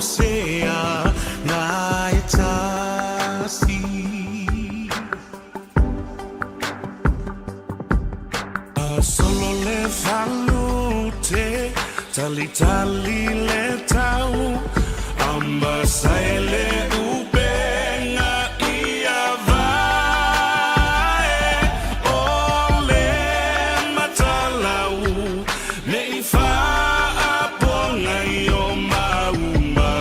sea ngaitasi solo le valute tali tali le tau amba saile ubenga ia vai ole matalau ne ifa aponga yo mauma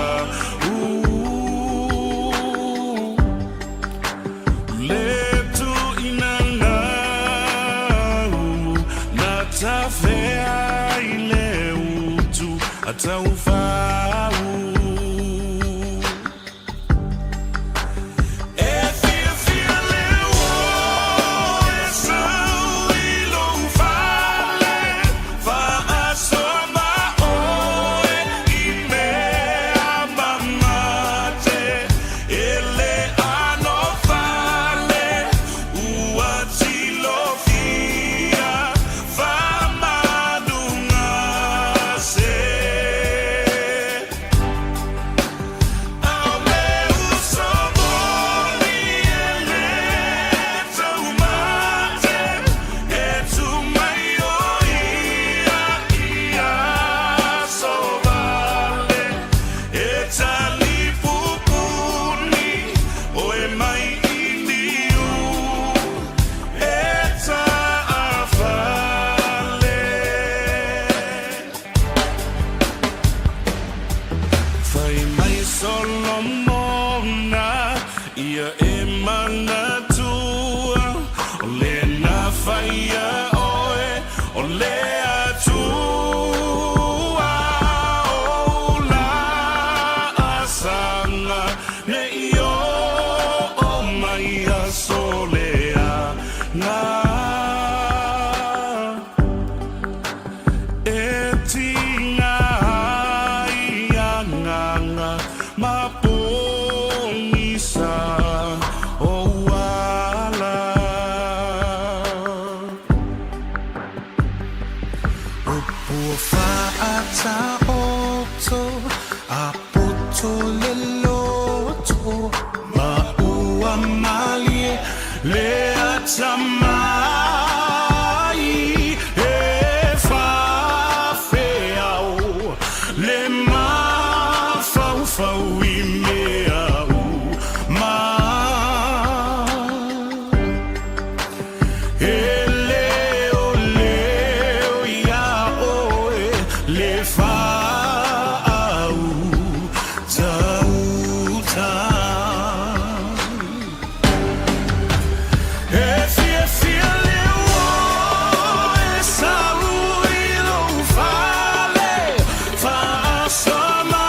le tu inanga na tafea ile utu ataufau Solomona ia emana tua ole na faia oe ole atua ola asanga ne io o mai a solea na etinga ianganga mapongisa o wala upua faata oto apoto leloto maua malie le atamai e fafeau le mafau i meau ma e leo leo ia oe le fau tauta e fia leo e sau i lo fale fa sama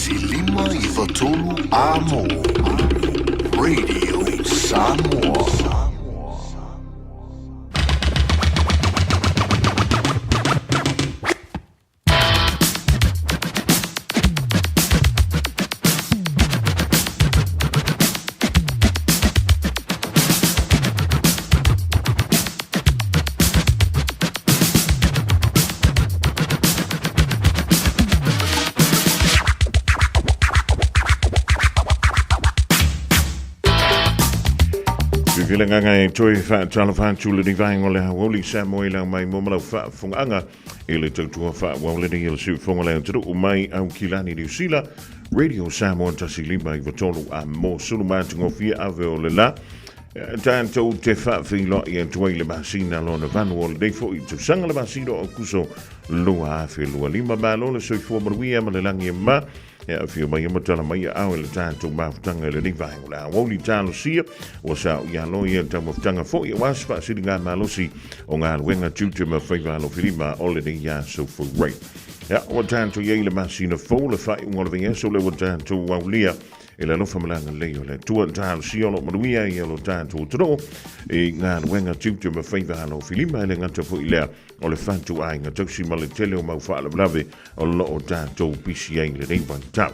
Tasilima i Fatolu Amo. Radio Samoa. Vilanga ngai toi fa tala fa chula ni vai ngole woli Samoa lang mai mo mala fa funga ele tutua fa wole ni ele su funga lang tu mai au kilani New Zealand Radio Samoa tasili mai votolo a mo sulu mantingo fia ave ole la tanto te fa filo e toi le basina lo na van wol dei fo tu sanga le basino o kuso lo a fe lo lima balo le so fo mo wi ma le langi ma ya fio mai mo tala mai au le tanto ma tanga le ni vai la woli talo sia o sa ya lo ye tamo tanga fo ye was fa sidinga malosi o nga wenga tutu ma fa lo filima ole ni ya so for right ya o tanto ye le masina fo le fa ngol vinga so le o tanto wa lia e la no famalanga leo le tua talo sia lo manuia ye lo tanto tro e nga wenga tutu ma fa lo filima le ngata fo ile o le fantu ai nga toksi ma le tele o mau fa la blave o lo o tanto PCA le nei van tau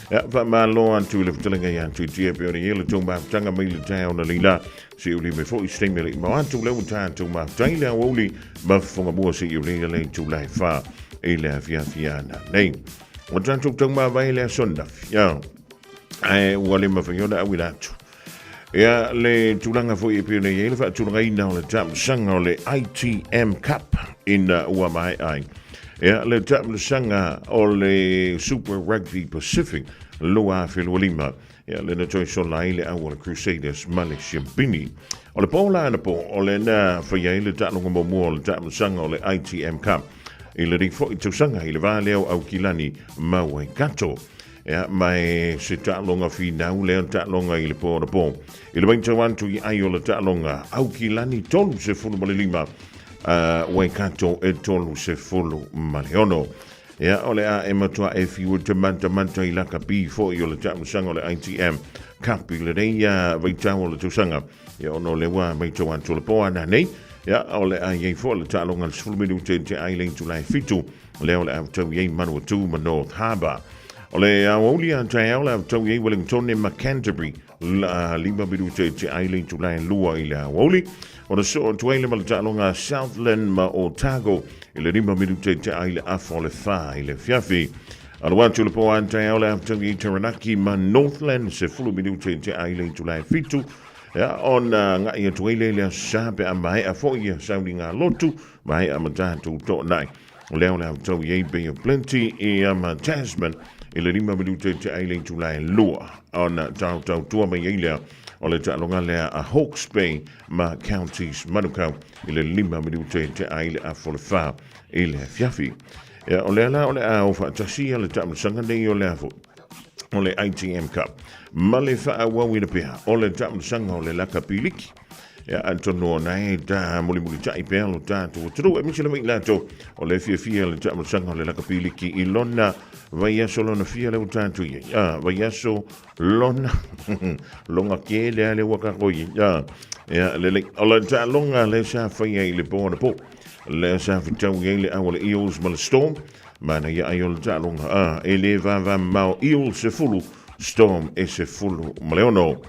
ya fa ma lo antu le ftelenga ya antu tie pe o ni le tomba tanga mai le tau na lila si uli me fo i stemme le ma antu le o tanto ma taile o oli ma fonga mo si uli le tu lai fa e le fia na nei o tanto tomba vai le sonda ya ai wale ma fa yona awilatu ya le tulanga fo i pio nei le fa tulanga ina o le tam sanga o le ITM Cup in Uamai ai ya le tam sanga o le Super Rugby Pacific loa filolima ya le na toi so lai le awal Crusaders Malaysia Bini o le pola na po o le na fa ya le tam ngo mo le tam sanga o le ITM Cup i le ri fo i tu sanga i le vale au kilani mawe kato ya mai se ta longa fina u le ta longa i le po i le bain tawan tu i ai o le ta longa au kilani tolu se fulu malilima wai kanto e tolu se fulu maleono ya ole a e matua e fiu te manta i la kapi fo i o le ta musanga o le ITM Cup i le rei vai tau o le tusanga ya ono le wa mai tawan tu le po ana nei ya ole a ye fo le ta longa le fulu midu te ailing tu lai fitu le ole a tau ye manu tu ma North Harbour ole awoli antaela tau ye Wellington ma Canterbury la lima bidu te ailing tu lai lua i la awoli ona so tuele ma talonga Southland ma Otago i le lima bidu te aile afo le fa i le fiafi alwa tu le po antaela tau ye Taranaki ma Northland se fulu bidu te ailing tu lai fitu ya ona nga ia tuele le sape a mai a fo ia sounding a lotu mai a matatu to nai leona tau ye be plenty e ama Tasman i le rima minute te ailing tu lai lua ona tau tua mai ilea o le talonga lea a Hawke's Bay ma Counties Manukau i le lima minute te aile a folefa i le fiafi o le ala o le a o whaatasia le tamasanga nei o le afo o le ITM Cup ma le wha wawina pia o le tamasanga o le laka piliki ya antono nai da muli tai pe lo tanto tru e mi se mai lato o le fia le tamo sanga le la kapiliki i lona vai solo na fia le tanto ya vai so lona longa ke le waka ko ya le o ta longa le sa fia le bona po le sa fitau le awole Eels mal Storm mana ya ayol ta longa ele va mau Eels se fulu Storm e se fulu maleono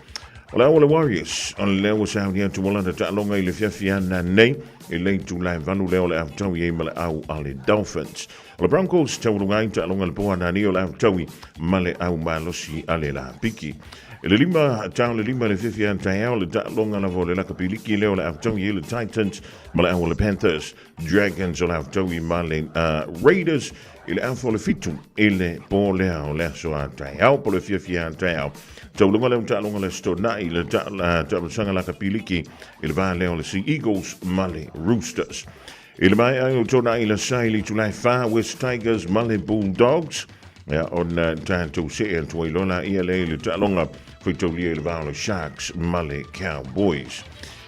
Ola ole Warriors on le was out here to wala ta longa ile fia na nei ile tu lai vanu le ole au ye male au ale Dolphins. Ola Broncos ta longa ta longa le poa na ni ole au male au malosi ale la piki. Ile lima ta le lima le fia ta ole ta longa la vole la kapiliki le ole au ye le Titans male au le Panthers Dragons ole au male Raiders ile au le fitu ile po le au le so ta au po le fia ta Tau lunga leo ta lunga le sto nai le ta sanga la kapiliki il va leo le Sea Eagles male Roosters. Il mai ai to nai le saili tu lai fa West Tigers male Bulldogs. Ja on tanto se en to ilona ile le ta lunga fito le va le Sharks male Cowboys.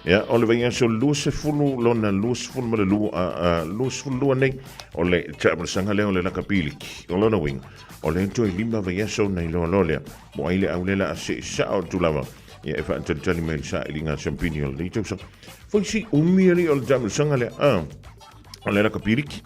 Ja, ole vai so lose fulu lona lose fulu ma lose fulu nei ole travel sanga le ole la kapiliki ole no wing ole to lima vai so nei lo lole mo ile aulela a se sa o tulava ya e fa tali mel sa ilinga champignon le to so foi si umiri ole travel sanga le ole la kapiliki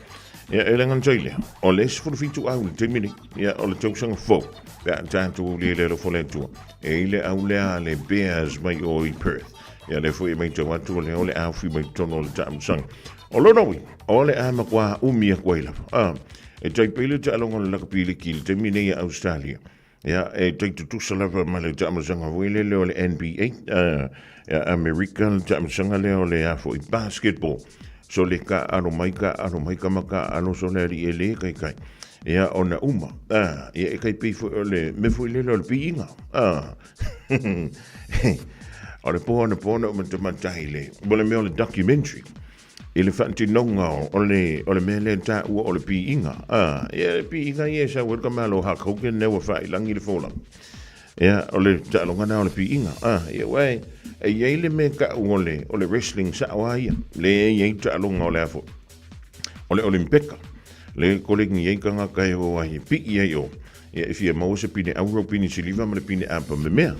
ya elengan joile ole se fulu fitu au te mini ya ole to sanga fo ya tanto le fo le tu e ile aulea le bears mai o i Perth. Ya le foi mai tau atu le ole a fui mai tono le tam sang. O lo nowi, ole a makwa umia kwaila. E tai pele te alonga le lakapili ki te mine ya Australia. Ya e tai tutu salava ma le tam sang wele le ole NBA. Ya America le tam sang le ole a foi basketball. So le ka ano maika maka ano soneri ele kai. Ya ona uma. Ya e kai pe foi ole me foi le ole pinga. Ole pona o te mataile. Ole me ole documentary. Ele fanti nonga ole me le ta u ole pi inga. Ya pi inga ye sa wel kamalo ha koken ne wa fai langi le fola. Ya ole ta longa na ole pi inga. Ya wai e ye le me ka ole wrestling sa wa ya. Le ye ta longa ole afo. Ole olimpeka. Le kolegi ye kanga kai wa ye pi ye yo. Ya if ye mo se pine Europe ni siliva me pine apa me me.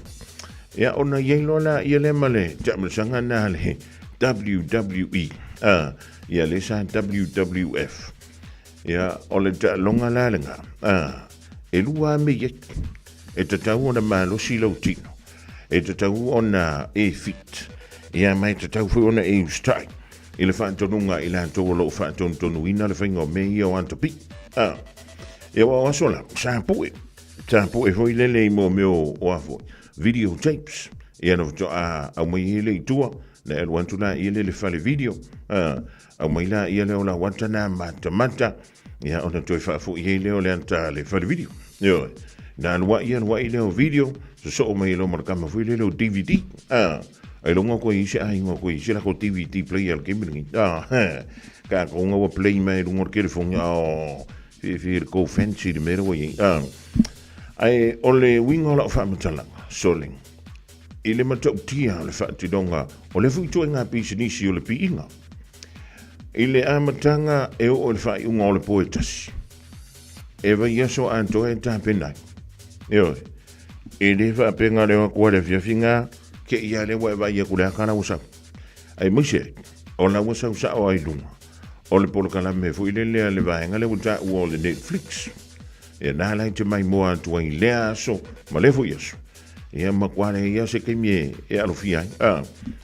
Ya ona yelola yele male jamal sanga na le WWE ya le sa WWF ya ole ta longa la lenga e lua me ye e te tau ona malo silo tino e te tau ona e fit ya mai te tau fu ona e strike ile fa tonunga ila to lo fa tonu ina le fingo me yo antopi ya wa sola sa pui foi le mo meu o afo videotapes ia no a mai ile tua na el wantuna ile le fale video a mai la ile ola wantana mata ia ona toi fa fu ile ole anta le fale video yo dan wa ile video so mai lo marka ma fu ile DVD ai lo ngo ko isi ai ngo ko isi la ko DVD player ke bingi ka ko ngo play mai lo ngor ke fo fi ko fancy de mero yi ai ole wingo la fa matala soling ile matautia le fatidonga o le fuitu nga pisinisi o le piinga ile amatanga e o le fai unga o le poetas e va yeso anto e tapena yo ile fa penga le ko le fiafinga ke ia le wa va ye kula kana usa ai mushe o la usa o ai lunga o le polo kala me fu ile le va nga le uta o le Netflix e na la te mai mo atu ai le so ma le fu yeso ia makwale ia se kemie e alofia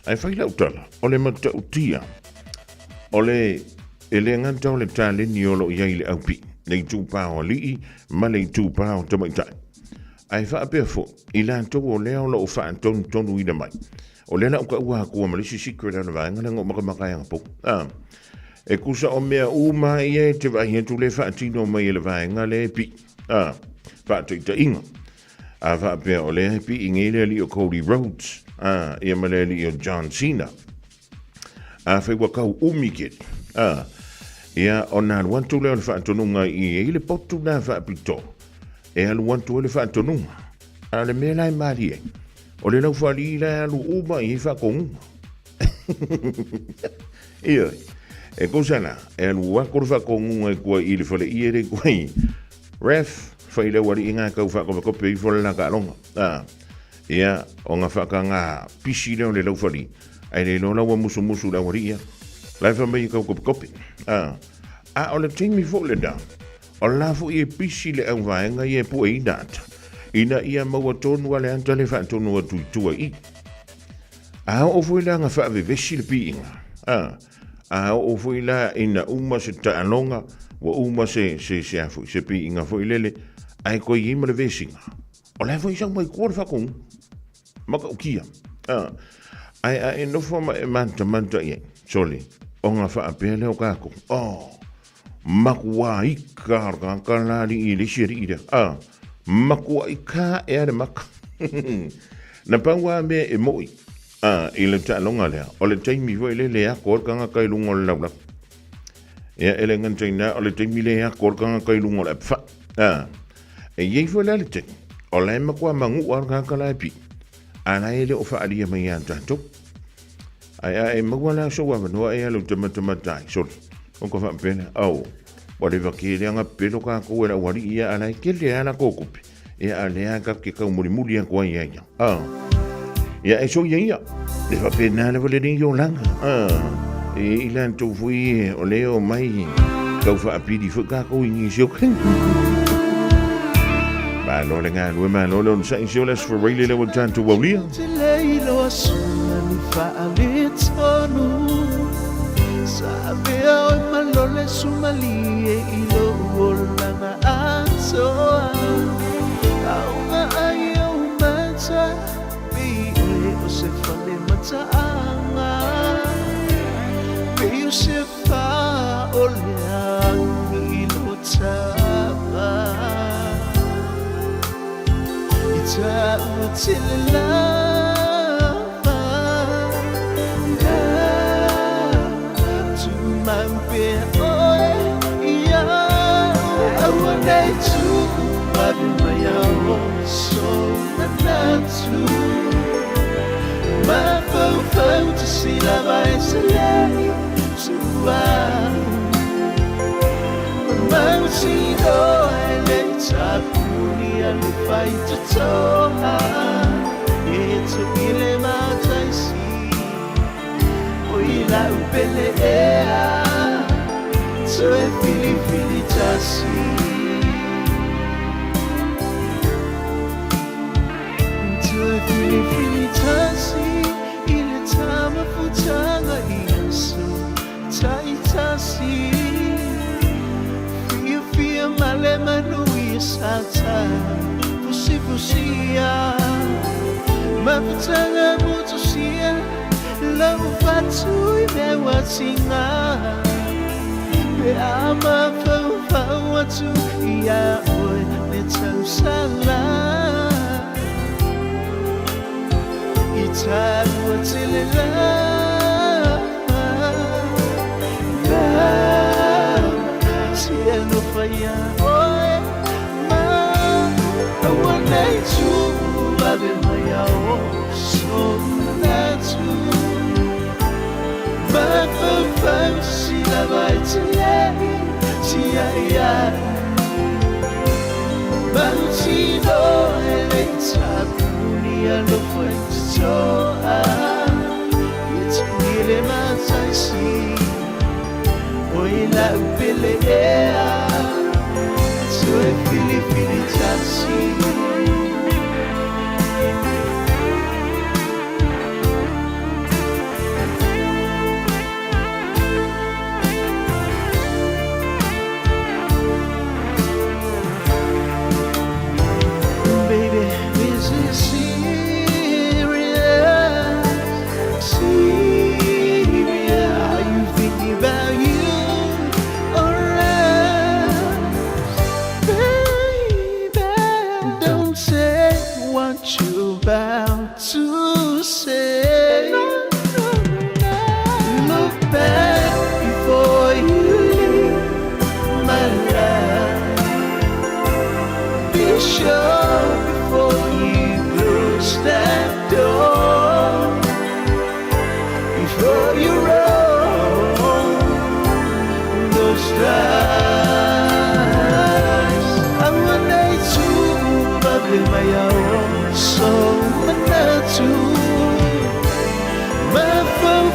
ai fai la utala ole matautia ole ele nganta ole tale ni olo ia ile aupi nei tu pa oli ma nei tu pa o tama tai ai fa perfo ila to ole o fa ton ida mai ole na ka wa ko ma lisi secret na va ngana ngo maka ya po e kusa o mea uma ia te va tu le fa tino mai le va ngale pi fa te inga ava pe ole pi ingele li o Cody Rhodes ia maleli o John Cena fe wa kau umikit ia ona wantu le fa tonunga i ile potu na fa pito e al wantu le fa tonunga ale me lai mari ole no fa li la lu uma i fa con ia e cosa e lu wa ko fa con un ko i le fa le i re ko ref fai le wari inga kau fa ko pe fo la ka longa ia o nga fa ka nga pisi le lau fali ai le no la wa musu la wari ia la fa me ko kopi o le timi fo le da o la fo i pisi le au va nga ye po i dat ina ia ma wa tonu wale anta le fa tonu wa tu i o fo la nga fa ve vesi le pi inga o fo la ina uma se ta longa wa uma se afu se pi inga fo ilele ai ko yima le vesinga o la foi sang mai ko fa con maka ukia ai no fo manta ye soli o nga fa apele o kako makwa ikar kan la li le shiri ida makwa ika e mak na pangwa me e moi ile ta longa le o le taimi foi le a ko kan ka ilungol la ya elengan china o le taimi le a ko kan ka ilungol fa e ye foi la le te o le makwa mangu ar ka la pi ana ele o fa ali mai anta to ai magwala so wa no ai lo tama tai so on ko fa pena au wale vakile anga pelo ka ko era wali ia ana kele ana ko kupi ia ale ka ke ka muri ko ia ia e so ia le va pena le vole ringo langa e ilan tu fui o leo mai ka fa pidi fu ka ko ingi so ba lo le nga lo ma lo sa insurance for really le want to wali sabe hoy malole sumalie ilo volanga ansoa aunga ayo mata biule o se fale mata anga biu se fa oleang ilo taba ita utila si la vai se lei sua ma si do e le tapuni alle fai tutto e tu ile mata si poi la belle so e fili tassi tu e fili tassi Tama futanga ianso taitasi Fia male manui sata Fusia Ma futanga mutusia Lau fatui me watinga Pe ama fau watu Ia oi ne tau sala Italia till love Siendo falla hoy ma one day to love maya so natu ma fa si la vai ti ya ma ti do e tapuni allo fuori it's really my see oi la belle so e fili tassi baby is this about to say look back before you leave my life be sure before you close that door before you roll those dice I want to bubble my own so manatu ma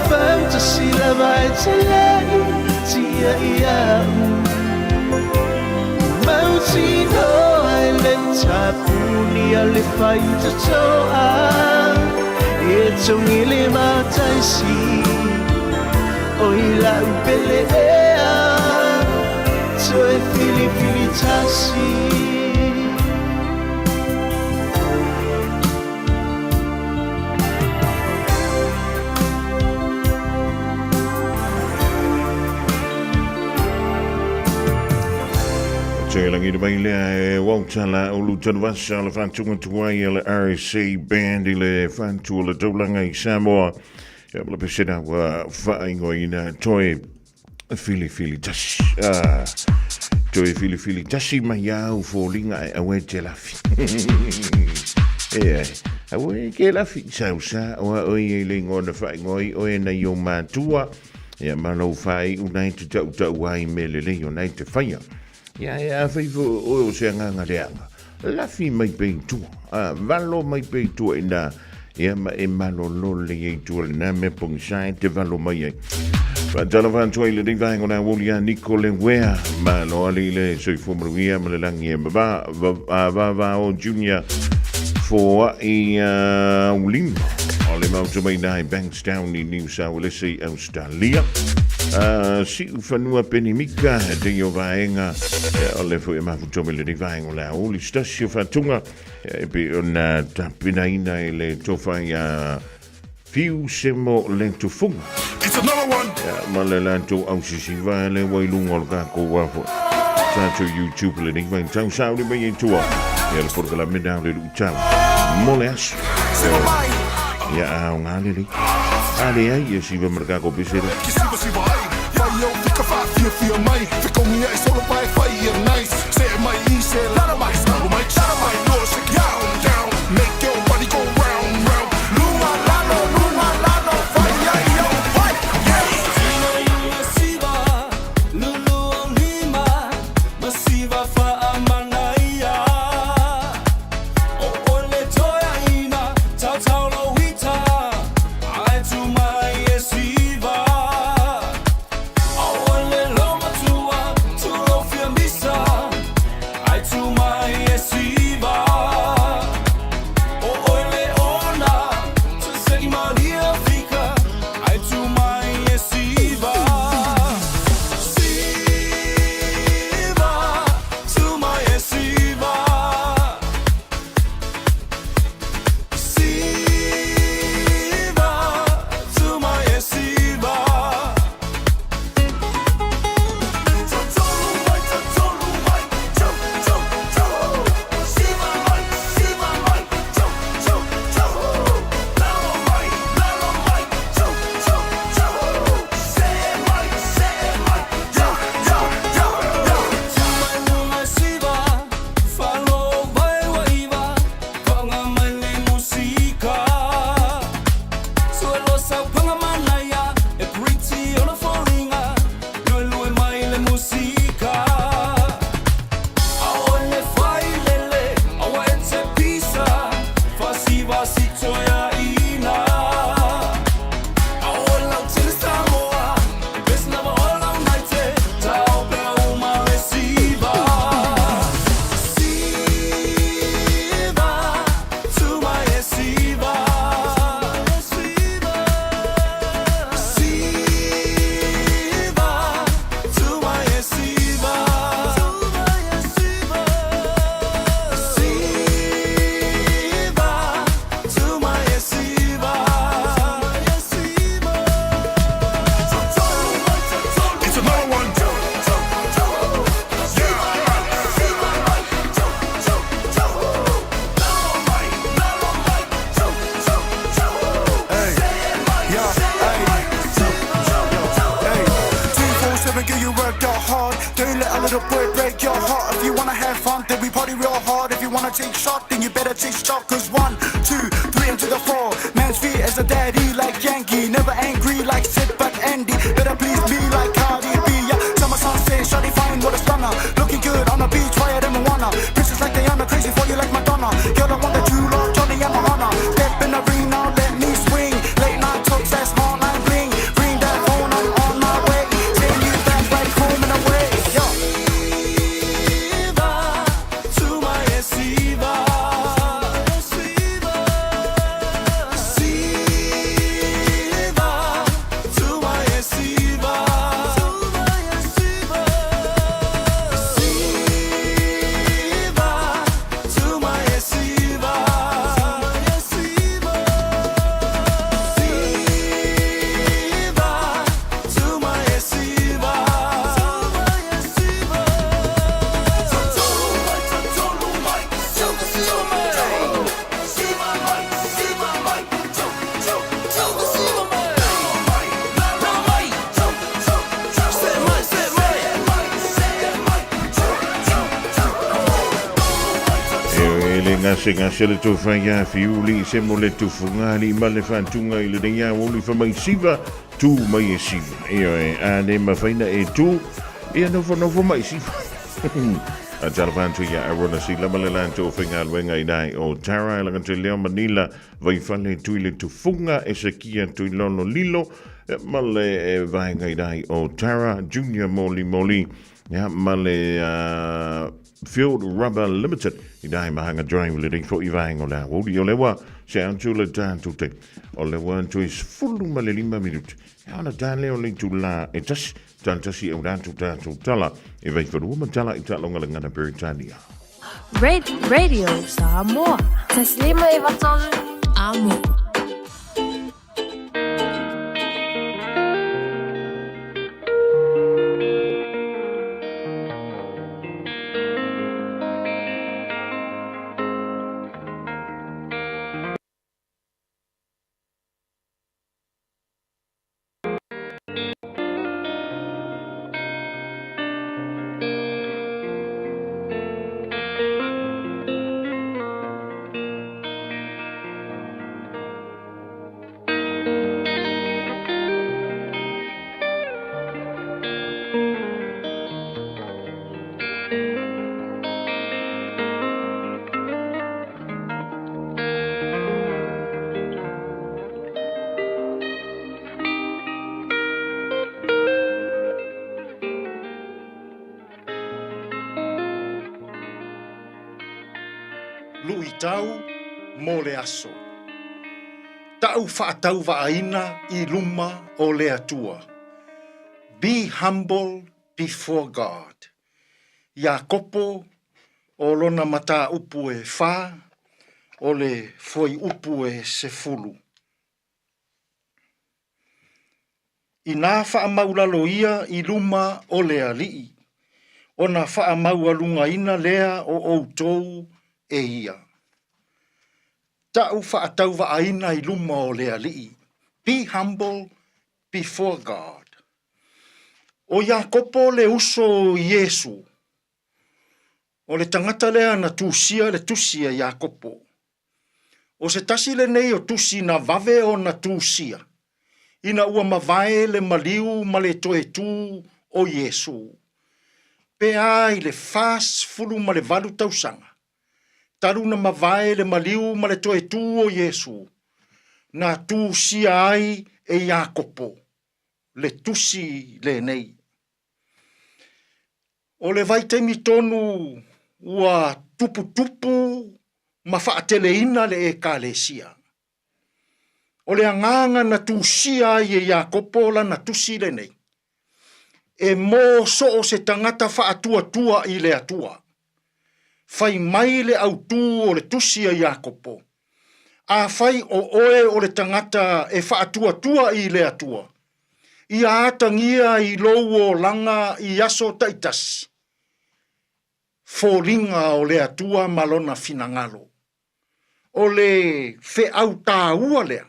fantasy la vai lei tia ia ma ti no ai le tapuni alle fai tutto e tu mi le matai si oi la belle so e fili tassi Langi de baile Waltala Ulutan Vasal Fantunga Tuai RC Band ile Fantu le Dolanga Samoa ya bla pesena wa faingo ina toi fili tashi toi fili tashi mai au folinga a wetela yeah Awe ke la fi sausa o e le ngona fa ngoi o e na yo matua ya malo fai unai te tau wai mele le United Fire ya fai o se nganga leanga la fi mai pe tu valo mai pe tu ina ya ma e malo lo le tu na me pong sai te valo mai fa jalo van tu le ding vai ngona wolia Nicole Wea ma lo ali le so fu mruia ma le langi va o junior for Ulim ole mau tu mai nai Bankstown in New South Wales Australia si ufanua penimika de yo vaenga ole fu ma fu tu le ding vai ngola oli stasio fatunga pe ona tapina ina le tofa ya fiu semo lento funga. It's another one. Ma le lanto au si va le wailunga o ka ko wa fo sa tu YouTube le ding vai tau sa ni mai tua ya le por la meda le tau moles ya un ali ali ai si va mercado ko pisere Yo, fica fácil, fia mai. Fica minha e solo vai fire nice. Say mai, say lot of my style, my child, my no shake down. Make your body go round. Luma lano, fire yo, fight. Masiva, lulu lima, masiva fa amanaya. O ole toya ina, tau lo wita. I do my yesiva. Take shot, then you better take stock. Cause 1, 2, 3 into the 4. Man's feet as a daddy like Yankee. Never angry like Sid but Andy. Better please be like Cardi B. Yeah, summer sunset, shawty fine, what a stunner. Looking good on the beach, fire than Moana. Princess like Diana, crazy for you like Madonna. Girl, I want that you love, Johnny and Mahana. Step in the ring now, let me swing. Late night talks, that's online bling. Bring that phone, I'm on my way. Send you back right home and away. Yo. To my Yesiva. Ngase le to faya fiuli se mo le tu fungani ma le fantunga i le nia woli fa mai siva tu mai e siva. Io ane ma faina e tu e no fo mai siva. A Jalavantu ya arona si la malelanto finga wenga idai o Tara la kanto leo Manila vai fale tuile tu funga e sekia tu lono lilo male vai idai o Tara Junior Moli ya male Field Rubber Limited idai mahanga drive leading for ivang ola wodi olewa se antu le dan tu te olewa tu is fullu male 5 minuti ya na dan leo link tu la e tas tantasi e dan tu tala e vai for woman tala i talonga ngana Britania Radio Samoa Taslima Ivatol Amo Lui tau mo le aso. Tau whaatau vaaina I luma o le atua. Be humble before God. Ia kopo o lona mata upu e wha, o le foi upu e se fulu. I nā whaamaulalo ia I luma o le alii. O nā whaamaualunga ina lea o outou e ia. Tau whaatau vaaina I luma o le alii. Be humble before God. O Iakopo le uso Yesu. O le tangata lea na tusia le tusia Iakopo. O se tasi le nei o tusi na vave o na tusia. Ina ua mavae le maliu ma le toe tu o Yesu. Pe ai le fas fulu ma le valu tausanga. Taruna mavae le maliu ma le toe tu o Yesu. Na tusia ai e Iakopo. Le tusi le nei. O le vaitemi tonu ua tupu ma whaateleina le e kalesia. O le anganga na tusia ai e Iakopo la na tusi le nei. E mō so o se tangata whaatua I le atua. Fai mai le autu o le tusi a Iakopo. A fai o oe o le tangata e whaatua I le atua. Ia atangia I lou o langa I aso taitasi. Fōringa o le atua malona finangalo. O le fe au tāua lea.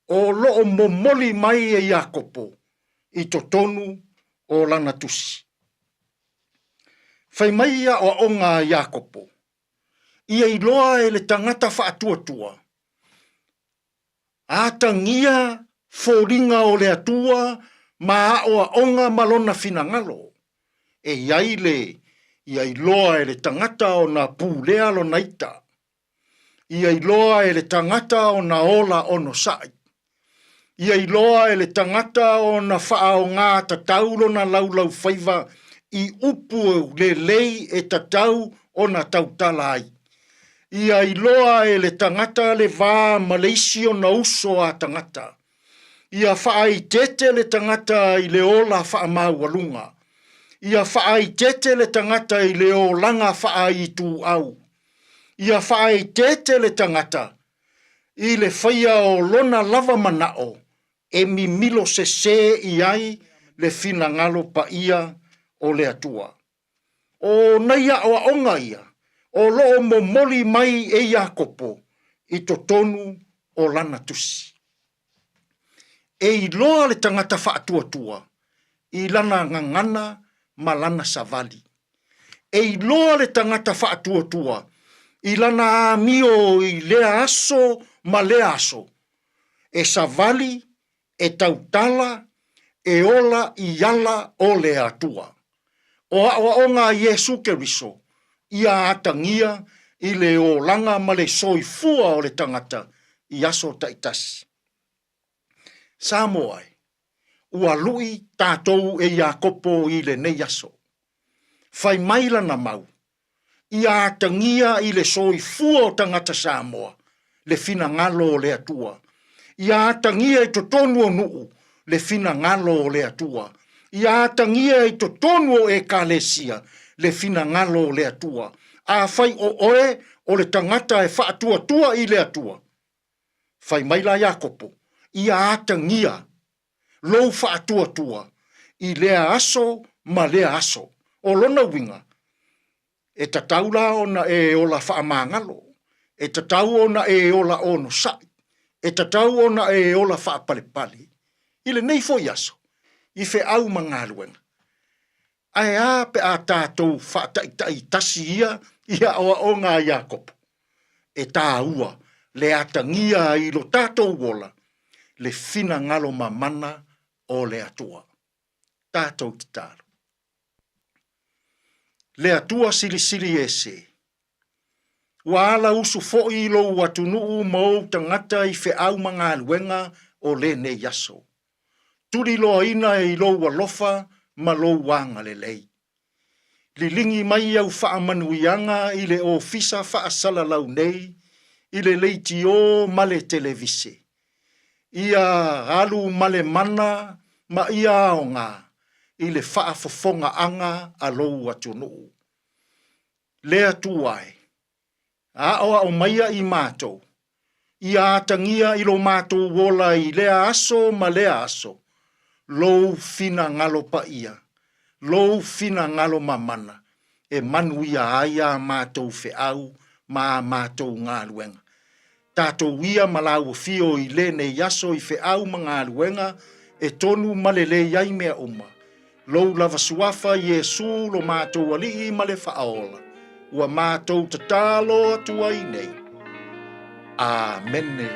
O loo momoli mai e Iakopo. I totonu o lana tusi. Fai mai ia o onga Iakopo. Ia iloa e le tangata whaatua. Atangia fōringa o le atua ma o onga malona finangalo. E iaile ia iloa e le tangata o na pūlea lo naita. Ia iloa e le tangata o na ola ono sai. Ia iloa e le tangata o na wha o ngā tataulo na laulau whaiva I upu le lei e tatau o na tautala ai. Ia iloa e le tangata le vā Malaysia na uso a tangata. Ia whaai tete le tangata I le ola wha maualunga. Ia whaai tete le tangata I le o langa whaai tu au. Ia whaai tete le tangata I le whaia o lona lava manao. E mi milo se I ai le fina ngalo pa ia o le atua. O naia o aonga ia. O loo momoli mai e Iakopo. I totonu o lana tusi. E I loa le tangata whaatua. I lana ngangana ma lana savali. E I loa le tangata whaatua. I lana amio i lea aso ma lea aso. E savali, e tautala, e ola i ala o le atua. O awa o ngā Iesu Keriso, ia atangia i le o langa ma le soifua o le tangata i aso taitasi. Samoai, ua lui tātou e Iakopo i le nei aso. Fai maila na mau, ia atangia i le soifua o tangata Samoa, le fina ngalo o le atua. Ia atangia i totonu o nuu, le fina ngalo o le atua. Ia atangia i totonu o ekalesia, le fina ngalo o le atua. A fai o oe o le tangata e whaatua tua i le atua. Fai maila Iakopo, ia atangia, lou whaatua tua, i lea aso ma lea aso. O lona winga, e tataula ona e ola whaamangalo, e tatau ona e ola ono sai, e tatau ona e ola whaapalepale. I le nei foi aso, i fe au mangaluenga. Ai a pe a tātou whaataitai tasi ia oa o ngā Iakopo. E tā ua, le atangia i lo tātou wola, le fina ngalo mamana o le atua. Tātou ki tāro. Le atua sili sili ese. Wa ala usu fo'i lo watunuu mau tangata i fe au mangaluenga o le ne yaso. Turi loa ina e lo walofa ma lo wanga le lei. Lilingi mai au faa manuianga i le ofisa faa sala lau nei, i le leiti o male televise. Ia alu male mana ma ia aonga, i le faa fofonga anga a lo watunuu. Lea tuai, a oa o maia i mātou, ia atangia i lo mātou wola i lea aso ma lea aso, lou fina ngalo pa ia, lou fina ngalo mamana, e manu ia aia mātou fe au, ma mātou ngā luenga. Tātou ia malau fio i le ne yaso i fe au ma ngā luenga, e tonu malele iai mea uma. Lou lava suafa Iesu lo mātou alii ma le whaola, ua mātou tatalo atua i nei. Amene.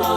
La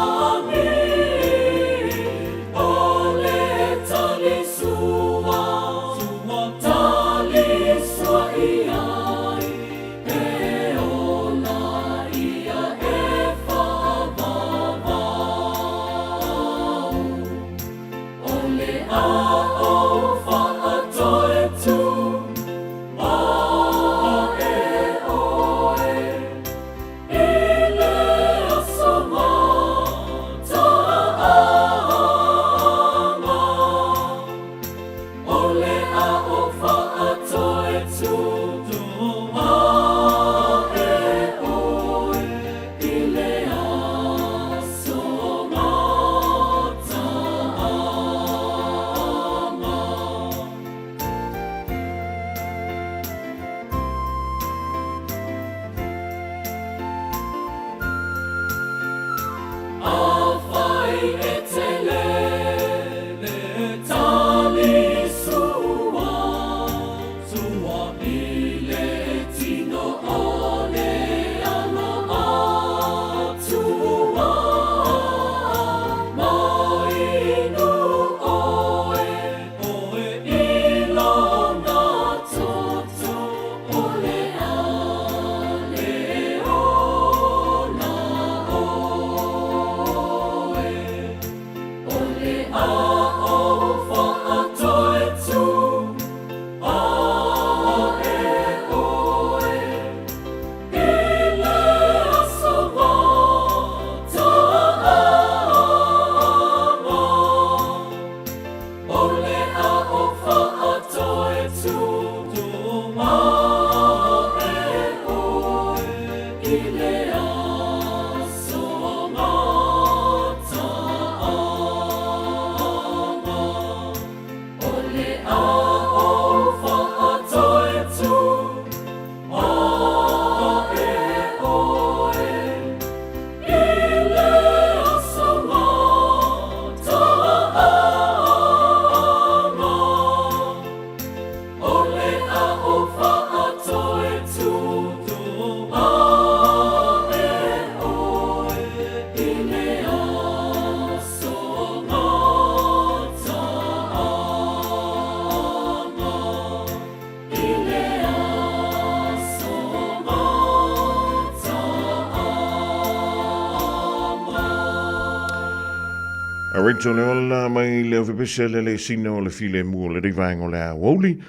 Original ola mai le ofipese le sina o le file mu le rivaing o le a woli.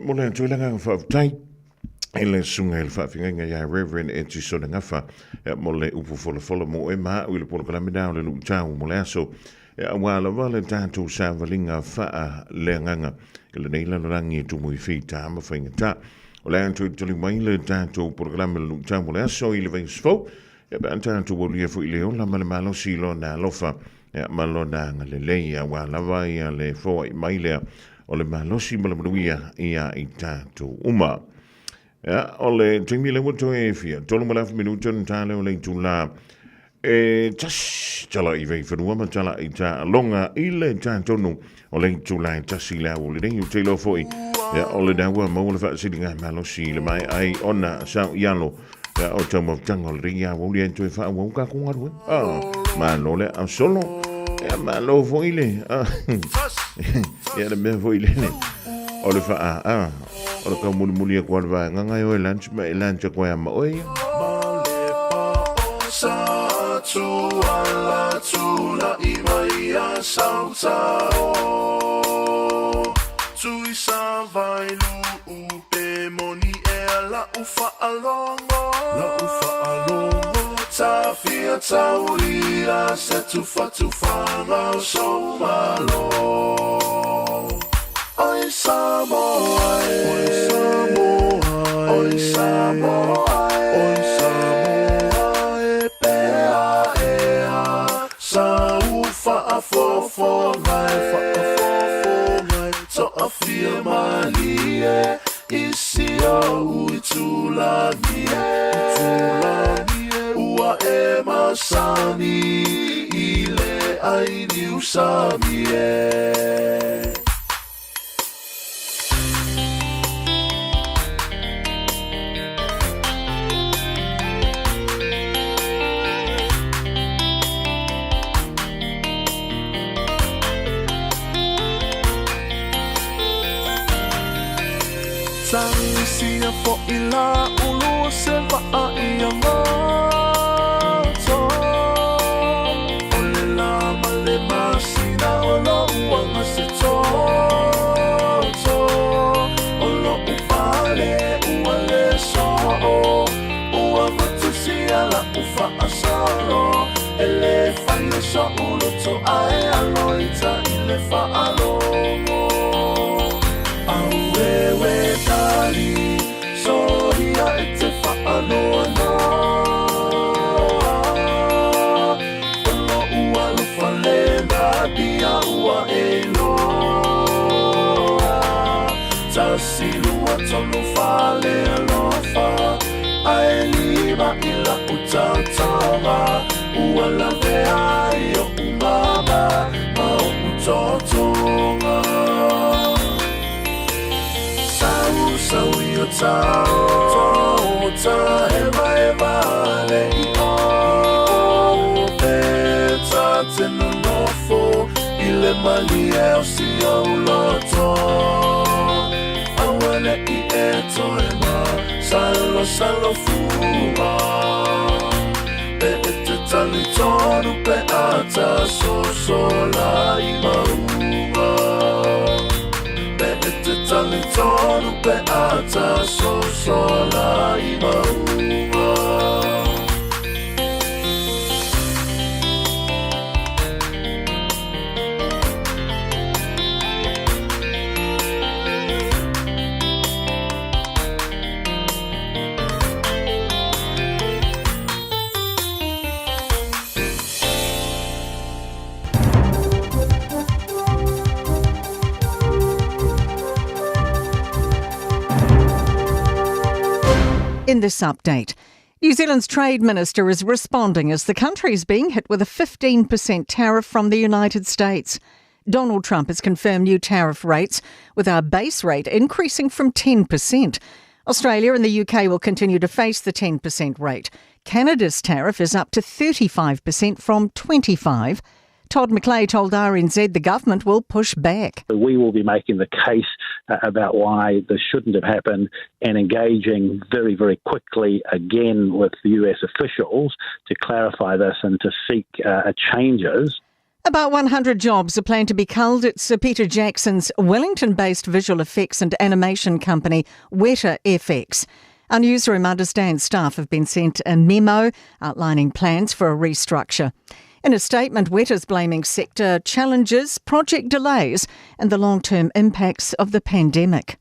Mo le tuilanga fa tai. Ele sunga el fa finga ya Reverend Eti Sona ngafa. Mo le upu fola mo e ma u le polo kala mina le lu tau mo le aso. Wa la vale tanto sa valinga fa le nganga. Ele nei la rangi tu mo fita ma finga ta. O le antu tuli mai le tanto programa lu tau mo le aso ile veng sfo. E ba tanto wo le fu ile o la malo silo na lofa. Malona le leia wa lava ia le fo mai le o le malosi malamuia ia i tatu uma. O le timi le moto e fia, tolu malaf minuto ntale o le tula e tas tala i vei whanua ma tala i ta longa i le tātonu o le tula i tasi la o le rengi o te lo foi. O le dawa mau le whaasidinga malosi le mai ai ona sao ialo o tau tango le ringa o le entu e wha au ka kungarue. Ma lo le au solo. Ma lo foile. Ya le me foile. O le fa o le ka muli ko va nganga yo lunch ma lunch ko ya ma oi. Sa tu ala tu la imaia sauta o tu sa vai lu pe moni e la ufa alongo ta fia tauria se tu fa so malo oi Samoa fo ngai so a fia malie isi au itulani ua e masani ile aini usamie. Sia fo ila ulu se va ia moto ole la male masina olo uanga se to olo upale uale so ua matu sia la ufa asalo ele fai so ulu to ai aloita ile fa alomo auewe tali Soria ete whaanoa Olo ua lufa lena Bia ua e loa Tasi lua tonu whale alofa Ai lima ila utatawa Ua la vea i o uma ta eva eva le I o pe ta tenu nofo I le mali e o si o loto awele I e toe ma salo fuma pe e te tali tonu pe ata so la I maunga pe e te tali tonu pe ata so la I maunga In this update, New Zealand's Trade Minister is responding as the country is being hit with a 15% tariff from the United States. Donald Trump has confirmed new tariff rates, with our base rate increasing from 10%. Australia and the UK will continue to face the 10% rate. Canada's tariff is up to 35% from 25%. Todd McClay told RNZ the government will push back. We will be making the case about why this shouldn't have happened and engaging very, very quickly again with the US officials to clarify this and to seek changes. About 100 jobs are planned to be culled at Sir Peter Jackson's Wellington-based visual effects and animation company, Weta FX. Our newsroom understands staff have been sent a memo outlining plans for a restructure. In a statement, Weta's blaming sector challenges, project delays and the long-term impacts of the pandemic.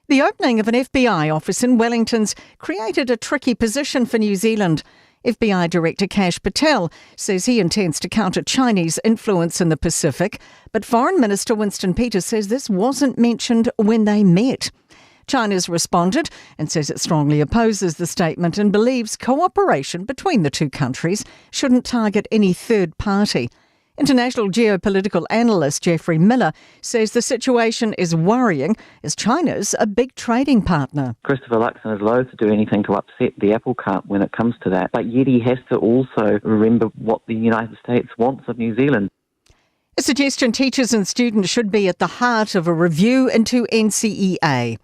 The opening of an FBI office in Wellington's created a tricky position for New Zealand. FBI Director Kash Patel says he intends to counter Chinese influence in the Pacific, but Foreign Minister Winston Peters says this wasn't mentioned when they met. China's responded and says it strongly opposes the statement and believes cooperation between the two countries shouldn't target any third party. International geopolitical analyst Geoffrey Miller says the situation is worrying as China's a big trading partner. Christopher Luxon is loath to do anything to upset the apple cart when it comes to that, but yet he has to also remember what the United States wants of New Zealand. A suggestion teachers and students should be at the heart of a review into NCEA.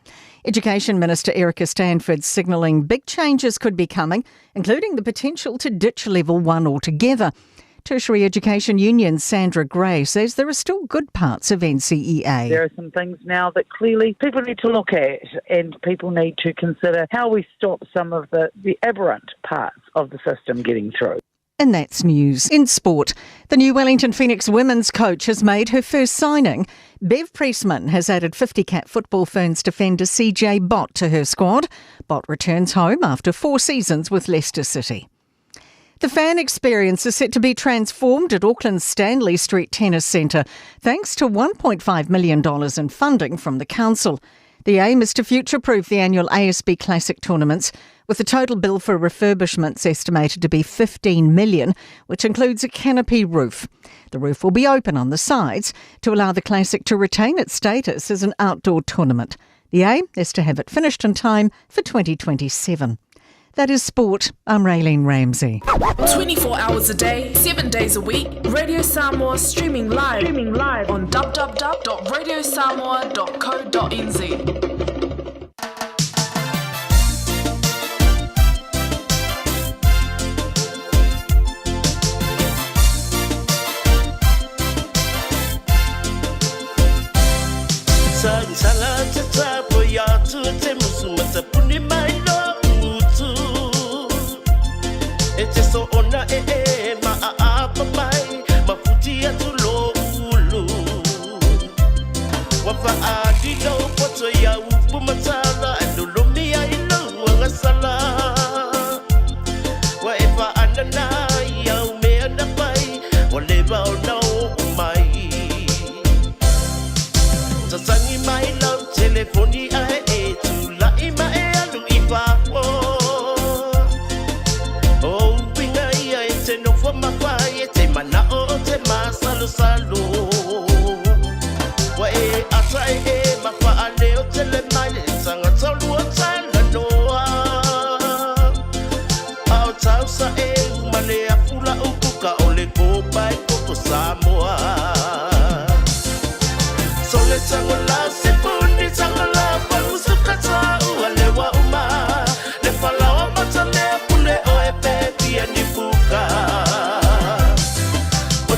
Education Minister Erica Stanford signalling big changes could be coming, including the potential to ditch Level 1 altogether. Tertiary Education Union Sandra Gray says there are still good parts of NCEA. There are some things now that clearly people need to look at, and people need to consider how we stop some of the aberrant parts of the system getting through. And that's news. In sport, the new Wellington Phoenix women's coach has made her first signing. Bev Priestman has added 50-cap Football Ferns defender CJ Bott to her squad. Bott returns home after 4 seasons with Leicester City. The fan experience is set to be transformed at Auckland's Stanley Street Tennis Centre, thanks to $1.5 million in funding from the council. The aim is to future-proof the annual ASB Classic tournaments, with the total bill for refurbishments estimated to be $15 million, which includes a canopy roof. The roof will be open on the sides to allow the Classic to retain its status as an outdoor tournament. The aim is to have it finished in time for 2027. That is sport. I'm Raylene Ramsey. 24 hours a day, 7 days a week. Radio Samoa streaming live on www.radiosamoa.co.nz. So ona maaapa mai mafutia tulolu wafa adilo poto ya upu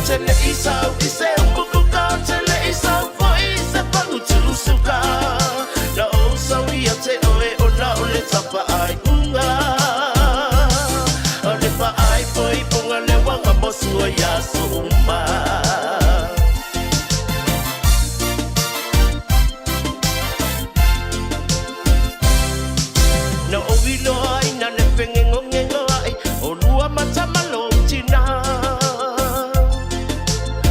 tele isau ise umbukuka tele isau foi se pangutu suka na o sawi te oe ona ole tapa ai unga ole pa ai foi ponga le wanga mosua ya suma na o vilo ai na le pengengo ngengo ai o lua matama lo tina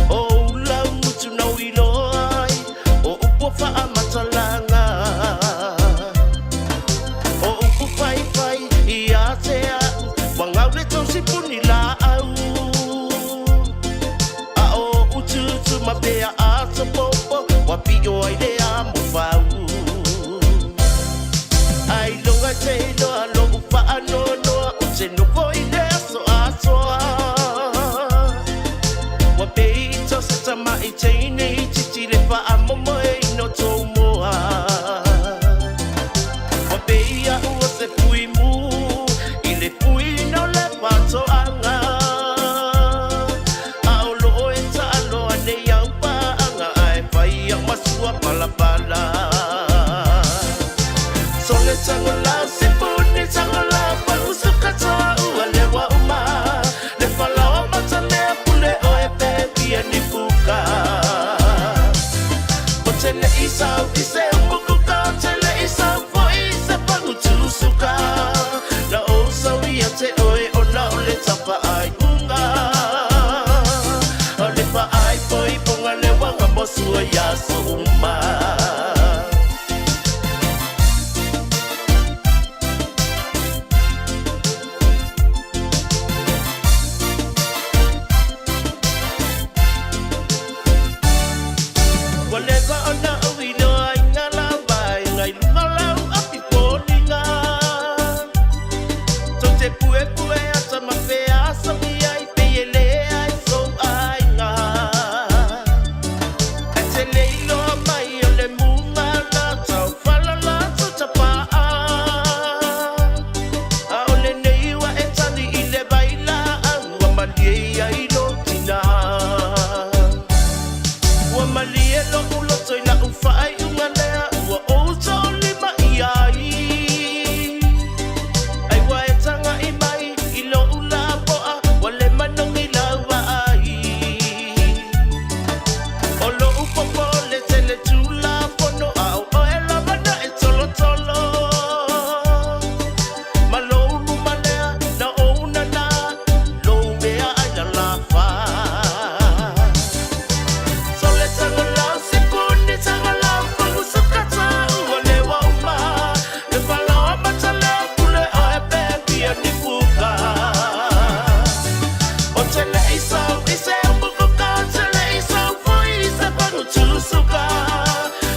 o la mutu na wilo ai o upo fa amatalanga o upo fai fai ia te a wangau le tau sipuni la au a o utu tu mapea a to popo wapi o ai le a mo fau ai longa te no alo ufa ano no o te no voi de so atoa wa peito se tama i te nei titi le fa amomo e no to moa wa peia ua se pui mu i le pui no le pato anga a o lo e ta alo ane iau pa anga ai fai a masua pala pala Sole tangola sipuni tangola palusuka ta ua lewa uma le falawa matale pule o e pepi e nifuka o tele isau ise umbukuka tele isau foi se pangutu suka na o sawi te oe ona ole tapa ai unga ole pa ai foi ponga le wanga mosua ya suma Whatever or not we know I ngala bai ngai ngala api polinga to te pue pue ata mafe asa mi ai pele ai so ai nga ate leilo mai ole munga la tau fala la to tapa a ole nei wa etani ile baila wa malie ai no tina wa malie lo ulo toi la ufai unga lea ua outa o lima i ai ai wa e tanga i mai i lo ula poa wa le manong i laua ai o lo upopo le tele tula pono au o e lavana e tolo tolo ma lo ulu malea na o una na lo mea ai la lafa Sole tangola sipuni tangola palusuka ta ua lewa uma le falawa matale pule o e pepi e nifuka o tele isau ise umbukuka tele isau foi se pangutu suka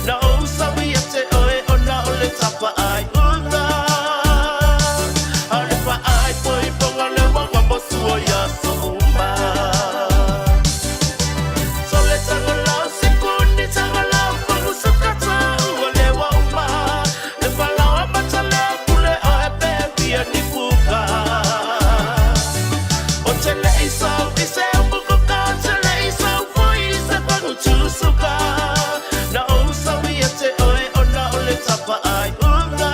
na o sawi te oe ona ole tapa ai unga ole pa ai poi ponga le wanga mosua ya suma Sole tangola sipuni tangola palusuka ta ua lewa uma le falawa matale pule o e pepi e nifuka o tele isau ise umbukuka tele isau foi se pangutu suka na o sawi te oe ona ole tapa ai unga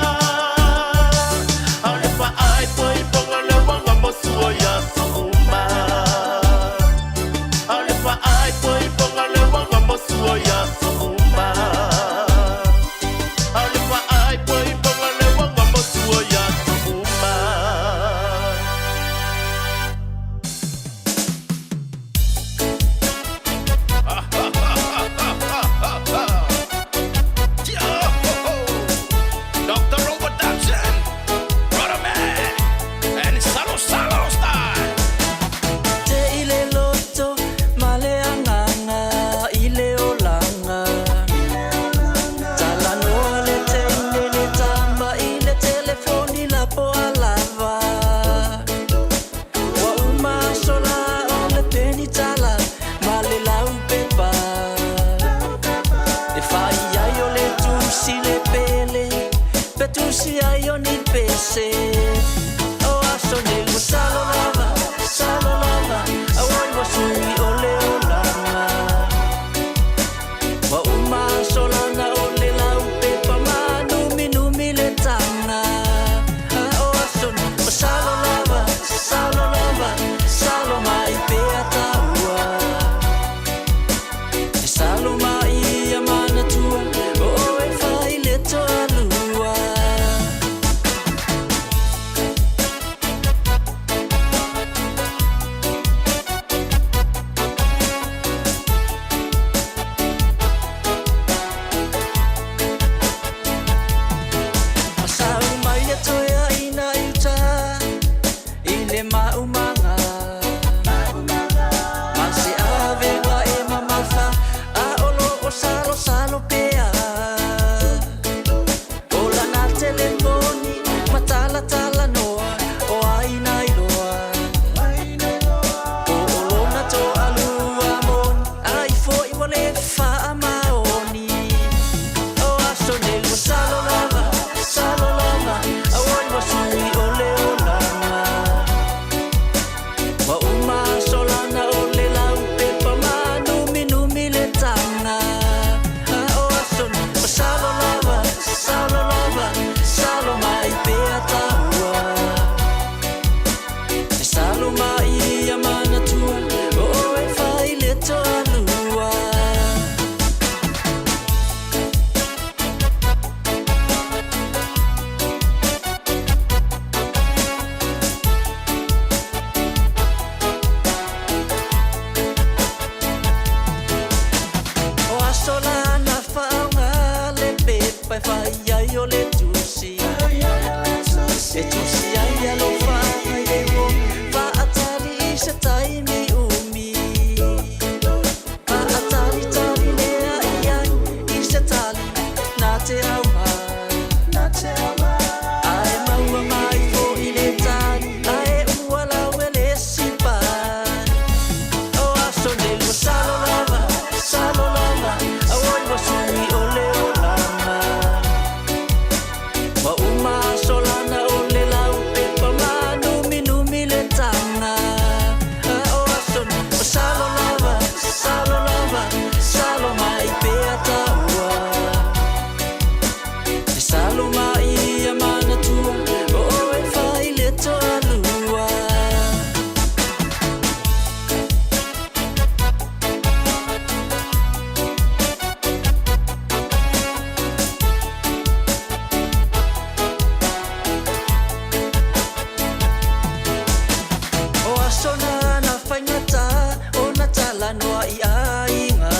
ole pa ai poi ponga le wanga mosua ya suma ole pa ai poi ponga le wanga mosua ya suma ole pa ai poi ponga le wanga mosua ya suma Dr. Robert Dodson, Brother Man, and Salo Salo style. Te ile loto male anganga ile olanga Talano le tende le tamba ile telefoni la po alava Wa uma sola ole peni tala male la upepa E fai ayo le tusi le pele Petusi ayo ni pese O aso nelu salo lava Awai wasui ole ole e tusi ai alo fa ai le wo fa atari isa tai mi umi fa atari tari le ai ai isa tali na te au ai maua mai fo i le tali ai ua lau e le sipa o aso le lo salo lava awoi wa sui o le o lama wa uma solana o le lau pe pa manu minumi le tanga o aso o salo mai pe ataua e salo mai a mana tua o e fai le toa lua o asona na faingata o na tala noa i ainga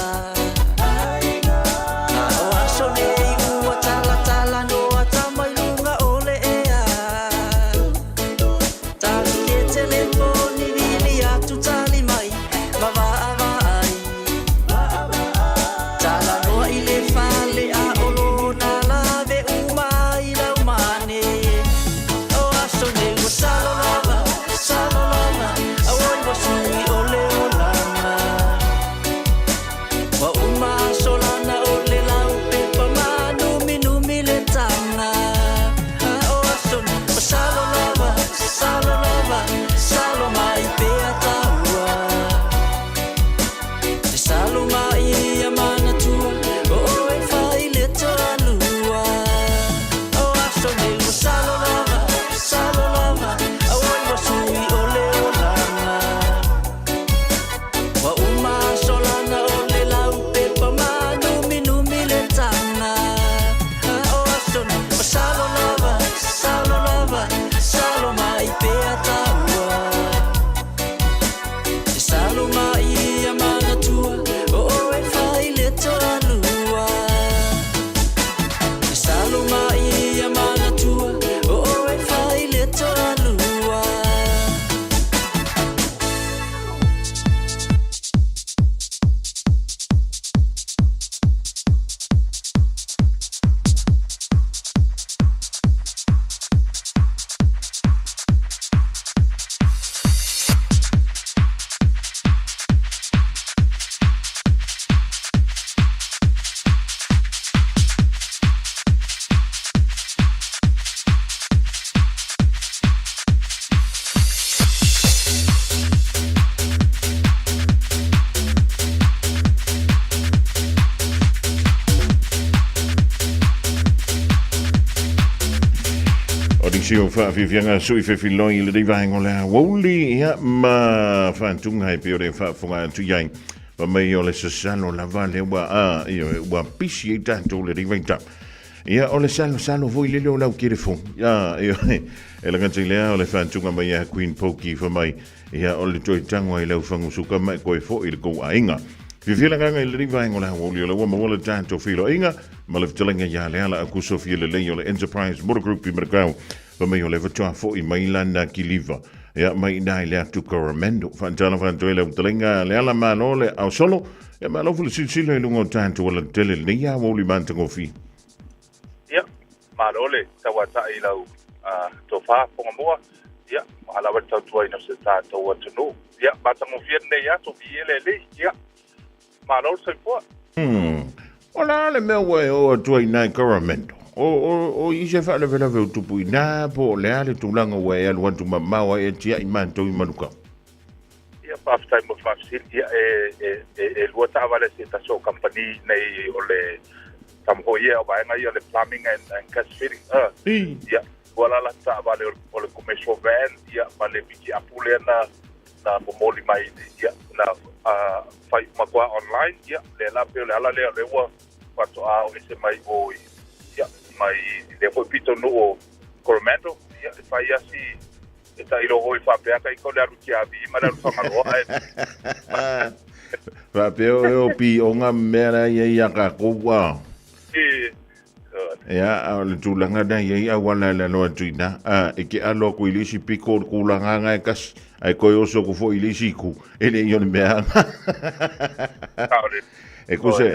o asone i ua tala noa tamailunga o le ea tali ke telefoni vili atu tali mai mawaa ai tala noa i le fale a olo na lave umai lau mane o asone ua salo lava awoi wa sui o le o lama wa uma solana o le lau pe pa manu minumi le tanga o asone o salo mai pe ataua e salo mai a mana tua o e fai le toa lua o asone o salo lava awoi wa sui o le o lama wa uma solana o le lau pe pa manu minumi le tanga o asone o salo mai pe ataua e salo mai a mana tua o e fai le toa lua e salo mai a mana tua o e fai le toa lua O di sio fa fianga sui fe filoi le diva ngola woli ya ma fantunga e piore fa funga tu yang ma mai o le sano la vale wa io wa pisi tanto le diva ta ya o le sano voi le lo kire fu ya io e la ganti le o le fantunga mai ya Queen Poki fa mai ya o le toi tango i le fangu suka mai ko fo il ko ainga Vivila nganga i le riva ngola woli o le wa ma tanto filo inga ma le telenga ya le ala ku Sofia le le Enterprise Motor Group i mercao pa mai o le vatua fo i mai lana ki liva ya mai dai le atu Coramendo fantana fantoele telenga le ala manole au solo ya ma lo fu silo i lungo tanto wala tele le ya woli mantango fi ya malole tawata i lau to fa po moa ya ala wa tau i no se ta to wa no ya batango fierne ya to fiele ya Malol se po. Ola le me we o toi na Coramendo. O i se fa le vela ve tupu na po le ale tulanga we al want to mama e tia i manto i manuka. Ya pa time of fast ya e luata vale se ta so company nei ole tam ho ye o ba nga le plumbing and gas fitting. Ya wala la ta vale ole commercial van ya vale biki apule na momoli mai ya na fai makwa online ya le la pe le ala le wa pato a o ese mai o ya mai le foi pito no Coramendo ya fai asi eta ilo hoi fa pe aka ko le aruki abi mara fa malo ai fa pe o pi o nga mera ye ya ka ko wa Ia, le tūlanga na iei a wala la noa tuina. E ke alo ko ilisi piko kūlanga ngai kas. Ai koe oso ko fo ilisi ku. E le ione mea. E ko se.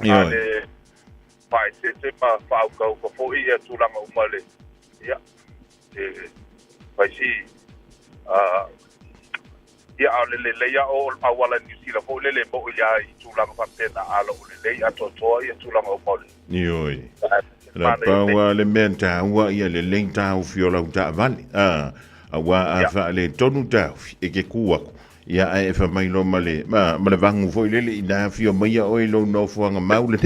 Ale, pai se ma whaukau ko fo ia tūlanga umale. Ia, pai si, ia le leia o awala New Zealand fo le mo ia I tūlanga whapena ala o le leia toa ia tūlanga umale. Ioi. La paua le menta ua ia le lein tau fiola uta vale. Awa a fa le tonu tau e ke kuaku. Ia e fa mai lo male. Ma le vangu foi lele ina fio mai o lo no fuanga maule.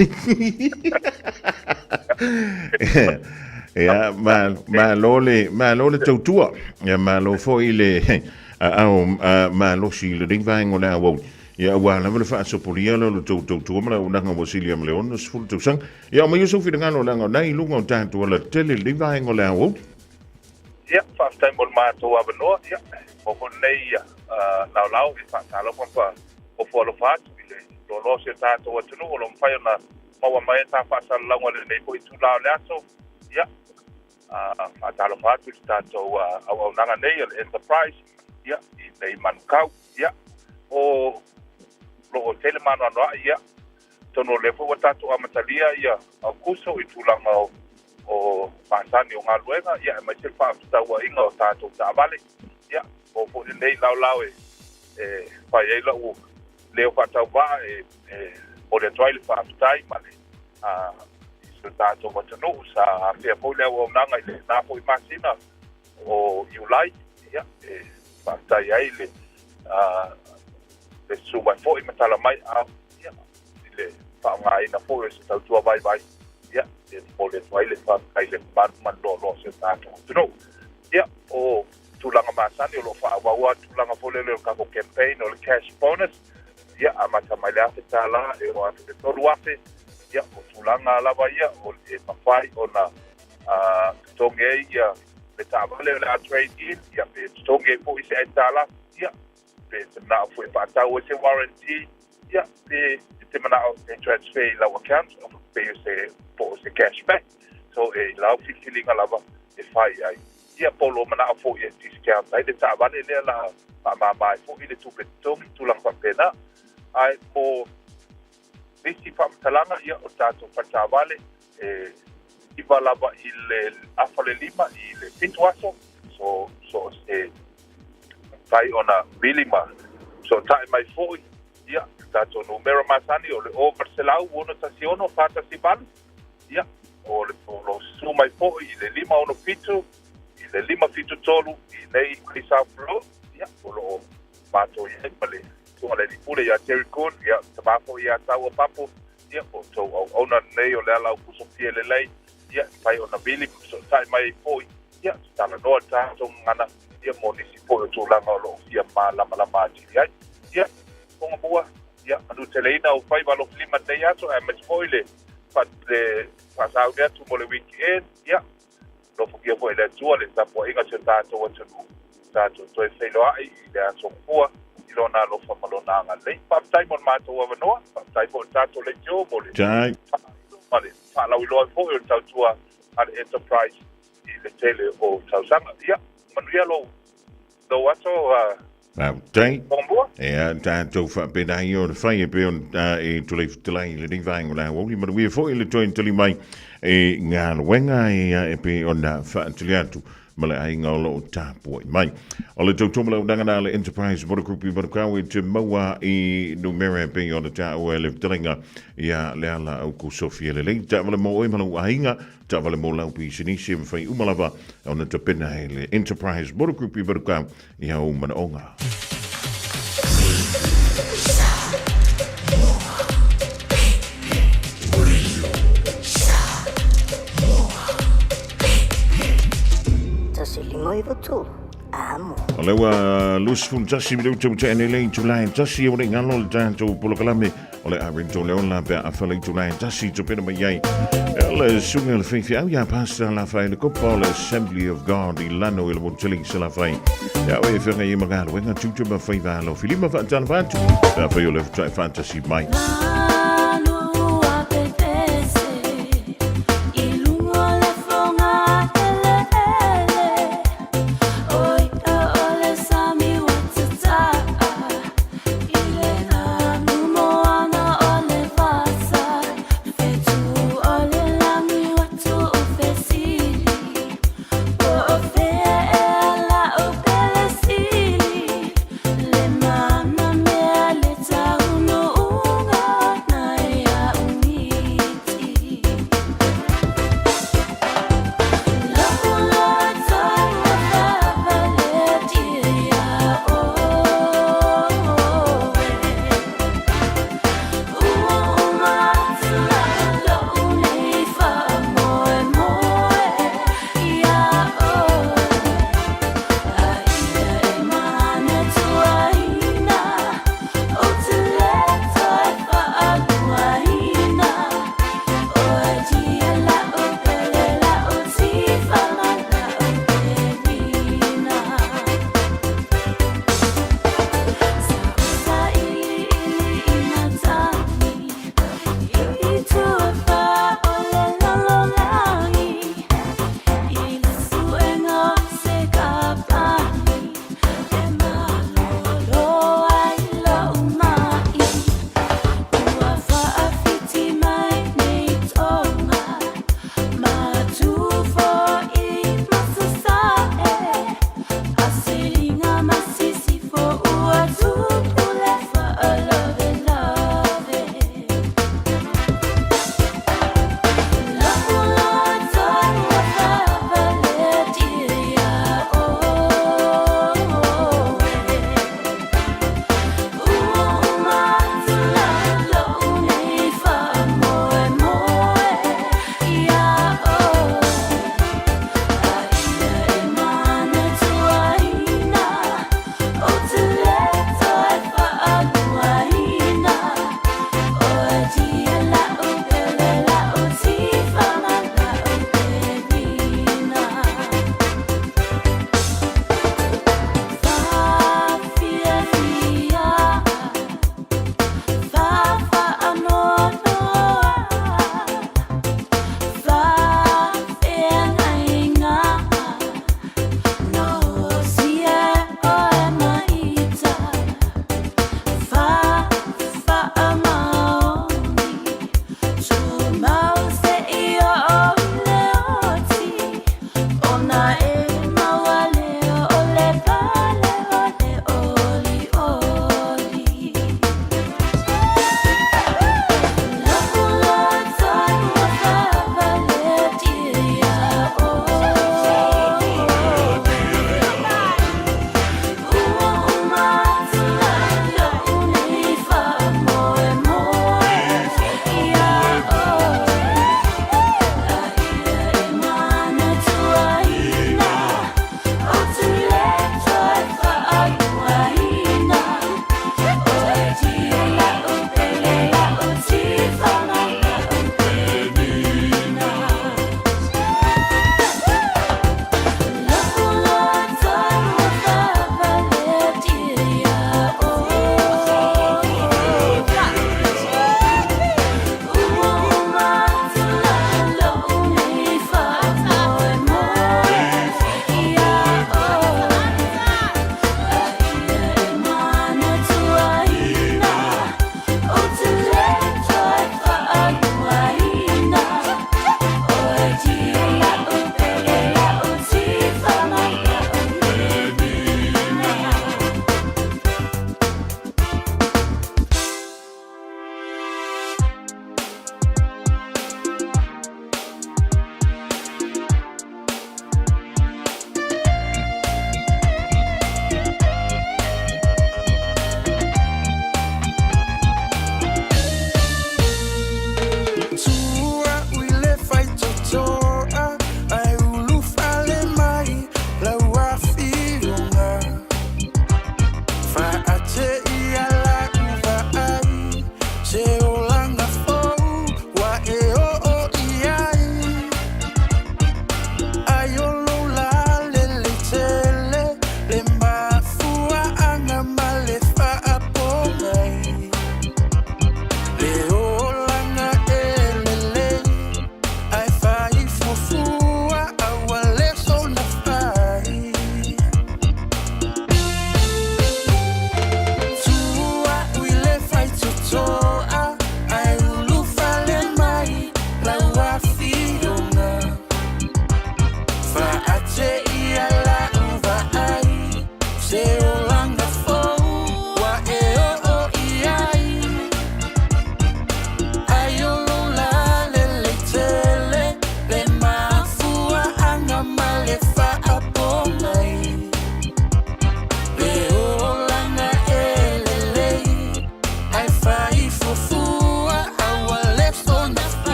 Ia ma lo le tautua. Ia ma lo foi le ma lo si le ding vai ngona wo. Ia wa la fa so polia lo tautua ma una nga Wasilia Leon no fu tu sang. Ia ma yuso fi ngano la nga nai lunga tantu la tele ding vai ngona wo. Ia fa stai mo ma to wa no ia. O nei lau I whakalo pampa o whalo whātu I le lo se tātou atunu o lo mwhai ona maua mai tā whasala launga le nei po I tūlao le ato ia whakalo whātu I tātou au nanga nei le Enterprise ia I nei manukau ia o lo tele manu anoa ia tono le fo wa tātou amatalia ia au kuso I tūlanga o whāsani o ngā luenga ia mai se whāwhitaua inga o tātou tā vale ia o po nei lau pa ye la u leo fatau ba o le toile fa tai male so tato mo tonu sa fe po le o nanga le na po masina o July ya fa tai ai le le su ba fo I matala mai ya le fa ngai na po se tau tua bai ya o le toile fa kai le man lo se tato tonu ya o tulanga masani o lo whaawaua tulanga polele o kako campaign o le cash bonus ia amata mai le afe tāla e o afe te toru afe ia o tulanga lava ia o le mawhai o na tonge ia le tāwale o le a trade in ia pe tonge po I se ai tāla ia pe te mana o fue whaatau o se warranty ia pe te mana o te transfer I lau account o pe o se po o se cashback so e lau whiwhilinga lava e whai ai ia polo mana fo ia discount ai le tāwale le la mai fo I le tupetongi tulang whapena ai po visi whamtalanga ia o tātou whatawale I walava I le afale lima I le pituaso so se tai ona bilima so tai mai fo ia tātou numero masani o le over selau uno tasiono fata sibalu ia o le polo su mai fo I le lima ono pitu le lima fitu tolu I nei Krisa Flo ia o mato ia pale so le pule ia Terikun ia tabako ia tau papo ia o to ona nei o le ala o kuso fiele lei ia pai ona bili so tai mai foi ia tala no ta so ngana ia monisipo o tulanga o lo ia mala ia ia konga bua ia anu teleina o pai valo klima dei ato e met foile pat le pasau dia tu mo le weekend ia no fokia foi le tua le tapo inga se tato o tunu tato to e felo ai le aso kua I lona lo famalona nga le pa tai mon mato wa no pa tai po tato le jo mo le tai vale fa la ilo fo o tatua al Enterprise I le tele o tausanga ia manuia lo do ato tai e tātou whapena I o le whai e peon e tule fitalai le ding vaengo la woli ma we fo I le toin tuli mai e ngā luenga e pe ona whaatili atu ma le ainga o lo tāpua I mai. O le tautomala o dangana le Enterprise Motor Group I Manukau e te maua I numera pe o le tāu e le vitalinga ia le ala au ko Sofia le lei. Ta wale mo oi malau ainga, ta wale mo lau pi sinisi e mwhai umalava o na tapena he le Enterprise Motor Group I Manukau I hau manaonga. O lewa lusful tasi mi tau te ene lei tulai tasi o le ngalo le tātou polokalame o le arinto leon la pia awhalei tulai tasi to pena mai iai le sunga le whaiwhi au ia pasta la whai le kopa o le Assembly of God I lano I le moteli sa la whai ia oe whenga I magalo wenga tūtuma whaiva lo filima whaatana whātu la whai o le fantasy mai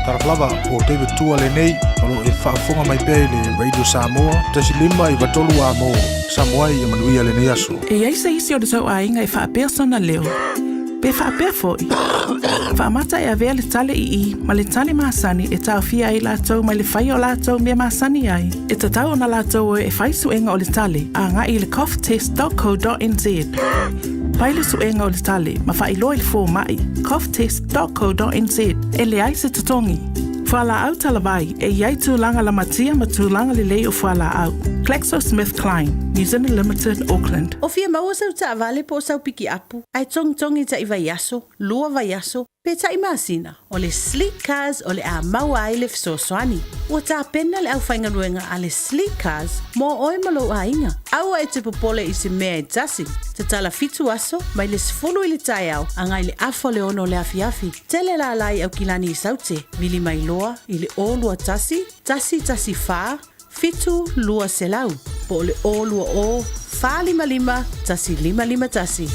Taraflava o David Tua le nei o lo e whaafonga mai pēi le Radio Samoa tasi lima i watolu a mo Samoa i manuia le nei aso. E ai se isi o le sau ainga e whaapea sona leo. Pe whaapea foi. Whaamata e avea le tale i ma le tale maasani e tau fia i lātou mai le whai o lātou mea maasani ai. E tatau na lātou e whai suenga o le tale a ngā i le coughtest.co.nz. Pai le suenga o le tale ma whai loa i le fō mai coughtest.co.nz e le ai se tatongi. Whala au talawai e iai tūlanga la matia ma tūlanga le lei o whala au. GlaxoSmithKline, New Zealand Limited, Auckland. O fia maua sau ta vale po sau piki apu. Ai tongi ta iwa yaso, lua va yaso, pe ta imasina. O le sleek cars o le a maua ai le fisosoani. Ua ta pena le au whainga nuenga a le sleek cars mo oi malo a inga. Aua e te popole i se mea e tasi. Te tala fitu aso, mai le sifulu i le tai au, a ngai le afo le ono le afiafi. Tele la lai au kilani i saute, vili mai loa i le o lua tasi faa, fitu lua selau, po le o lua o, faa lima, tasi lima tasi.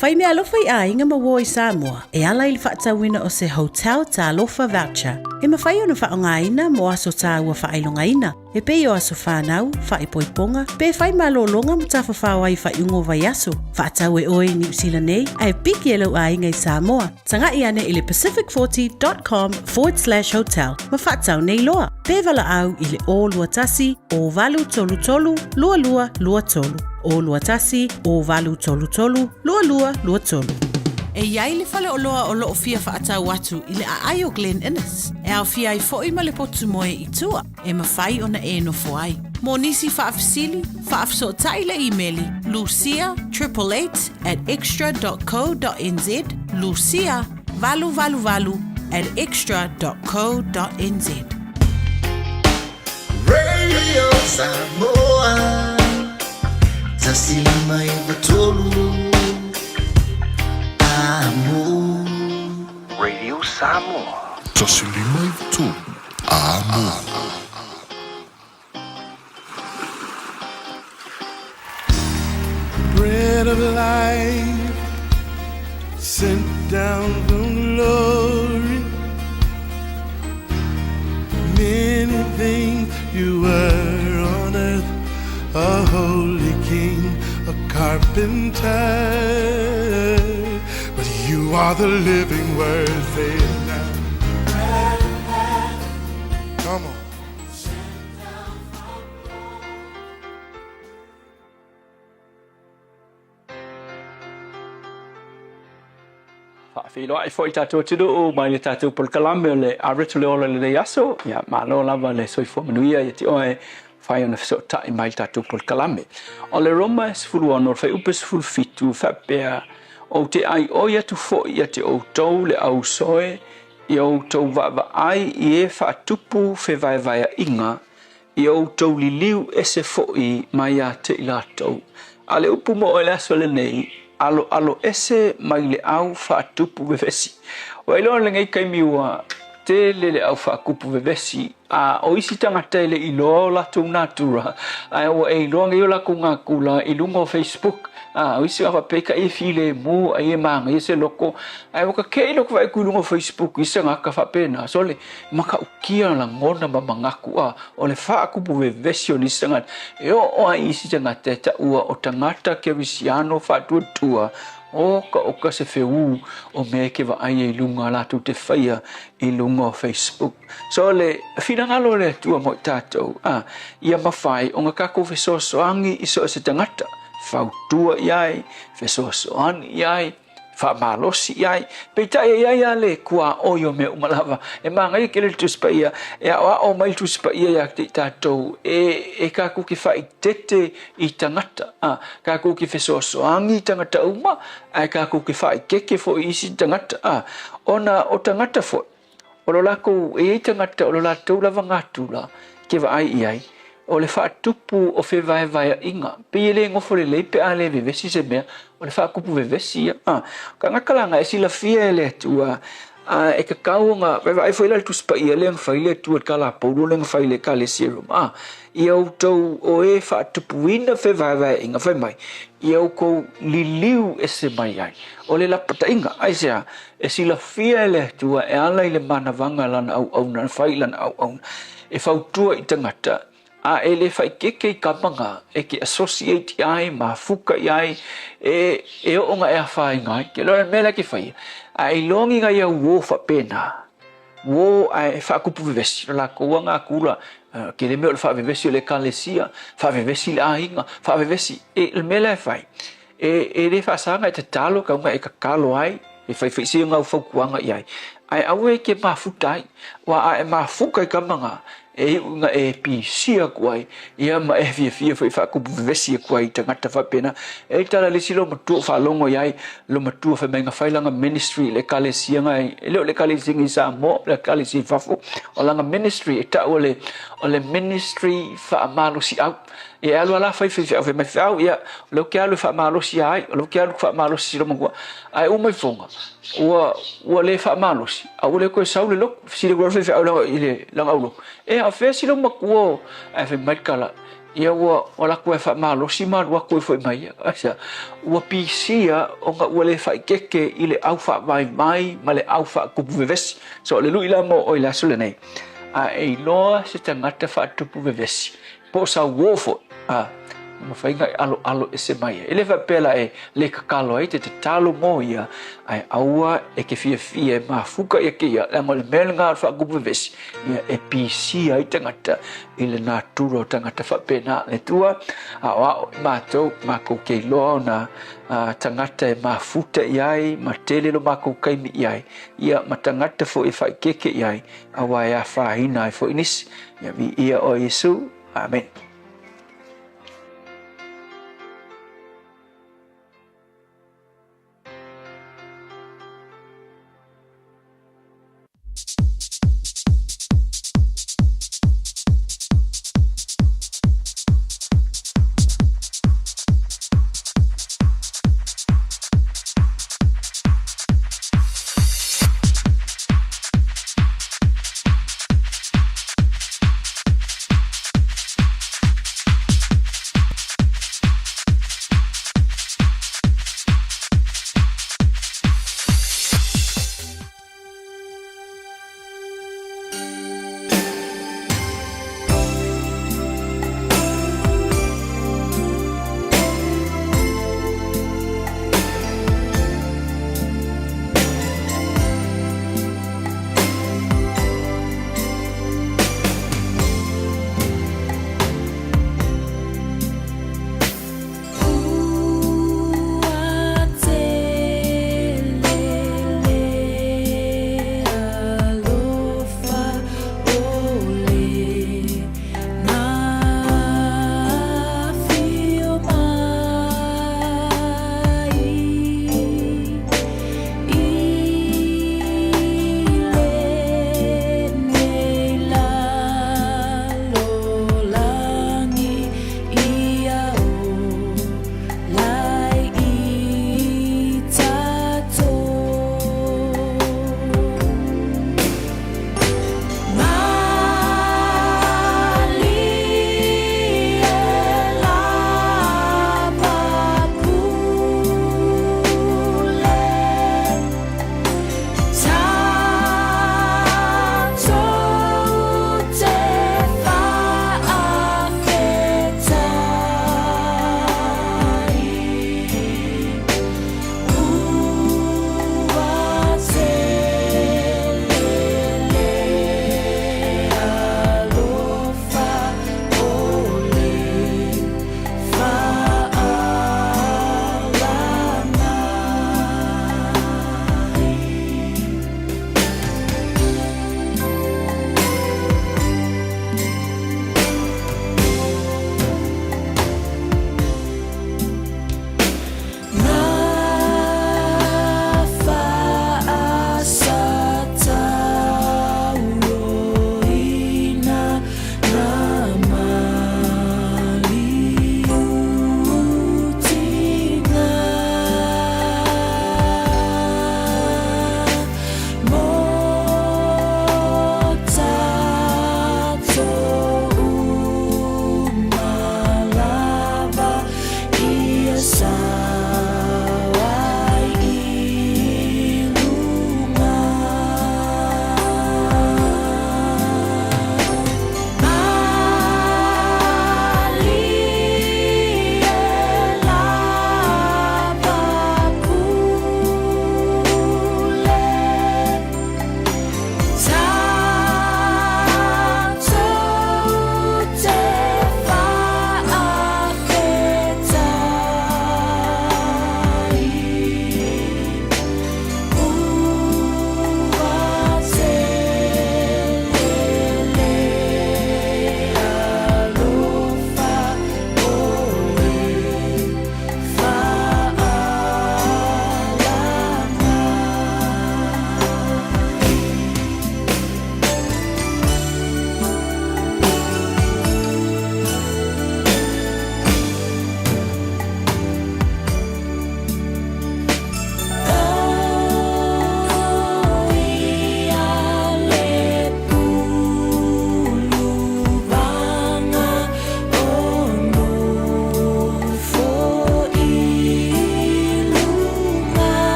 Whai mea alofa i a inga maua i Samoa, e ala i le whaatawina o se hotel ta alofa voucher. E mawhai ona whaongaina mo aso ta ua whailongaina. E pei o aso whanau, whaipoiponga, pe whai malolonga mo ta whawhawai whaiungo vai aso. Whaatau e oi New Zealand nei, ai piki e lau a inga i Samoa. Tanga i ane i le pacific40.com/hotel. Ma whaatau nei loa. Pe wala au i le o lua tasi, o valu tolu tolu, lua tolu. O lua tasi, o valu tolu tolu, lua tolu. E iai le whale o loa o loo fia whaatau atu i le a ai o Glen Innes. E au fia i fo i ma le potu moe i tua, e mawhai ona e no foai. Mo nisi whaafisili, whaafso tai le e-maili, lucia888@extra.co.nz, lucia valu@extra.co.nz. Radio Samoa, tasilima i batolu. Radio Samoa. Tasilima i batolu. Amo. Bread of life sent down from glory. Many things you were on earth, a holy king, a carpenter, but you are the living word. Say it now. Come on. Whaafilo ai fo i tātou tiru o mai le tātou polkalame o le aretu le ola le aso. Ia malo lava le soifua manuia i te oe whai ona fiso tai mai le tātou polkalame. O le Roma sifuru ono whai upe sifuru fitu whapea o te ai oi atu fo i te o tau le au soe i o tau vava ai i e whaatupu whewai vai inga i o tau li liu ese fo i mai a te ilatou. A le upu mo o le aso le nei alo ese mai le au whaatupu vevesi. O e loa le ngai kaimiua te le au whaakupu vevesi a o isi tangata le i loa latou natura. A o e loa ngai o lako ngā kula i lunga o Facebook. O isi awa peka e file mu a e manga e se loko. A o ka kei loko vai kulunga o Facebook isa ngaka whapena. So le maka ukia la ngona ma mangaku a o le whaakupu vevesi o nisa ngat. E o a isi tangata ta ua o tangata ke wisiano whaatuatua. Oka se feu o me ke va ai lunga la tu te faia i lunga o Facebook. So le finangalo le tua mo tatou. Ia mawhai o ngā kako fesosoangi i so se tangata. Fautua iai, fesosoani iai, whamalosi iai. Peitai iai ale kua oio me umalawa. E mangai ke le tuspaia, e o mai tuspaia ia te tatou. E kako ki whai tete i tangata. Kako ki fesosoangi tangata uma, e kako ki whai keke fo isi tangata. Ona o tangata fo. O lo lako e tangata o lo latou lava ngatula ke vai iai. O le whaatupu o whewai vai inga. Pe ele ngofo le leipe a le vevesi se mea. O le whaakupu vevesi. Ka ngakalanga e sila fia ele atua. e ka kaunga vai foi la tu spa ia le fai le tu kala polo le fai le kale serum ia tau o e fa tupuina fe vai inga fai mai ia ko liliu ese mai ai o le la pata inga ai se e sila fia le tu e ala le mana vanga lan au na fai lan au e fa tu i tangata a ele fai keke kapanga e ke associate ai ma fuka ai e o nga e fai ngai ke lo mela ke fai ai longi ga ia wo fa pena wo ai fa ku pu vesi la ko nga kula ke le me fa vesi le kalesia fa vesi la inga fa vesi e le mela fai e le fa sanga te talo ka nga e ka kalo ai e fai si nga fa ku nga ai awe ke ma futai wa ai ma fuka ka manga e unga e pisia kuai ia ma e fia foi fa ku vesi kuai tangata fa pena e tala le silo matu fa longo iai lo matu fa menga failanga ministry le kalesia ngai le kalesia ngi sa mo le kalesia fa fu o langa ministry e ta ole ministry fa malo si au e alu ala fa fa me fa ia lo ke alu fa malo si ai lo ke alu fa malo si lo mo ai o mai fonga o le fa malo si au le ko sa le lo si le go fa au ile langa au e a fe si lo makuo a fe mai kala ia wa ko fa malo si ma wa ko foi mai asa wa pisia o nga le fa keke ile au fa mai ma le au fa ku veves so le lu ila mo o ila sule nei a e lo se tangata fa tu veves po sa wofo ma fai ngai alo ese mai ele va pela e le kakalo ai te talo mo ia ai aua e ke fia ma fuka ia ke ia la ngol melnga fa gubu ves ia e pc ai tangata ile na turo tangata fa pena le tua a ma to ma ko ke lo na tangata ma futa iai ma tele lo ma ko kai mi iai ia ma tangata fo e fa keke iai awa ya fa hina fo inis ia vi ia o Yesu amen.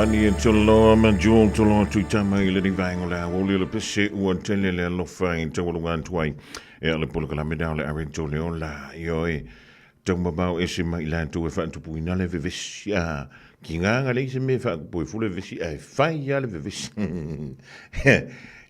Vani and Tolo, Manjul, Tolo, Tutama, Living Vangola, Wolila Pisse, Uantele, Lofa, and Toluan Twine, El Pulcalamidala, Arintoliola, Yoe, Tomabao, Esima, Land to a fan to Puinale Vivisia, King Alice Mifat, boy full of Visia, 5 years of Vish.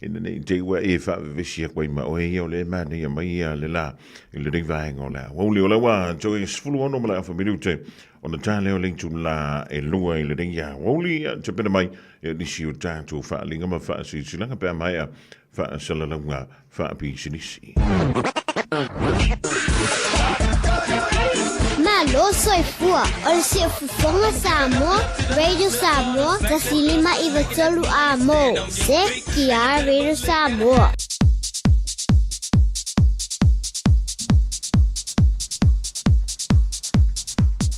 In the name they were if I Visia, my way, Ole Mani, and Maya Lila, in Living Vangola, Woliola one, so it's full on of a minute. On the time link to la e lua i le ringa woli te pena mai e nisi o tātou whaalinga ma whaasi silanga pēr mai a whaasalalunga whaapi sinisi. Malo soifua, o le si fufonga Samoa, Radio Samoa, tasilima i vatolu a mo, se ki a Radio Samoa.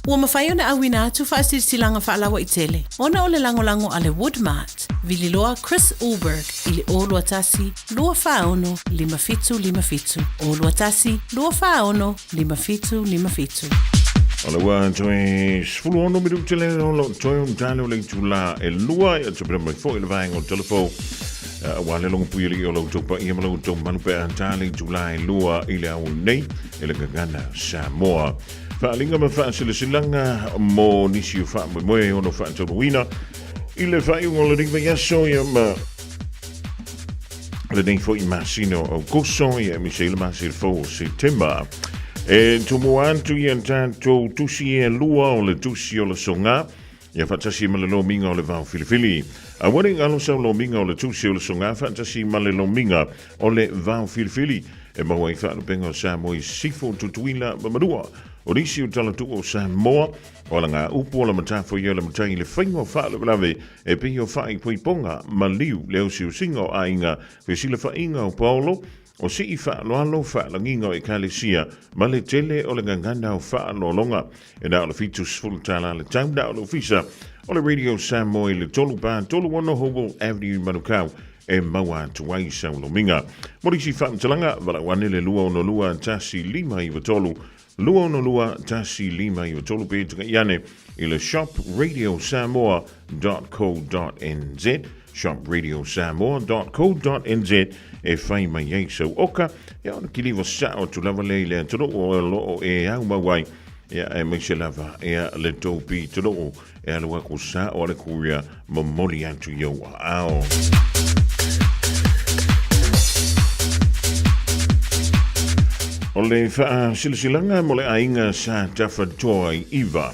Ua mawhai ona awina atu whaasirisilanga whaalawa i tele. Ona o le langolango a le Woodmart, vililoa Chris Ulberg, i le olua tasi, lua whaono, 555. Olua tasi, lua whaono, 555. Ola wa toi sfulu ono miru tele ono toi umtale le tula e lua e tupre mai fo le vai on telefo wa le longo puili o lo topa i malo to manu pe antale tula e lua i le au nei e le gana Samoa. Whaalinga ma whaasilanga mo nisi o wha moe ono whaatoroina. I le whaiunga le ringwa yaso ia ma le nei fo i masino o goso ia mi se le masir fo September. E tumu antu i antato tusi e lua o le tusi o le songa. Ia whaatasi ma le lominga o le vau filifili. A waring alo sa lominga o le tusi o le songa whaatasi ma le lominga o le vau filifili. E maua i whaalupenga o Samoa i sifo tutuina mamadua. O risi o talatu o Samoa, o la ngā upu o la matafo i o la matai le whaingo whaala lawe e pehi o whai pui ponga ma liu leo si o singa o ainga fe sila whainga o Paulo o si i whaaloalo whaalanginga o e kalesia ma le tele o le nganganda o whaalolonga e na o le fitus fulutala le taunda o le ofisa o le Radio Samoa i le tolu pa tolu wano Hobo Avenue Manukau e maua tuai sa ulominga. Morisi whaamtalanga wala wane le lua ono lua tasi lima i watolu Lua no lua tasi lima i tolu pe tuka iane i le shopradio.samoa.co.nz shopradio.samoa.co.nz e whai mai ei sau oka e ona kiliwa sa o tu lava leile an toro o loo e au mawai e e mai se lava e le topi toro e alua ko sa o le kuria mamoli antu yo ao. O le silsilanga mo le ainga sa tawhatoa iwa.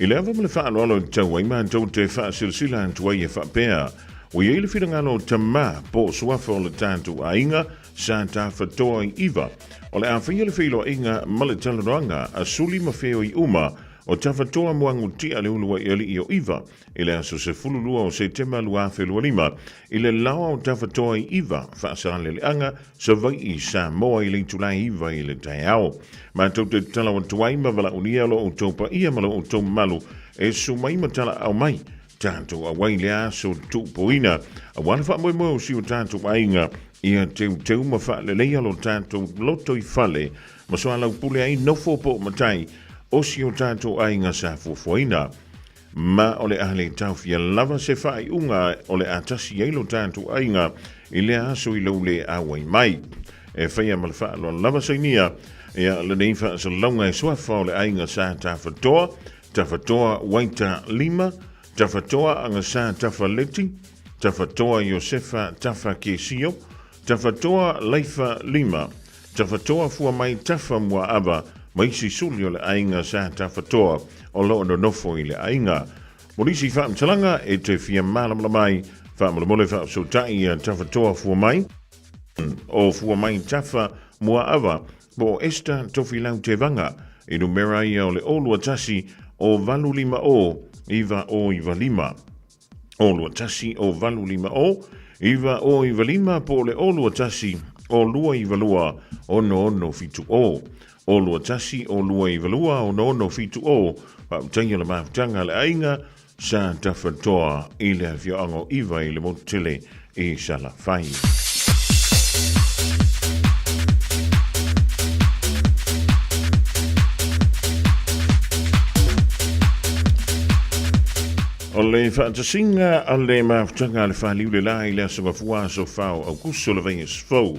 I le awa mo le whaaloalo tau ai mātou te silsila antua i e whapea. O i eile whirangalo tamā po suafa o le tātou ainga sa tawhatoa iwa. O le awhia le whilo inga ma le talaroanga a suli ma wheo i uma o tawhatoa moangu tia le ulua i ali i o iwa. I le aso se fululua o September lua whelua lima. I le lawa o tawhatoa i iwa whaasarale le anga sa vai i Samoa i le tulai iwa i le tai ao. Mātou te tala o tuai ma wala unia lo o taupa ia malo o tau malu e sumai ma tala au mai. Tātou a wai le aso tupoina. A wana wha moe moe o si o tātou ainga ia teu ma wha le leia lo tātou loto i whale ma soa lau pule ai no fōpo matai o si o tātou ainga sa fufuaina. Ma ole ale tau fia lava se whai unga ole atasi eilo tātou ainga i le aso i lau le awai mai. E whaia malwha alo lava se nia ia le nei wha sa launga e swafa ole ainga sa tawhatoa waita lima, tawhatoa anga sa tawhaleti, tawhatoa Josefa tafa kesio, tawhatoa leifa lima, tawhatoa fua mai tafa mua ava, maisi suli o le ainga sa tawhatoa o lo no nofo i le ainga. Morisi whaamtalanga e te fia malamala mai, whaamalamole whaapsotai a tawhatoa fua mai, o fua mai tafa mua ava, bo esta tofilau te vanga, i numera ia o le olua tasi o valu lima o, iwa o iwa lima. Olua tasi o valu lima o, iwa o iwa lima po le olua tasi o lua iwa lua o no ono fitu o. Olua tasi o lua iwa lua o no ono fitu o, pa utanga le maftanga le ainga, sa tawhatoa i le whiango iwa i le motele i sala whai. O le whaatasinga a le maafutanga le whaliu le lai le asonga fua so whao au kuso le venga sfau.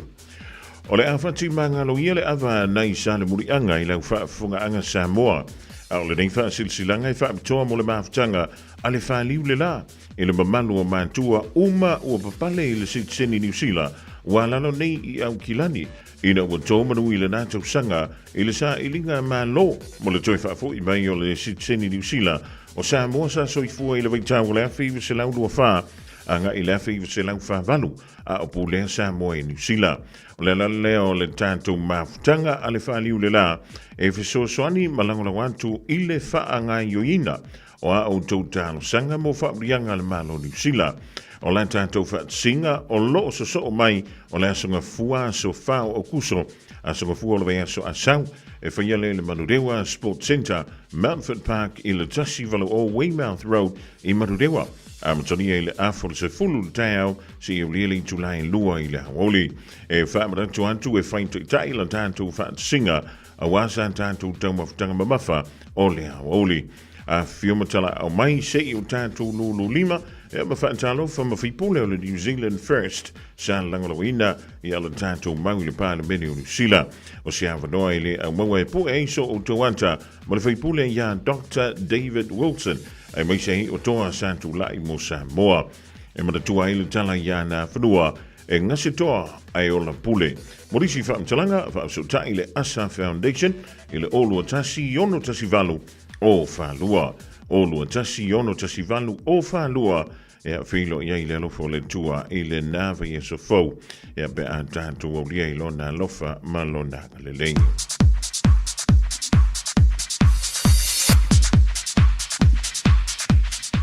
O le awhati mangalo ia le awa nei sa le muri anga i lau whaafunga anga Samoa. A le nei whaasilsilanga i whaapitoa mo le maafutanga a le whaliu le la. I le mamalu o mantua uma ua papale i le sitseni New Zealand. Walano nei i au kilani. Ina ua tō manu i le nātou sanga i le sa ilinga malo mo le toi whaafo i mai o le sitseni New Zealand. O Samoa sa soifua i le waitau le awhi i se lau lua wha, anga i le awhi i se lau wha valu, a opu lea Samoa i New Zealand. O le leo le tātou mafutanga a le whaaliu le la, e fesoasoani malangola wantu i le whaanga i o ina, o a o tau tālo sanga mo whaurianga le malo New Zealand. O la tātou whaatsinga o loo so o mai, o le asonga fua so whao o kuso, asonga fua o le vea so asau, e whaiale le Manurewa Sports Centre, Mountford Park i le tasi valo o Weymouth Road i Manurewa. A matoni e le afol se fulu le tau si e really July lua i le hawoli. E whaamaratu antu e whainto i tai la tātou whaatsinga a wasa tātou tau mafutanga mamafa o le hawoli. A whiomatala au mai se i o tātou lulu lima, e mawhaatalo wha mawhipule o le New Zealand First sa langaloina i ala tātou mau i le pāle mene o New Zealand. O se awanoa i le au maua e po e iso o Tawanta, ma le whaipule ia Dr. David Wilson, ai mai se o toa santu lai mo Samoa. E matatua i le tala ia na whanua, e ngase toa ai o la pule. Morisi whaamtalanga, whaamsota i le Asa Foundation, i le olua tasi yono tasi valu o whalua. Olua tasi yono tasi valu o whalua, e a whilo ia i le alofo le tua i le nawa i e so fau, e a be a tātou au lia i lona alofa ma lona le lengi.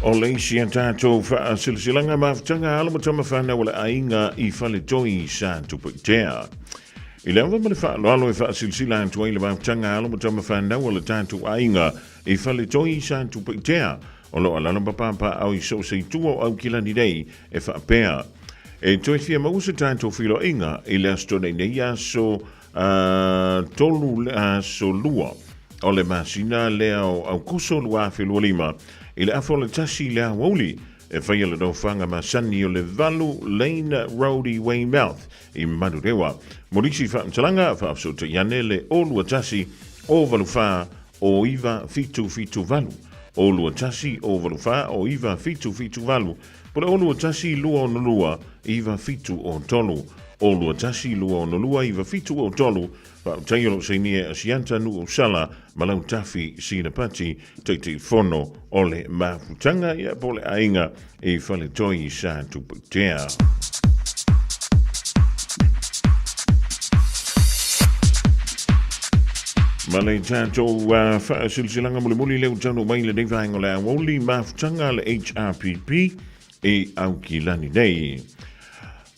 O leisi a tātou wha silsilanga mawhtanga alamatama whanau le ainga i whale toi sa tupitea. I le awa male whaaloalo e wha silsila antua i le mawhtanga alamatama whanau le tātou ainga i whale toi sa tupitea. O lo alana papapa au i so se tua au kilani nei e wha pēa. E toi fia mausa tātou whilo inga i le astone nei a so tolu so lua. O le masina leo au kuso lua whilo lima. I le afo le tasi le awoli, e whaia le whanga masani o le Valu Lane Road i Weymouth i Manurewa. Morisi whaamtalanga, whaapsota iane le olua tasi o valu wha o iwa fitu valu. Olua tasi o valu wha o iwa fitu valu. Pole olua tasi lua o nolua, iwa fitu o tolu. Olua tasi lua o nolua, iwa fitu o tolu. Whaamtaiolo se nia asianta nu o sala, malau tafi sina pati, teiti fono ole mafutanga ia pole ainga e whale toi sa tuputea. Malei tātou silsilanga muli leo tano mai le nevaingo le awoli mafutanga le HRPP e au kilani nei.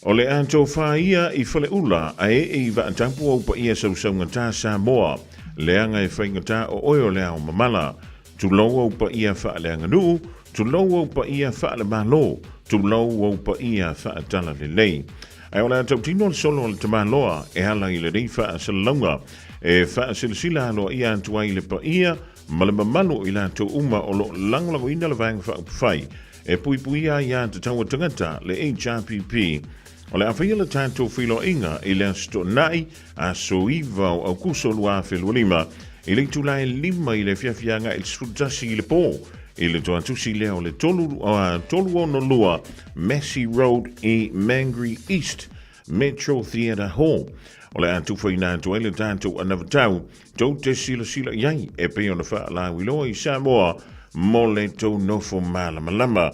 O le anto whaia i whale ula a e vaatampu au pa ia sausaunga tā Samoa, leanga e whaingata o oio le au mamala, tu lau au pa ia whaaleanga nuu, tu lau au pa ia whaale malo, tu lau au pa ia whaatala le lei. Ai o le anto tino le solo le tamaloa e hala i le rei whaasalalonga, e whaasalasila alo ia antua i le pa ia, ma le mamalo i la to uma o lo langlango ina le vang whaupwhai, e puipuia ia te taua tangata le HRPP. O le awhia le tātou whilo inga i le asto nai a soiva au kuso lua whilo lima i le tulai lima i le fiafianga i le srutasi i le pō i le toa tusi leo le tolu ono lua Massey Road i Mangere East Metro Theatre Hall. O le atu whaina atu e le tātou anavatau tau te sila iai e pe ona wha la wiloa i Samoa mo le tau nofo malama.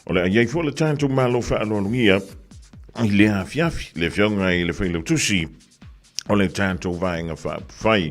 O le aiai fo le tātou malo wha aloanungia i le afiafi, le fionga i le whailau tusi, o le tātou vaenga whai.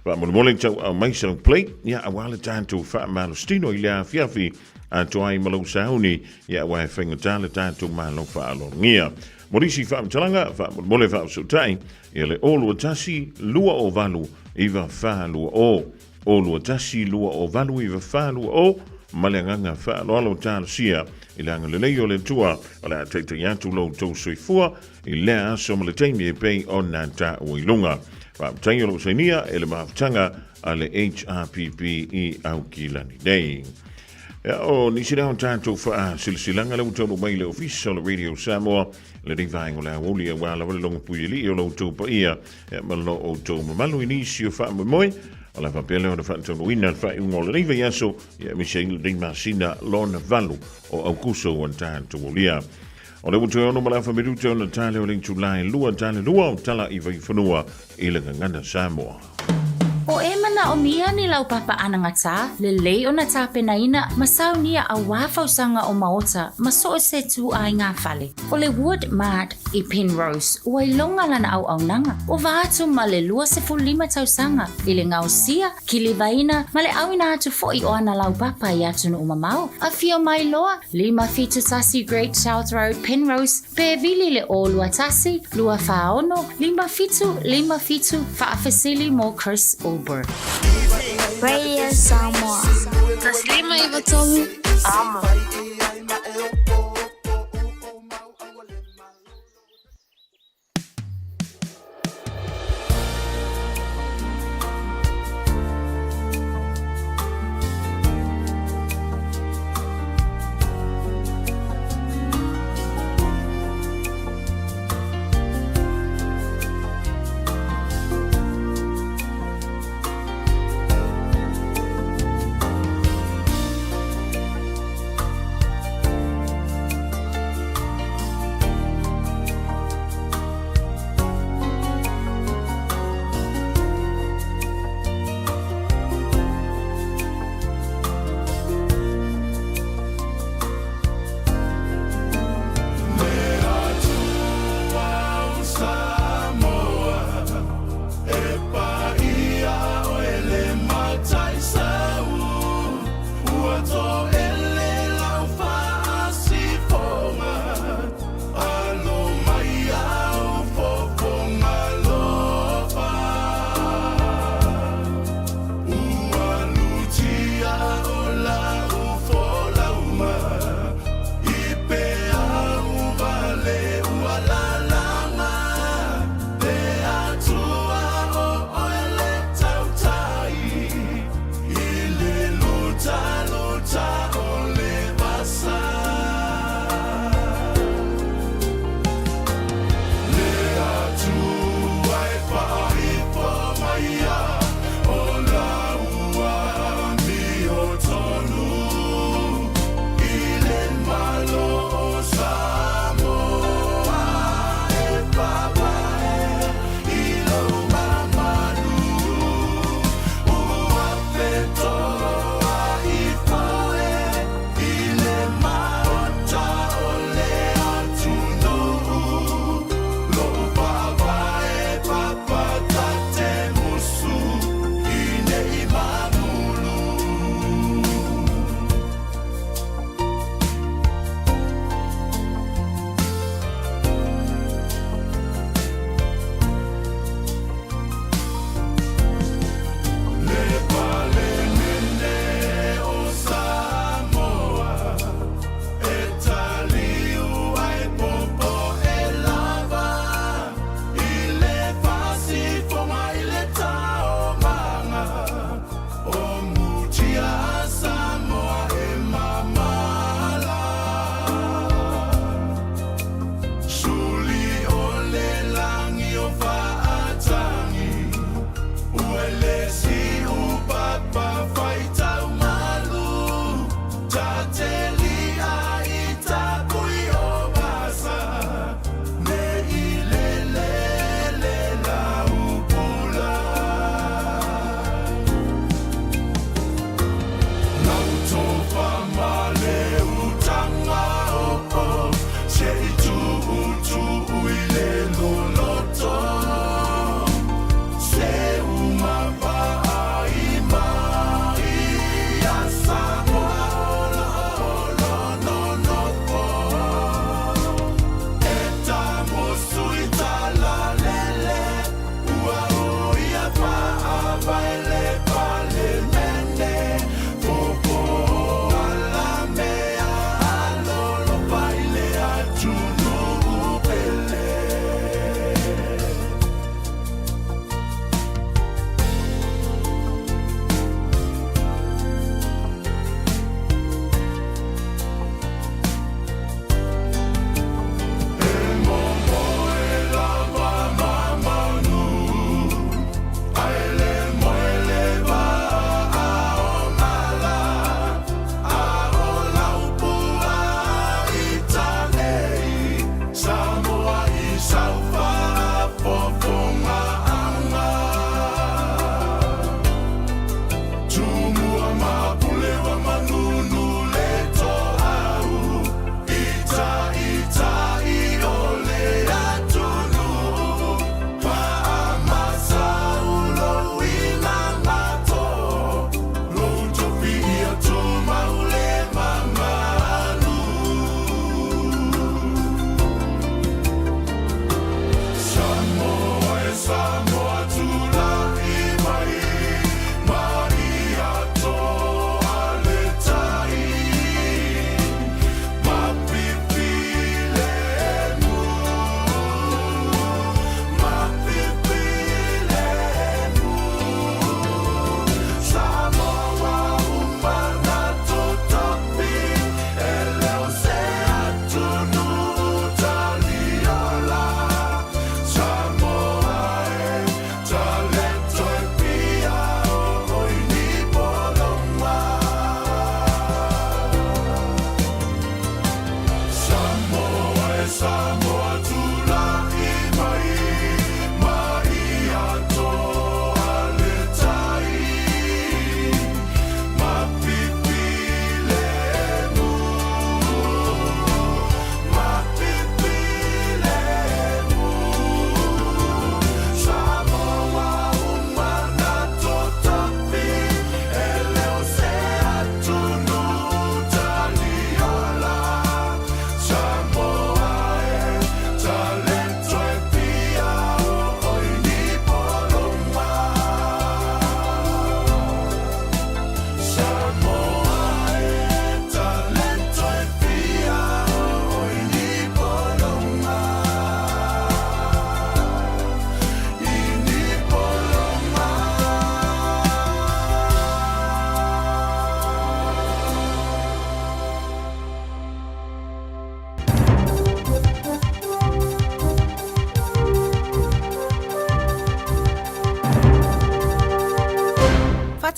Wa mole tau au maisau plate, ia awa le tātou wha malostino i le afiafi, a toai malau sauni, ia awa e whaingata le tātou malo wha alongia. Morisi wha mtalanga, mole wha usotai, ia le olua tasi, lua o valu, iwa wha lua o. Olua tasi, lua o valu, iwa wha lua o, maleanganga wha aloalo tālo sia, i le anga lelei o le tua, o le ateita iatu lau tau soifua, i le aso ma le teimi e pei o nā tā o ilunga. Whaaptangi o lo sainia e le maafutanga a le HRPP i au kilani nei. Ya o nisi na tātou wha silsilanga lau tau mai le official radio Samoa le di vaengo la woli a wala wale longa puili o lau tau pa ia malo o tau mamalu inisi o wha moi o la whapele o na wha tau ina al wha iungo le riva yaso ia Michelle di Masina lona valu o au kuso o tātou olia o le utu ono mala whamiru tau na tale o ling tulai lua tale lua o tala i vai whanua i le ngana Samoa. O e mana o mia ni lau papa ana ngata, le lei o na tāpena ina, masau nia a wāwhausanga o maota, maso o se tu ai ngā whale. O le Wood Mart i Penrose, o ai longa lana au nanga, o vātu ma le 25 tausanga, i le ngau sia, ki le vaina, ma le awina atu foi o ana lau papa i atu no umamau. A fio mai loa, 5 fitu tasi Great South Road, Penrose, pe vili le o lua tasi, lua whaono, 5 fitu, whaafasili mo Chris Ober. Radio Samoa. Taslima Ivatolu Amo.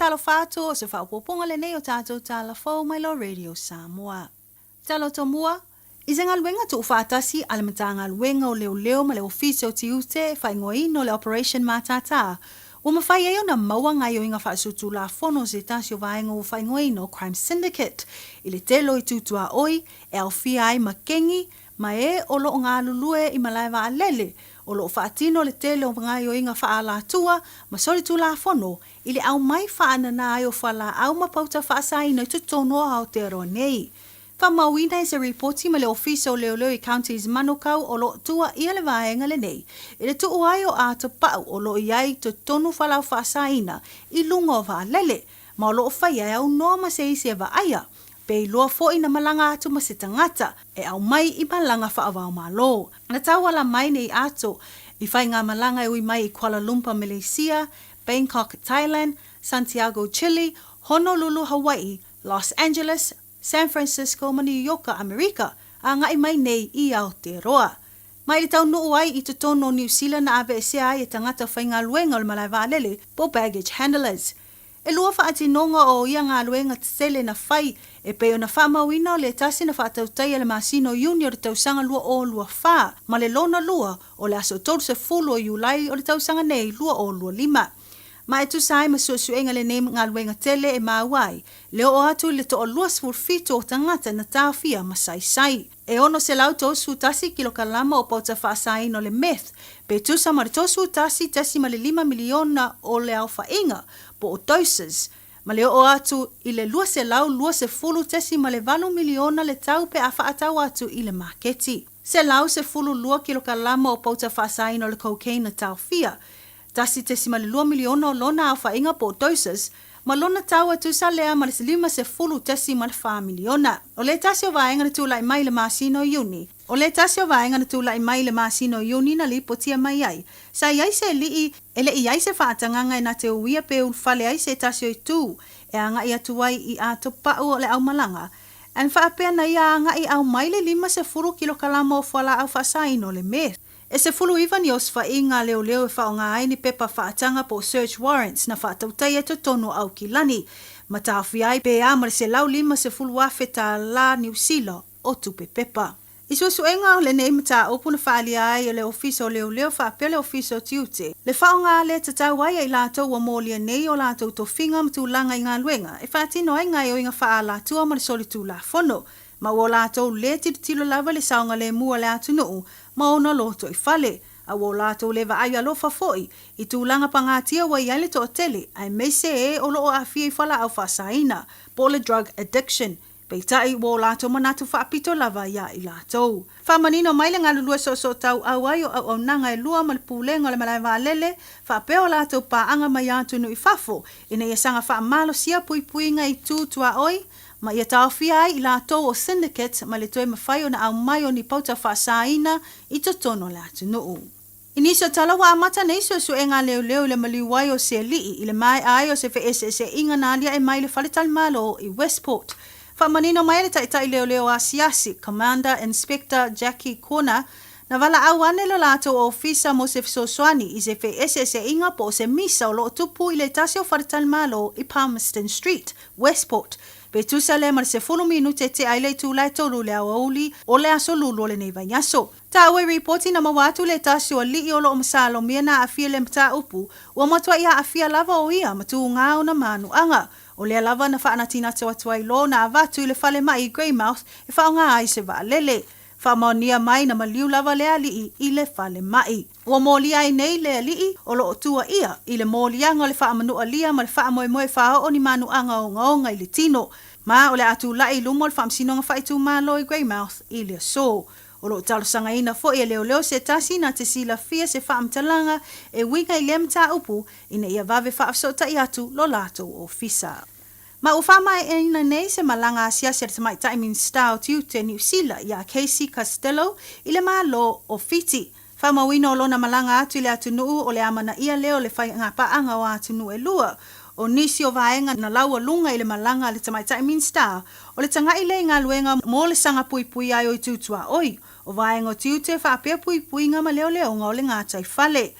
talo whātua o se whaupoponga le nei o tātou tāla whau mai lo Radio Samoa. Talo tomua, i se ngaluenga tu whātasi ale mata ngaluenga o leo ma le ofisi o tiute e whaingoino le Operation Matata. Ua mawhai eo na maua ngai o inga whaasutu la fono se tasi o vaenga o whaingoino Crime Syndicate. I le telo i tutua oi, e au fia ai makengi, ma e o lo ngā lulue i malaiwa a lele, o lo whaatino le tele o ngai o inga wha la tua, ma sori tu la fono, i le au mai whaana na ai o whala au mapauta whaasai no i tutono a o te aroa nei. Whamauina e se reporti ma le ofisa o leo i counties Manukau o lo tua ia le vaenga le nei. I le tuu ai o ata pau o lo iai to tonu whalau whaasaina i lunga o vaa lele, ma o lo whai ai au noa ma se isi e vaaya. Pei loa fōi na malanga atu ma se tangata, e au mai i malanga whaavau malo. Na tawala mai nei ato, i whai ngā malanga e ui mai i Kuala Lumpur, Malaysia, Bangkok, Thailand, Santiago, Chile, Honolulu, Hawaii, Los Angeles, San Francisco, ma New York, Amerika, a ngai mai nei i Aotearoa. Mai le tau nuu ai i te tono New Zealand na awe se ai e tangata whai ngā luenga o le malai vālele po baggage handlers. E lua whaati nonga o ia ngā luenga te sele na whai e peo na whamauina o le tasi na whaatautai le Masino Union o le tausanga lua o lua wha, ma le lona lua o le aso tolu se fulu o Iulai o le tausanga nei lua o lua lima. Ma e tu sai ma suenga le nei ngā luenga tele e mawai, leo o atu le to o lua sfurfito o tangata na tāwhia ma sai. E ono se lau tosu tasi kilo kalama o pauta whaasai no le meth, pe tu sa ma le tosu tasi ma le 5 miliona o le au whainga po o doses. Ma leo o atu i le lua se lau lua se fulu tesi ma le 4 miliona le tau pe a whaatau atu i le marketi. Se lau se fulu lua kilo kalama o pauta whaasai no le cocaine na tāwhia, tasi tesi ma le 2 miliona o lona au whainga po doses, ma lona tau atu sa lea ma le 5 se fulu tesi ma le 4 miliona. O le tasi o vaenga na tūlai mai le Masino Uni. O le tasi o vaenga na tūlai mai le Masino Uni na li potia mai ai. Sa iai se lii, ele iai se whaatanganga na te uia pe ulfale ai se tasi o i tū, e anga i atuai i ato pau o le au malanga. An whaapea na ia anga i au mai le 5 se fulu kilo kalama o whala au whasaino le meth. E se fulu iwan i osfa i ngā leo e whao ngā aini pepa whaatanga po search warrants na whaatautai e to tono au ki lani. Ma tāwhi ai pe amare se lau 5 se fulu afe tā la New Zealand o tupe pepa. I suenga o le nei mata opu na whaali ai o le ofisa o leo whaapea le ofisa o tiute. Le whao ngā le tatau ai ai lātou wa mōlia nei o lātou to whinga mtu langa i ngā luenga. E whaatino ai ngai o inga wha lātua ma le solitu la fono. Ma o lātou le tilo lava le saonga le mua le atu nuu, ma ona loto i whale. A o lātou le va ai alofa foi, i tūlanga pangatia wa i ale to tele, ai meise e o loo a fia i whala au whasaina, po le drug addiction. Pei tai o lātou manatu whaapito lava ia i lātou. Whamanino mai le ngalulua so tau au ai o au nanga e lua ma le pūlenga le malai vālele, whaapeo lātou pa anga mai atu nu i whafo, ina ia sanga whaamalo sia puipuinga i tūtua oi, ma ia tāwhia ai i lātou o syndicate ma le toe mawhai o na au mai o ni pauta whaasaina i to tono le atu nuu. Iniso talawa amata nei so e ngā leo le maliwai o se lii i le mai ai o se FSS inga nalia e mai le whaletal malo i Westport. Whamanino mai le taitai leo a siasi, Commander Inspector Jackie Kona, na wala au ane lo lātou o ofisa mo se fisoswani i se FSS inga po se misa o lo tupu i le tasi o whaletal malo i Palmerston Street, Westport. Pe tusa le mar se 4 minute te ai le tūlai tolu le auli o le aso lulu le nei vanyaso. Ta awe reporti na mawatu le tasi o li o lo masalo mia na afia le mta upu, ua matua ia afia lava o ia matu ngā o na manu anga. O le lava na whaanatina te watuai lo na avatu le fale mai i Greymouth e whaonga ai se wa lele. Whamonia mai na maliu lava le alii i le fale mai. Ua mōli ai nei le alii o lo tua ia i le mōli anga le whaamanu alia ma le whaamoe whao o ni manu anga o ngaonga i le tino. Ma o le atu lai lumo le whaamsinonga whaitu malo i Greymouth i le so. O lo talo sanga ina fo e leo se tasi na te sila fia se whaamtalanga e winga i le mta upu ina ia vave whaafsota i atu lo lato o fisa. Ma o whamai e ina nei se malanga asia se tamai taimin style tiute New Zealand ia Casey Costello i le malo o fiti. Whamawino o lona malanga atu i le atu nuu o le amana ia leo le whai ngā paanga o atu nuu e lua. O nisi o vaenga na laua lunga i le malanga le tamai taimin star o le tanga i le ngā luenga mo le sanga pui pui ai o i tutua oi. O vaenga o tiute whaapea pui pui ngā ma leo nga o le ngātai whale.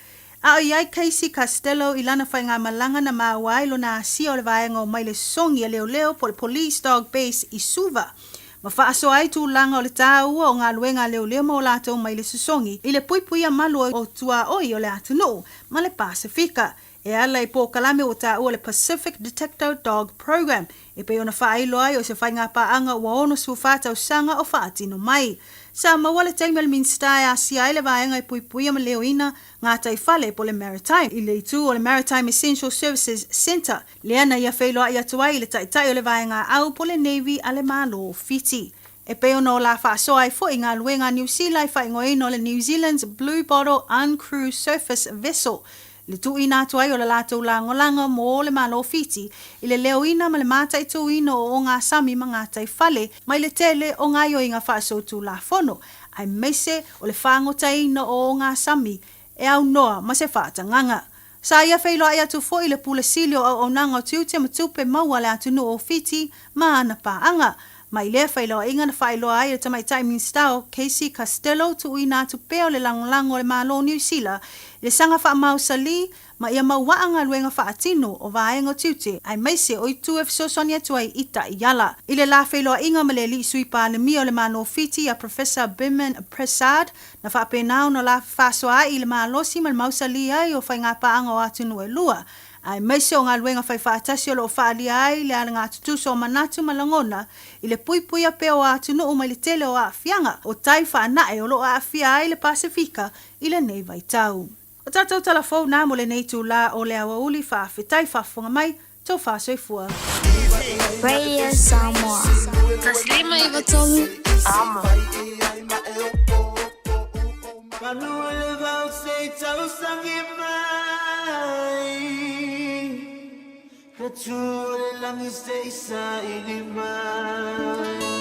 A o iai Casey Costello ilana whainga malanga na mawai lo na si o le vaenga o mai le songi a leo po le police dog base i Suva. Ma whaaso ai tu langa o le tāua o ngā luenga leo mo lato mai le susongi i le puipuia malu o tua oi o le atunu ma le Pasifika. E ala i po kalame o tāua le Pacific Detective Dog Program e pe ona whaelo ai o se whainga paanga ua ono sufata o sanga o whaatino mai. Sa mawale taime le minstai a si ai le vaenga i puipuia ma leo ina ngā taifale po le Maritime i le itu o le Maritime Essential Services Center le ana ia whaelo ai atuai le taitai o le vaenga au po le Navy a le malo fiti. E pe ono la whaasoa ai fo i ngā luenga New Zealand whaingoino le New Zealand's Blue Bottle Uncrewed Surface Vessel. Le tu ina atu ai o le lātou langolanga mo le malo fiti i le leo ina ma le mata i tu ino o ngā sami ma ngā taifale mai le tele o ngā yo i ngā whaaso tu la fono ai meise o le whangota ino o ngā sami e au noa ma se whaatanganga. Sa ia whailo ai atu fo i le pula silio au nanga o tiute ma tupe maua le atu no o fiti ma ana paanga. Mai le whailo inga na whailo ai o tamai taiming style Casey Costello tu ina atu peo le langolango le malo New Zealand le sanga wha mau sali ma ia mau waanga luenga wha atino o vaenga tiute ai meise o i tu e fisosoni atu ai ita i yala. I le la whailo inga ma le li sui pa le mio le malo fiti a Professor Biman Prasad na wha penao no la whaso ai i le malo si ma le mau sali ai o whainga paanga o atino e lua. Ai meise o ngā luenga whai whaatasi o lo whaali ai le ala ngā tutuso o manatu malangona i le puipuia peo a atunu o mai le tele o a fianga o tai whaanae o lo a fia ai le Pasifika i le nei vai tau. O tātou talafou nā mo le nei tū la o le awa uli whaafitai whaafunga mai tō whaasoi Radio Samoa. Taslima iwa tolu. Ama. Manuele vau sei tau sangi mai. Kature langi sei sa ini mai.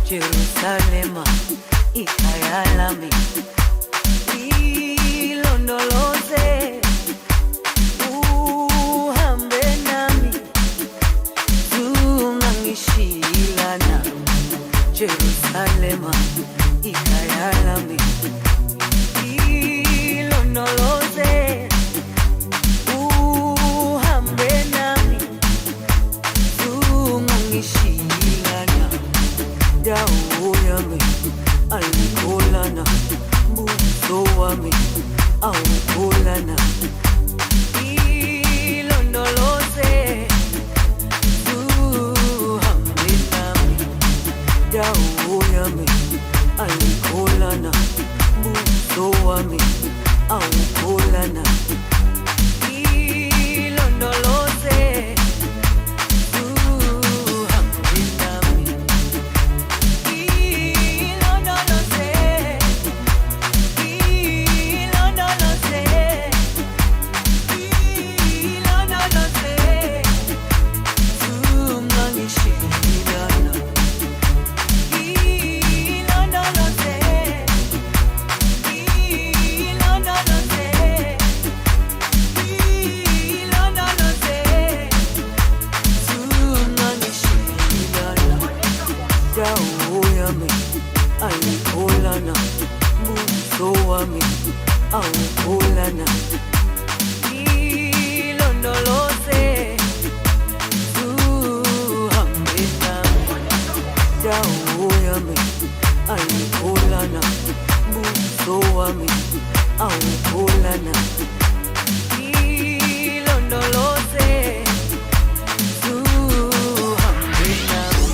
Jerusalema ikayalami ilondoloze uhambe nami zungangishilana Jerusalema ikayalami ilondoloze uhambe nami zungangishilana dawo yami alikolana buso wami awukolana ilondoloze uhambe nami dawo yami alikolana buso wami awukolana ilondoloze alikolana buso wami awukolana ilondoloze uhambe nami dawo yami alikolana buso wami awukolana ilondoloze uhambe nami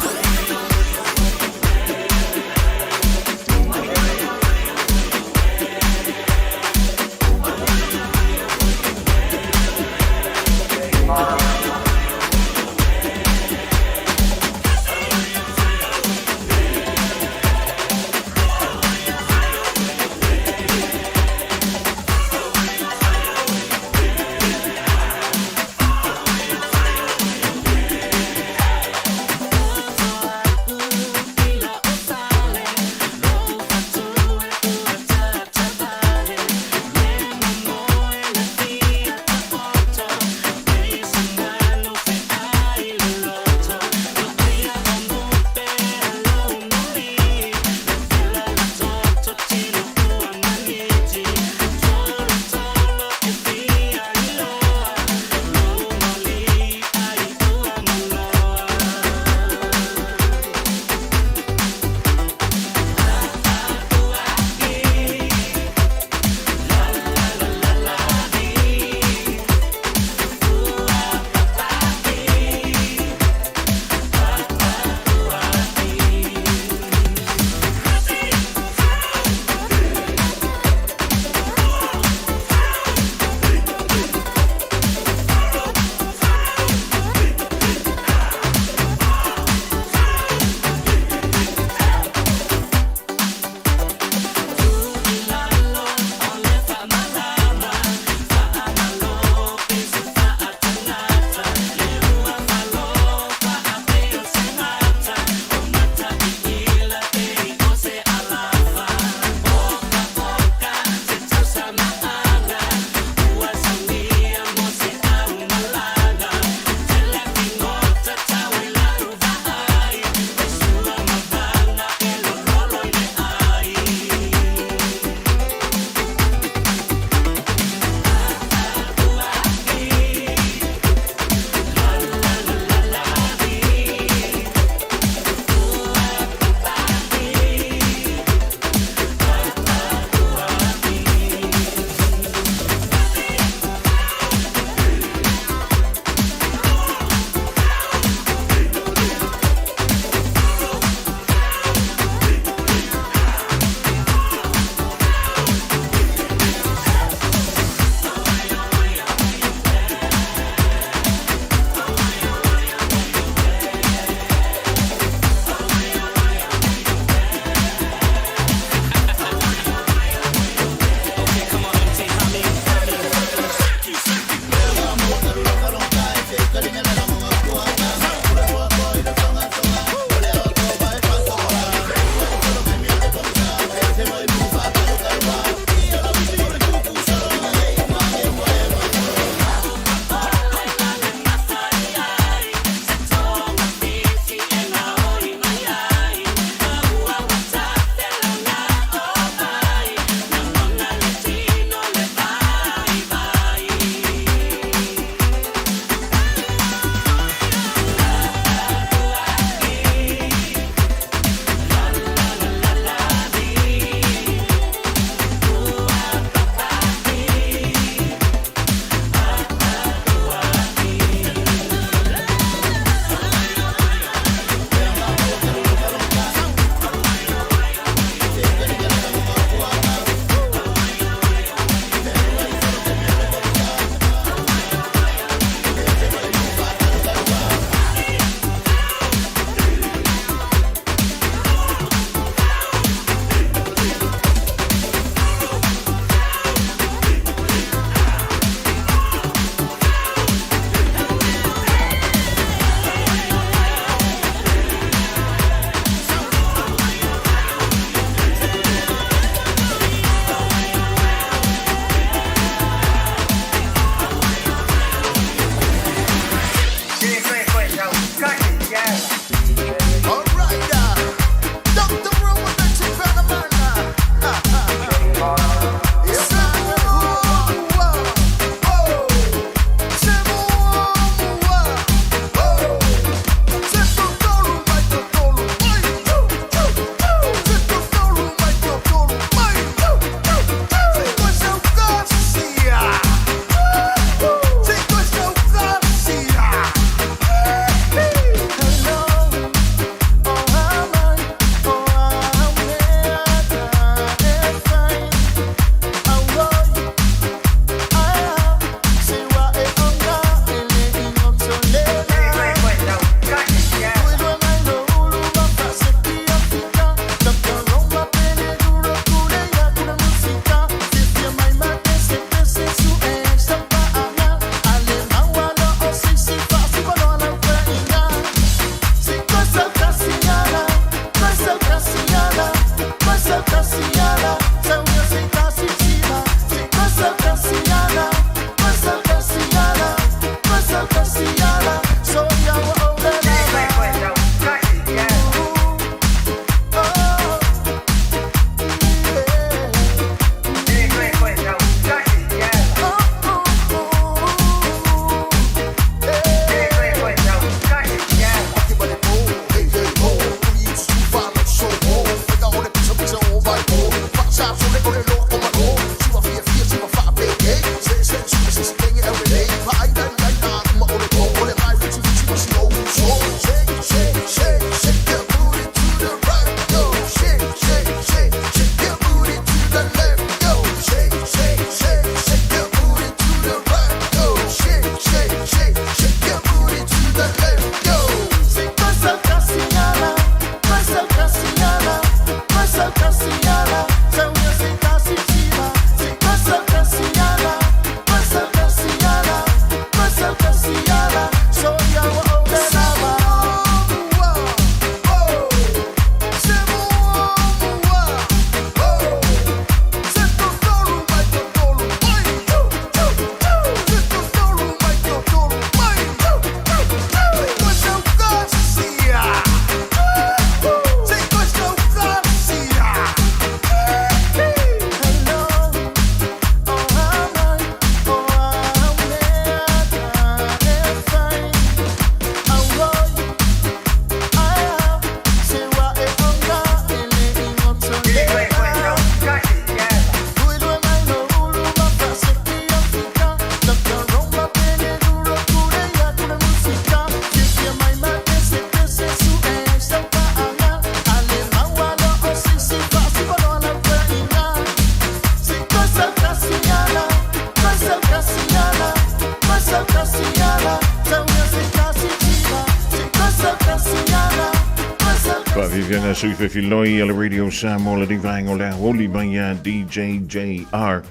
Viviana sui filoi alla Radio Samoa le divang le holy maya DJ JR.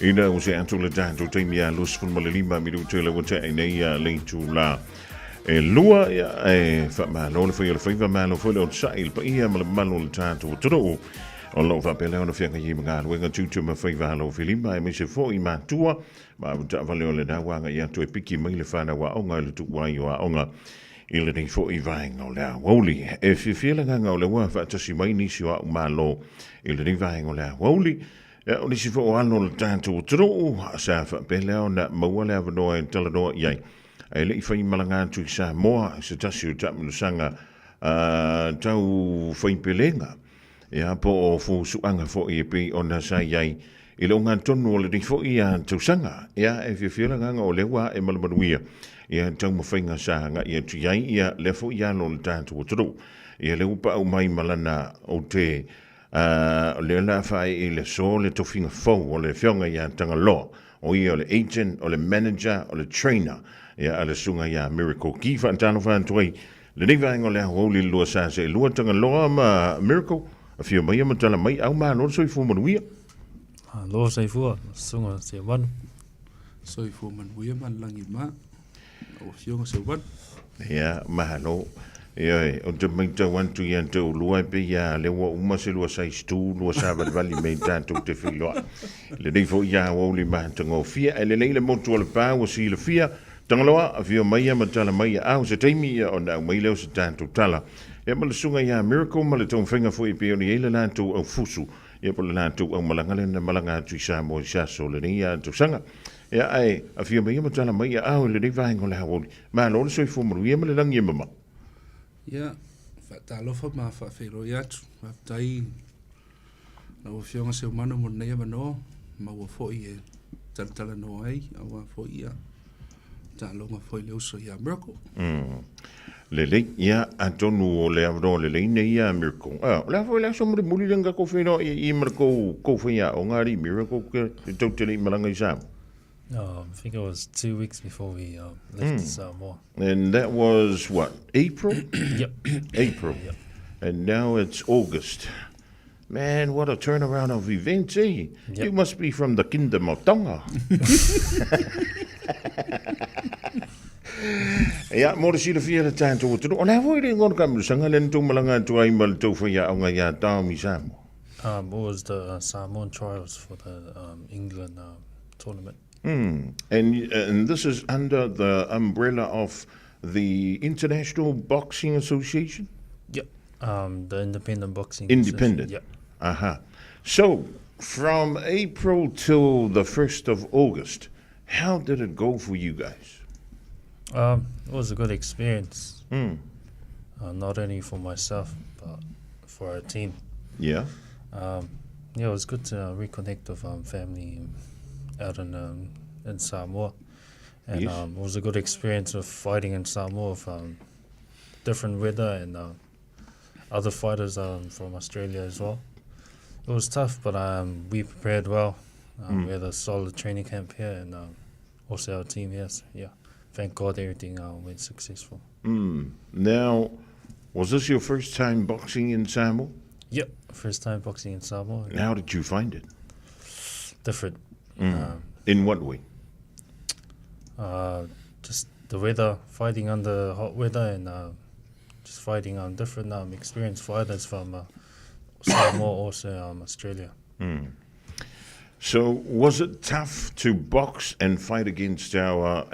Ina o se antu le tanto temia lus fun malima mi du tele wote nei le tu la. E lua e fa malo le foi le foi malo foi le sai pa ia malo le tanto tro. O lo fa pele ona fianga yi mga wenga tu ma foi valo filima mi se foi ma tua ma ta vale le dawa nga ya tu piki mai le fana wa onga le tu wa yo onga. Ile ding fo I vaing o lea woli. E whiwhila ngā o le wa whaatasi mai nisi wa umalo. Ile ding vaing o lea woli. E o nisi fo o ano le tātou tro. Sa whapele o na maua lea wanoa e talanoa iai. E le I whai malanga tu I sa moa. Se tasi o tapinu sanga tau whaipelenga. E a po o fo suanga fo I e pi o na sa iai. Ile o ngā tonu o le ding fo I a tau sanga. E a e whiwhila ngā o le wa e malamanuia. Ia tau mawhainga sa nga ia tu iai ia lefo ia no le tātou o toro. Ia le upa au mai malana o te le la whae I le so le tofinga fau o le whionga ia tanga loa. O ia o le agent, o le manager, o le trainer. Ia a le sunga ia Miracle. Ki whaantano whaantuai. Le nivaenga o le hauoli lua sa se lua tanga loa ma Miracle. A whio mai amatala mai au maa lor soi fu manuia. Loa sai fua, sunga se wanu. Soi fu manuia man langi maa. O fionga se wat. Ia, mahalo. Ia, o te maita wantu ian te ulua pe ia lewa uma se lua sai stu, lua sabat vali mei tātou te whiloa. Le nei fo ia wauli maha tango fia, e le leile motu o le pā o si le fia, tangaloa, a fio maia matala maia au se teimi ia o na mai leo se tātou tala. Ia ma le sunga ia Miracle, ma le tong whenga fo I pe o ni eile nātou au fusu. Ia pa le nātou au malangale na malanga atu I Samoa I Saso, le nei ia atu sanga. Ia ai, a fia mai matala mai au le nei vahengo le hawoli. Ma lo le soi fo maru ia ma le langi mama. Ia, whaatalofa ma whaafero I atu. Whaatai, na o fionga se umano mo nei amano, ma ua foi e tala no ai, a ua foi ia. Ta longa foi le uso ia Miracle. Le le ia atonu o le avro le le nei ia Miracle. La foi la somre muli langa ko fino I Miracle ko foi ia o ngari Miracle ke totally malanga I Samoa. I think it was 2 weeks before we left Samoa. And that was what, April? Yep. April. Yep. And now it's August. Man, what a turnaround of events, eh? Yep. You must be from the kingdom of Tonga. Ja, mora si le fia le tātou o tunu. O nā voi le ngona kamru sanga le ntu malanga tu ai mal tau whaia o ngā ia tāmi Samoa. It was the Samoan trials for the England tournament. And this is under the umbrella of the International Boxing Association? Yep. The Independent Boxing Independent? Yep. Uh-huh. So, from April till the 1st of August, how did it go for you guys? It was a good experience. Not only for myself, but for our team. Yeah? Yeah, it was good to reconnect with family out in Samoa. And Yes. it was a good experience of fighting in Samoa with different weather and other fighters from Australia as well. It was tough, but we prepared well. We had a solid training camp here and also our team, yes. Yeah. Thank God everything went successful. Now, was this your first time boxing in Samoa? Yep, first time boxing in Samoa. And how did you find it? Different. In what way? Just the weather, fighting under hot weather and just fighting different experienced fighters from Samoa, also Australia. So, was it tough to box and fight against our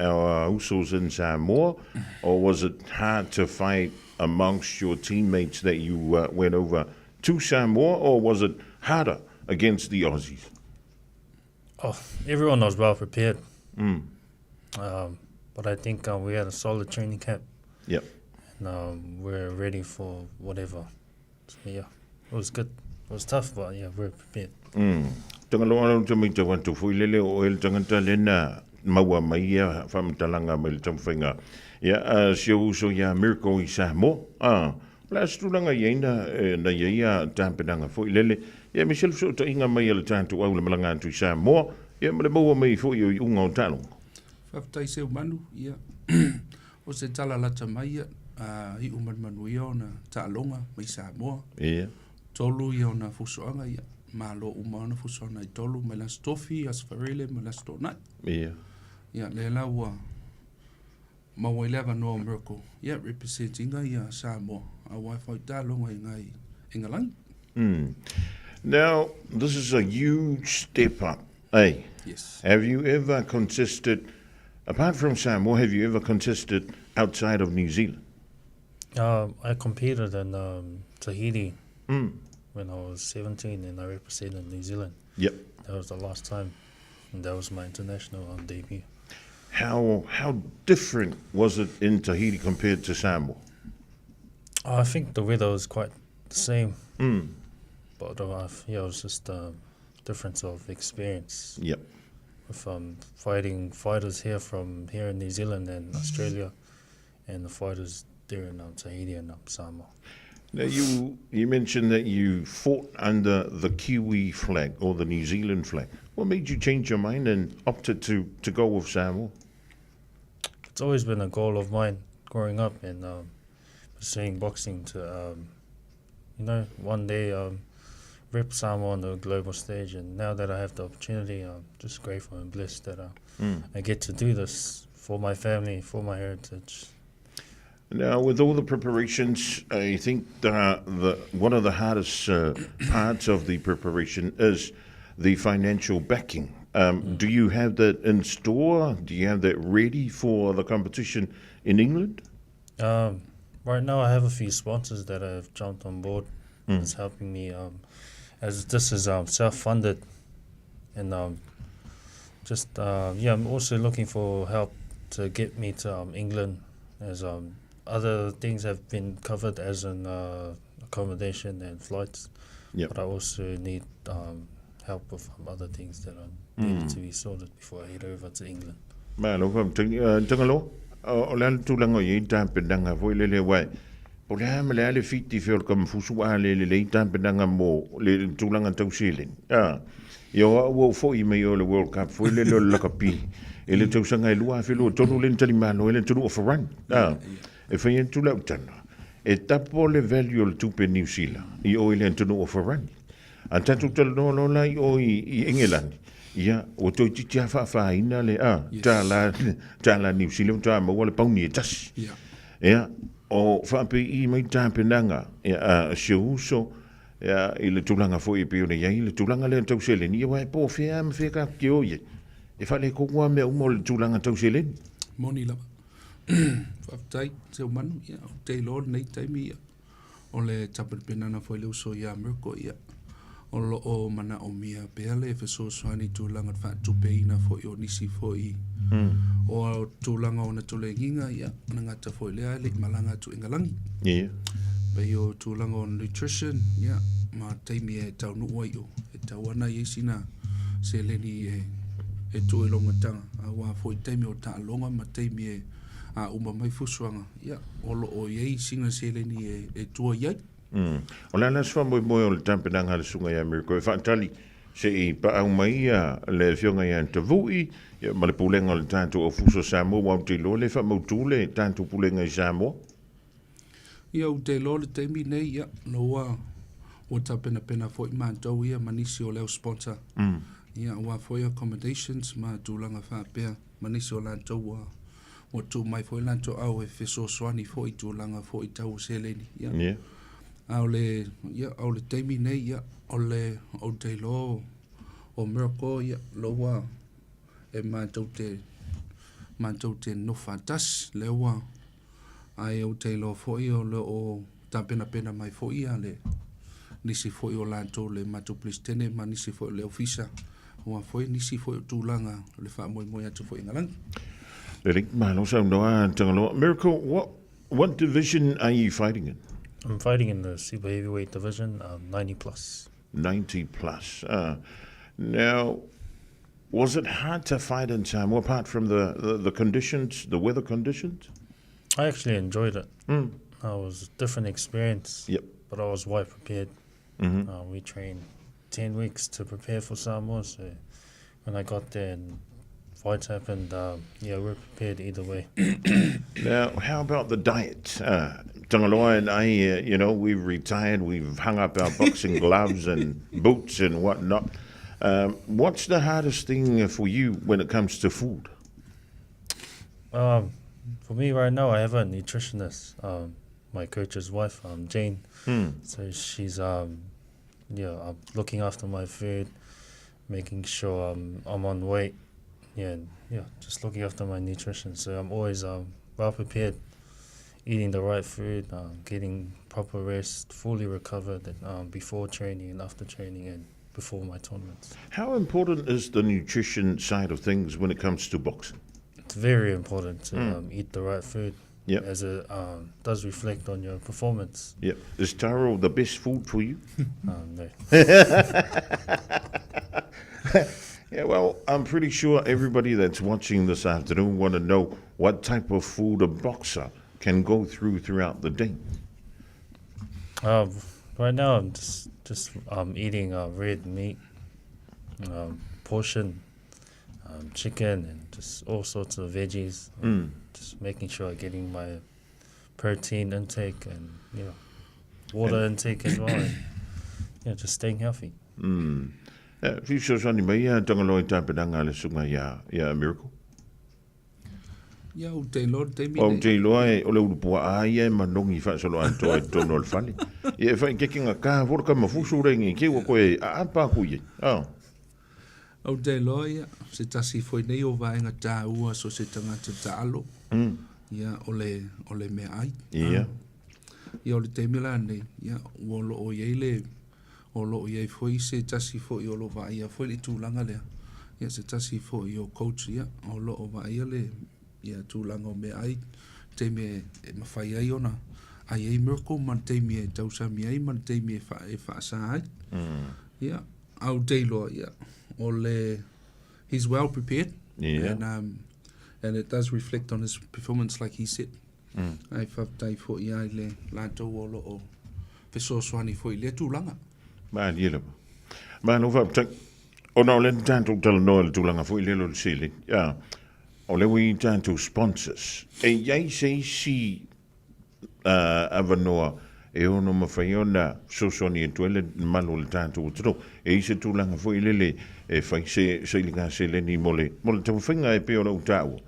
Usos in Samoa, or was it hard to fight amongst your teammates that you went over to Samoa, or was it harder against the Aussies? Oh, everyone was well prepared. But I think we had a solid training camp. Yep. And we're ready for whatever. So, yeah, it was good. It was tough, but yeah, we're prepared. Tangaloa te mai te wantu fui lele o el tangata lena maua mai ia whamtalanga mai le tamwhainga. Ia, si uso ia Miracle I Samoa. La stulanga ieina na ia tampenanga fui lele. Ia Michelle so ta inga mai le tantu au le malanga atu I Samoa. Ia mele maua mai fui o unga o talong. Whaftai se umanu, ia. O se tala lata mai ia. I umanui o na ta'alonga mai Samoa. Ia. Tolu i o na fusoanga ia. Malo umana fusoanga i tolu mai las tofi as farele mai las tonai. Ia. Ia le la ua mawailega no America. Ia representing ia Samoa. A Wi-Fi ta'alonga i ngai Engalangi. Now, this is a huge step up, eh? Yes. Have you ever contested, apart from Samoa, have you ever contested outside of New Zealand? I competed in Tahiti when I was 17 and I represented New Zealand. Yep. That was the last time. And that was my international debut. How different was it in Tahiti compared to Samoa? I think the weather was quite the same. But it was just a difference of experience. Yep. With fighting fighters here in New Zealand and Australia, and the fighters there in Tahiti and Samoa. Now you mentioned that you fought under the Kiwi flag or the New Zealand flag. What made you change your mind and opted to go with Samoa? It's always been a goal of mine growing up and pursuing boxing to, one day rep Samoa on the global stage. And now that I have the opportunity, I'm just grateful and blessed that I get to do this for my family, for my heritage. Now, with all the preparations, I think one of the hardest parts of the preparation is the financial backing. Do you have that in store? Do you have that ready for the competition in England? Right now, I have a few sponsors that have jumped on board. It's helping me, as this is self-funded, and I'm also looking for help to get me to England, as other things have been covered, as in accommodation and flights. Yep. But I also need help with other things that are needed to be sorted before I head over to England. O le tulango i tampedanga foi le wai. O le ha mele ale fiti fe o kam fusu ale le tampedanga mo le tulanga tau silin. Yo wo fo I me o le World Cup foi le lo kapi. Ele tau sanga lua fe lo tonu le tali malo ele tunu of run. E fe en tula utana. E tapo le value le tupe New Zealand. I o ele tunu of run. Antatu talo no lai o I England. Ia, o toi titi a ina le tala New Zealand ta ma wale pauni e tasi. Ia, o whaape I mai tāpenanga, ia, siuso, ia, I le tulanga fo I peo ne iai, le tulanga le tau selen, ia wai po whea ma whea ka ki oie. E whale kongua mea umo le tulanga tau selen. Moni lava. Whaftai, te o manu, ia, o te lor nei taimi, ia. O le tapapenana fo I le uso ia Ameriko, ia. O lo o mana o mia peale fe so swani tulanga fa tupeina fo I o nisi fo I o tulanga o na tulenginga ia ngata fo le ale malanga tu Engalangi pe o tulanga o nutrition ia ma taimi e tau nu oi o e tau ana I sina se leni e tu e longa tanga a wa fo I taimi o ta longa ma taimi e a uma mai fusuanga ia o lo o ye singa se leni e tu ia O lana swa mo o le tampedanga le sunga I Ameriko e whaatali se I pa au mai le fionga I Antavui ma le pulenga le tanto o fuso Samoa wa te lo le wha mautule tanto pulenga I Samoa. Ia u te lo le teimi nei ia loa o tapena pena fo I mātou ia manisi o leo sponsor. Ia ua foi accommodations ma tūlanga whapea manisi o lantou o tū mai foi lantou au e feso swani fo I tūlanga fo I tau seleni. Ia. Au le teimi nei ia o le o te lo o Merko ia loa e mātou te no fantas lewa ai o te lo foi o le o tapena pena mai foi ia le nisi foi o lantou le mātou plistene ma nisi foi le ofisa o foi nisi foi tūlanga le wha moi atu foi Engalangi. Le ring malo sa noa tangalo Merko, what division are you fighting in? I'm fighting in the super heavyweight division, 90 plus. 90 plus. Now, was it hard to fight in Samoa apart from the conditions, the weather conditions? I actually enjoyed it. It was a different experience. Yep. But I was well prepared. We trained 10 weeks to prepare for Samoa. So when I got there and fights happened, we're prepared either way. Now, how about the diet? Tangaloa and I, we've retired, we've hung up our boxing gloves and boots and whatnot. What's the hardest thing for you when it comes to food? For me right now, I have a nutritionist, my coach's wife, Jane. So she's looking after my food, making sure I'm on weight. Just looking after my nutrition. So I'm always well prepared, eating the right food, getting proper rest, fully recovered before training and after training and before my tournaments. How important is the nutrition side of things when it comes to boxing? It's very important to eat the right food. Yep. As it does reflect on your performance. Yep. Is taro the best food for you? No. Yeah, well, I'm pretty sure everybody that's watching this afternoon want to know what type of food a boxer can go throughout the day. Right now, I'm just eating red meat, portion, chicken, and just all sorts of veggies. Just making sure I'm getting my protein intake and water intake as well. And, just staying healthy. Fi sosani mai tangaloa tapedanga le sunga ya Miracle. Ya o te lo te mi. O te lo ai o le ulupua ai manongi fa solo anto ai tono al fali. Ia fa kekinga ka vorka mafusu rengi ke wo koe a pa kuye. O te lo ia se tasi foi nei o vaenga ta ua so se tangata ta alo. Ia o le me ai. Ia. Ia o le te mila nei ia o lo o ye o lo ia foi se tasi foi o lo va ia foi le tūlanga lea. Ia se tasi foi o coach ia o lo o va ia le ia tūlanga o me ai te me mawhai ai ona ai ei Miracle man te me tausami ai man te me fa sa ai. Ia au te loa ia o le he's well prepared. Yeah. And it does reflect on his performance like he said. Ai whaptai fo ia ai le lātou o lo o fesosoani fo i le tūlanga. Ma yele. Ma no va tak. O no le tanto tala no le tūlanga fo i le lo sili. Ja. O le wi tanto sponsors. E iai se si avanoa e ono mawhaiona sosoni e tuele malo le tanto utro. E se tūlanga fo i lele e whai se linga se le ni mole tau whinga e peo na utau.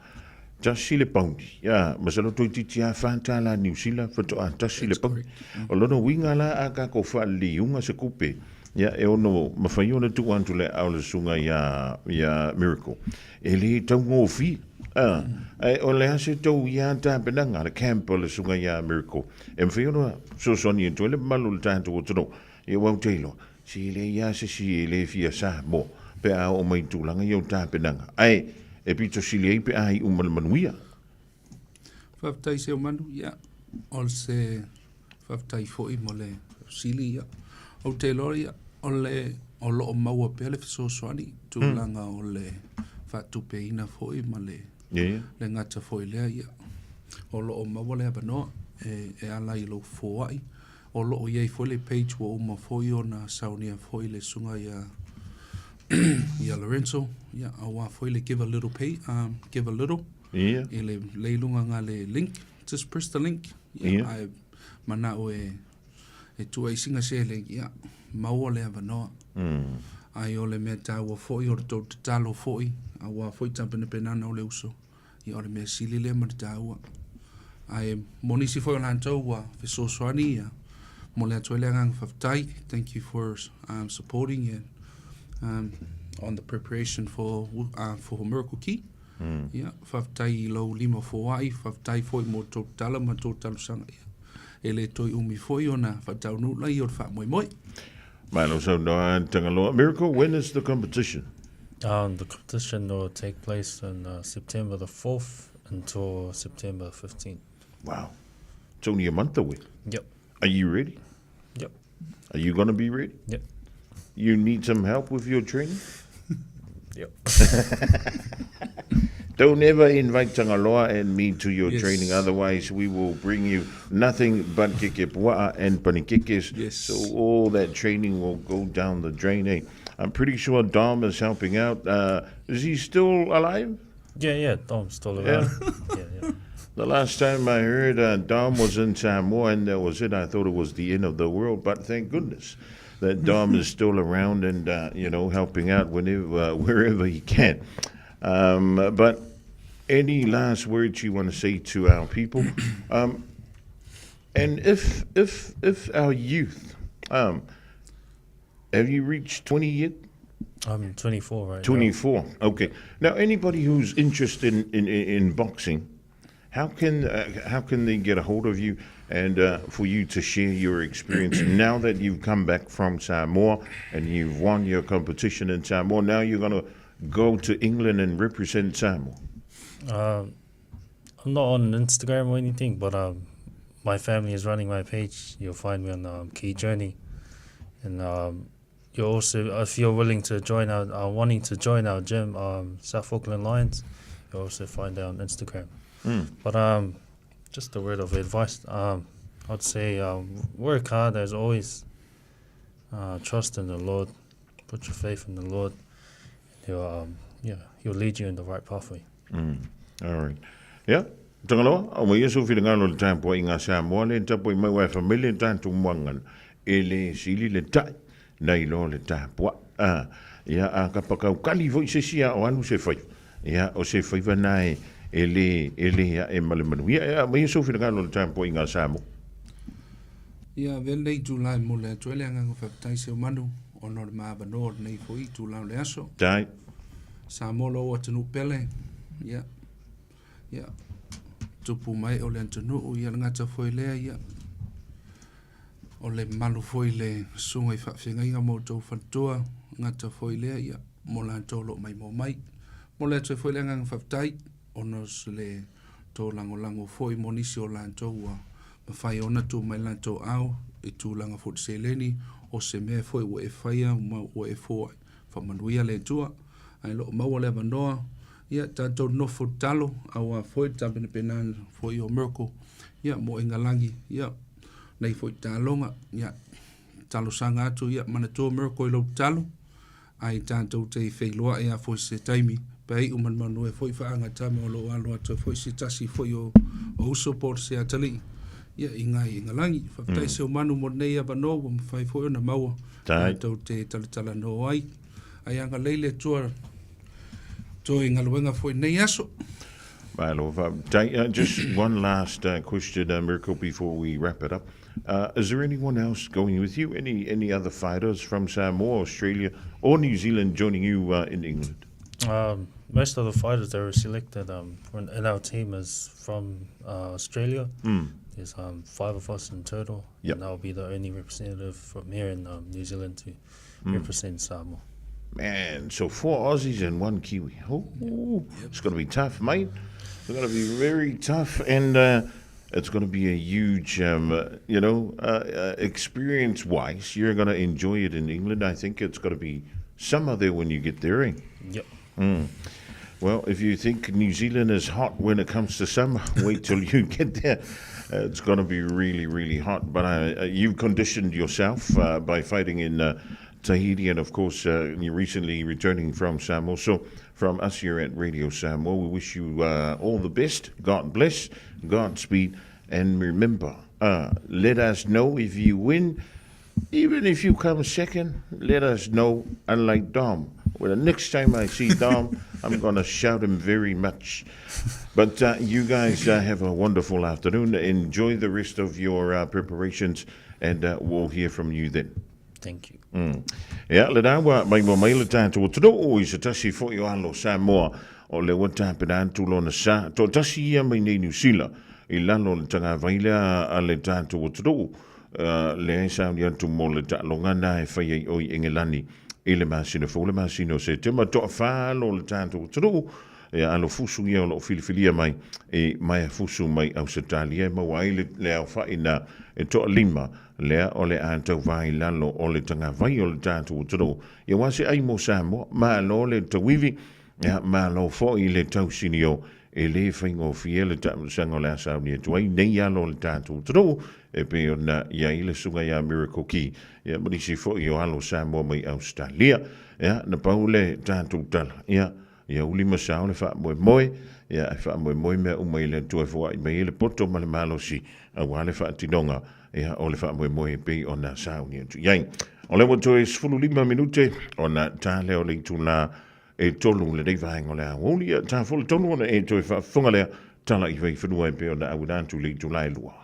Tasi le paundi. Ya, masalo toi titi a whanta la New Zealand whato a tasi le paundi. O lono winga la a ka ko wha liunga se kupe. Ya, e ono mawhaiona tu antu le au le sunga ya Miracle. E le tau ngō fi. O le ase tau ia ta penanga le camp o le sunga ya Miracle. E mwhaiona so soni e tuele malu le tanto o tono. E wau teilo. Si le ia se si e le fia sa mo. Pe a o mai tūlanga i o ta penanga. Ai, e pito sili ei pe ai manuia. Whaftai se o manu, ia. O se whaftai fo i mo le sili, ia. O te lori, ia. O lo o maua pe le fiso soani. Tūlanga o le whatupe ina fo i ma le. Le ngata fo i lea, ia. O lo o maua le abanoa. E ala i lo fo ai. O lo o iei fo le page wa uma fo i o na saunia fo i le sunga ia. Ia Lorenzo, ia awa foi le give a little give a little. Yeah. Ele leilunga nga le link, just press the link. Ia ai mana o e tu ai singa se le ia maua le avanoa. Ai o le mea taua foi o to talo foi, awa foi tampene penana o le uso. Ia o le mea sili le ma taua. Ai monisi foi o lantou wa fesosoani ia. Mo le atoe le ngang whaftai. Thank you for supporting it. On the preparation for Miracle Key. Yeah, whaftai lau lima foai, whaftai foi mo tō tala ma tō talo sanga ia. E le toi umi foi o na whatau nula i o wha moi moi. Milo so no tangaloa. Miracle, when is the competition? The competition will take place on September the 4th until September 15th. Wow. It's only a month away. Yep. Are you ready? Yep. Are you going to be ready? Yep. You need some help with your training? Yep. Don't ever invite Tangaloa and me to your Yes. training, otherwise we will bring you nothing but kikipua and panikikis. Yes. So all that training will go down the drain. Eh? I'm pretty sure Dom is helping out. Is he still alive? Yeah, Dom's still around. Yeah. The last time I heard Dom was in Samoa, and that was it. I thought it was the end of the world, but thank goodness that Dom is still around and, helping out wherever he can. But any last words you want to say to our people? And if our youth, have you reached 20 yet? I'm 24 right 24. now. Okay. Now, anybody who's interested in boxing, how can they get a hold of you and for you to share your experience now that you've come back from Samoa and you've won your competition in Samoa? Now you're going to go to England and represent Samoa. I'm not on Instagram or anything, but my family is running my page. You'll find me on Key Journey, and you're also, if you're willing to join wanting to join our gym, South Auckland Lions, you'll also find it on Instagram. But just a word of advice, I'd say work hard as always. Trust in the Lord, put your faith in the Lord. He'll lead you in the right pathway. All right. Yeah. Tangaloa, o mai so fili ngalo le tampo inga Samoa le tapo mai wa familia tantu mwangan ele sili le tai nei lo le tampo a ka pakau kali vo se sia o anu se fai ya o se fai vanai ele ya e malemanu ya mai so fili ngalo le tampo inga Samoa ya vele July mo le tuele anga ko fatai se manu ono le ma banor nei foi tu la le aso dai Samoa lo tunu pele ya tupu mai o le antunu o ia ngata foi lea ia o le malu foi le sunga I whawhinga inga mo tau whantua ngata foi lea ia mo la tolo mai mo le tau foi lea ngang whawtai o nos le tō lango foi mo nisi o la tau ma whai ona tu mai la tau au I tu langa fut se leni o se mea foi o e whaia o e foi whamanuia le tua ai lo maua le manoa ia tātou nofo talo awa foi tāpene penan foi o Merkel ia mo ingalangi ia nei foi talonga ia talo sanga atu ia mana tō Merkel lo talo ai tātou te wheiloa ia foi se taimi pei uman manu e foi whaanga tame o lo alo atu foi se tasi foi o usoport se atali ia ingalangi whaktai se o manu mo nei aba no mo whai foi o na maua tātou te talatala no ai anga leile tua Just one last question, Mirko, before we wrap it up. Is there anyone else going with you? Any other fighters from Samoa, Australia, or New Zealand joining you in England? Most of the fighters that were selected in our team is from Australia. There's 5 of us in total, and I'll be the only representative from here in New Zealand to represent Samoa. Man, so 4 Aussies and 1 Kiwi. It's going to be tough, mate. It's going to be very tough, and it's going to be a huge, experience-wise. You're going to enjoy it in England. I think it's going to be summer there when you get there, eh? Yep. Well, if you think New Zealand is hot when it comes to summer, wait till you get there. It's going to be really, really hot. But you've conditioned yourself by fighting in Tahiti, and of course, you're recently returning from Samoa. So, from us here at Radio Samoa, we wish you all the best. God bless, Godspeed, and remember, let us know if you win. Even if you come second, let us know. Unlike Dom, well, the next time I see Dom, I'm going to shout him very much. But you guys have a wonderful afternoon. Enjoy the rest of your preparations, and we'll hear from you then. Thank you. Ia, le dawa mai mo mai le tātou tō o I se tasi fo I o alo Samoa o le wata pena antulo na sa tō tasi ia mai nei New Zealand I lalo le tanga vaila a le tātou tō le ai sauni antu mo le tālonga na e whai ai oi Engelani I le masino fo le masino se te ma tō whālo le tātou tō ia alo fusu ia o lo filifilia mai e mai fusu mai au se talia ma wai le au whai na e tō lima lea o le ātau vai lalo o le tanga vai o le tātou toro. Ia wase ai mo Samoa, ma lo le tawivi, ma lo fo I le tau sinio e le whaingo fia le sanga le asau ni tuai nei alo le tātou taro e pe ona ia i le sunga ia Miracle Key ia marisi fo i o alo Samoa mai Australia ia na paule tātou tala ia uli masao le wha moe ia e wha moe mea umai le tua fua i mai le poto ma le malosi a wale wha tinonga ia o le wha moe pe ona sao ni atu iai o le wato e 15 minute ona tā leo le tūna e tolu le dei vaenga le awoli ta fol tolu ona e toi fa funga le tala I vai fenua e pe ona awudantu le Julai lua.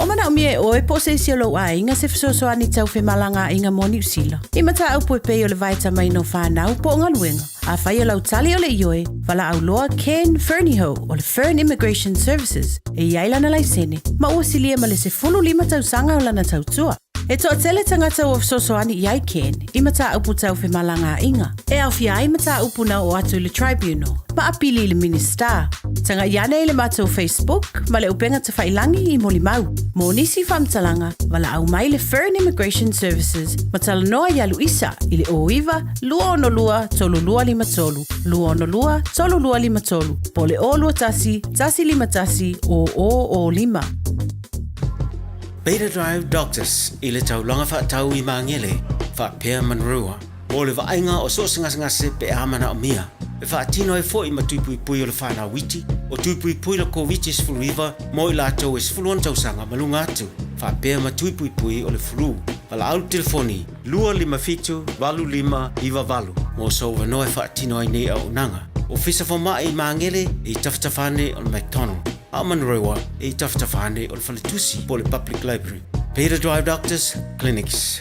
O mana o mie o e po se isi lo a inga se fisoso ani tau fe malanga inga moni usila. I mata au po e pe o le vaita mai no whanau po ngā luenga. A whai o lau tali o le ioe, wala au loa Ken Ferniho o le Fern Immigration Services e iailana lai sene. Ma ua silia ma le se 15 tau sanga o lana tau tua. E toa tele tangata o fisosoani iai Ken, I mata upu tau fe malanga inga. E au fia I mata upu na o atu le tribunal, ma apili le minister. Tanga iane le mata o Facebook, ma le upenga te whailangi I moli mau. Mo nisi whamtalanga, wala au mai le Fern Immigration Services, ma tala noa ialu isa, I le oiva, lua ono lua, tolu lua lima tolu. Lua ono lua, tolu lua lima tolu. Po le o lua tasi, tasi lima tasi, o lima. Beta Drive Doctors I le taulanga whaatau I mangele, whaapea manrua. O le vaenga o so ngase pe amana o mia. E whaatino e fo I matupui pui o le whana witi, o tupui pui la COVID is fluiva, mo I lato is fuluan tausanga malunga atu. Whaapea matupui pui o le flu. Wala au telefoni, 255 85 valu. Mo so wanoe whaatino ai nei au nanga. O fisa whama I mangele I taftafane o le McDonald. Amanrewa e taftafane o le Falitusi po le Public Library. Beta Drive Doctors Clinics.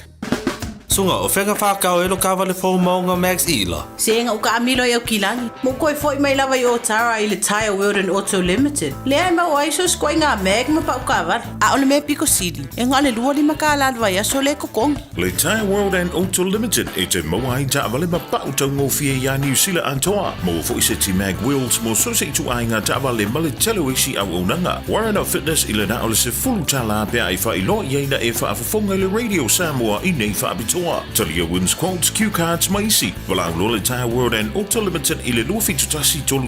Sunga o whenga whakao elo kawa le fōu maunga Max Ila. Se inga uka amilo i au kilangi. Mo koe fo I mai lawa I o tara I le Tire World and Auto Limited. Le ai mau aiso skoi ngā meg ma pa uka avar. A ole me piko sidi. E ngā le lua lima ka alalwa ia so le kokongi. Le Tire World and Auto Limited e te mawai ta avale ma pa utau ngō fia ia New Zealand antoa. Mo fo I se ti mag wheels mo so se tu ai ngā ta avale ma le telo isi au unanga. Warren Fitness I le na ole se fulu tala pia I wha I lo ieina e wha afafonga le Radio Samoa I nei wha abitoa. Talia wins quotes, cue cards, maisi. Walau lo le Tire World and Auto Limited I le lua fitu tasi tolu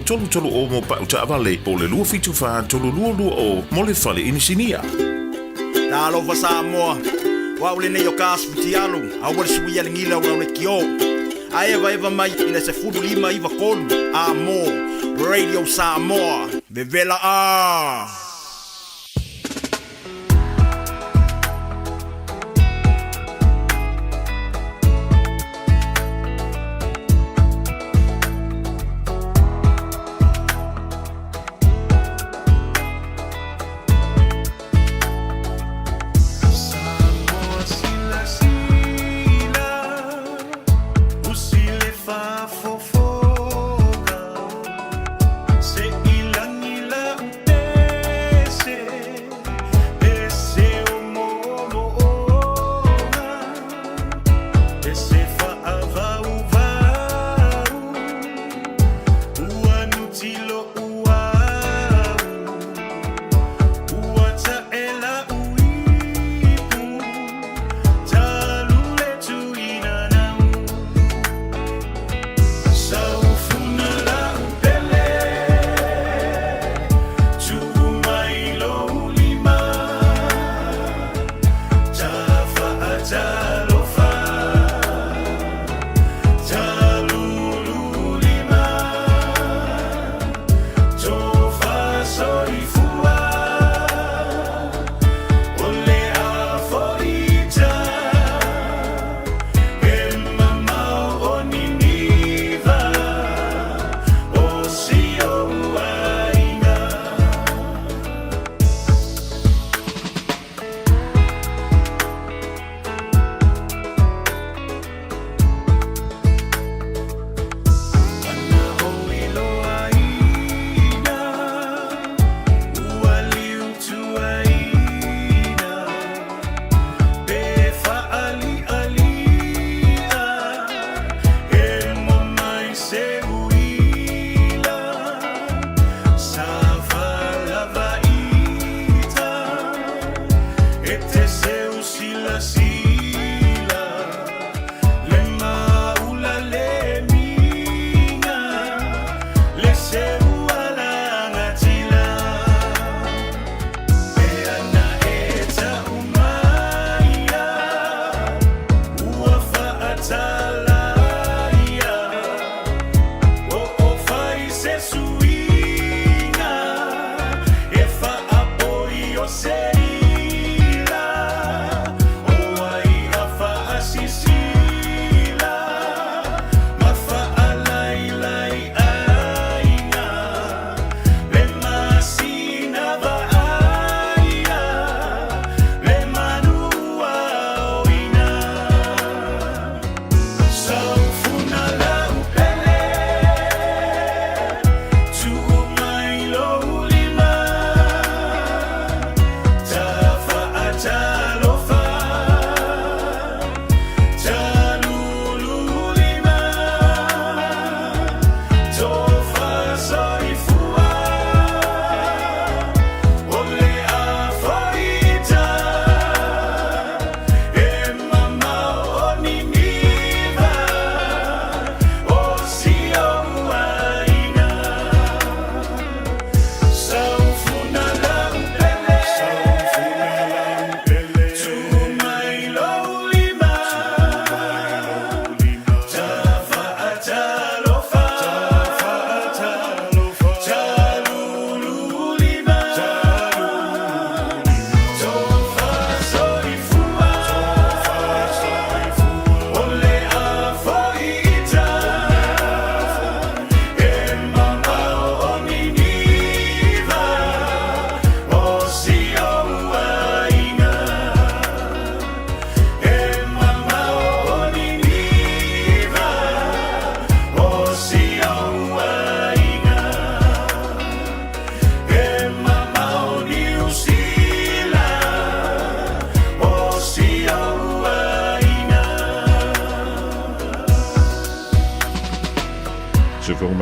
o mo pa uta avale. Po le lua fitu wha tolu lua o mo le fale inisinia. Na alofa Samoa. Wa ule nei o kasputi alu. Awale suia le ngila wa ule kio. A eva mai ina se fudu lima iwa kolu. Amo. Radio Samoa. Bevela a. Se ilang ila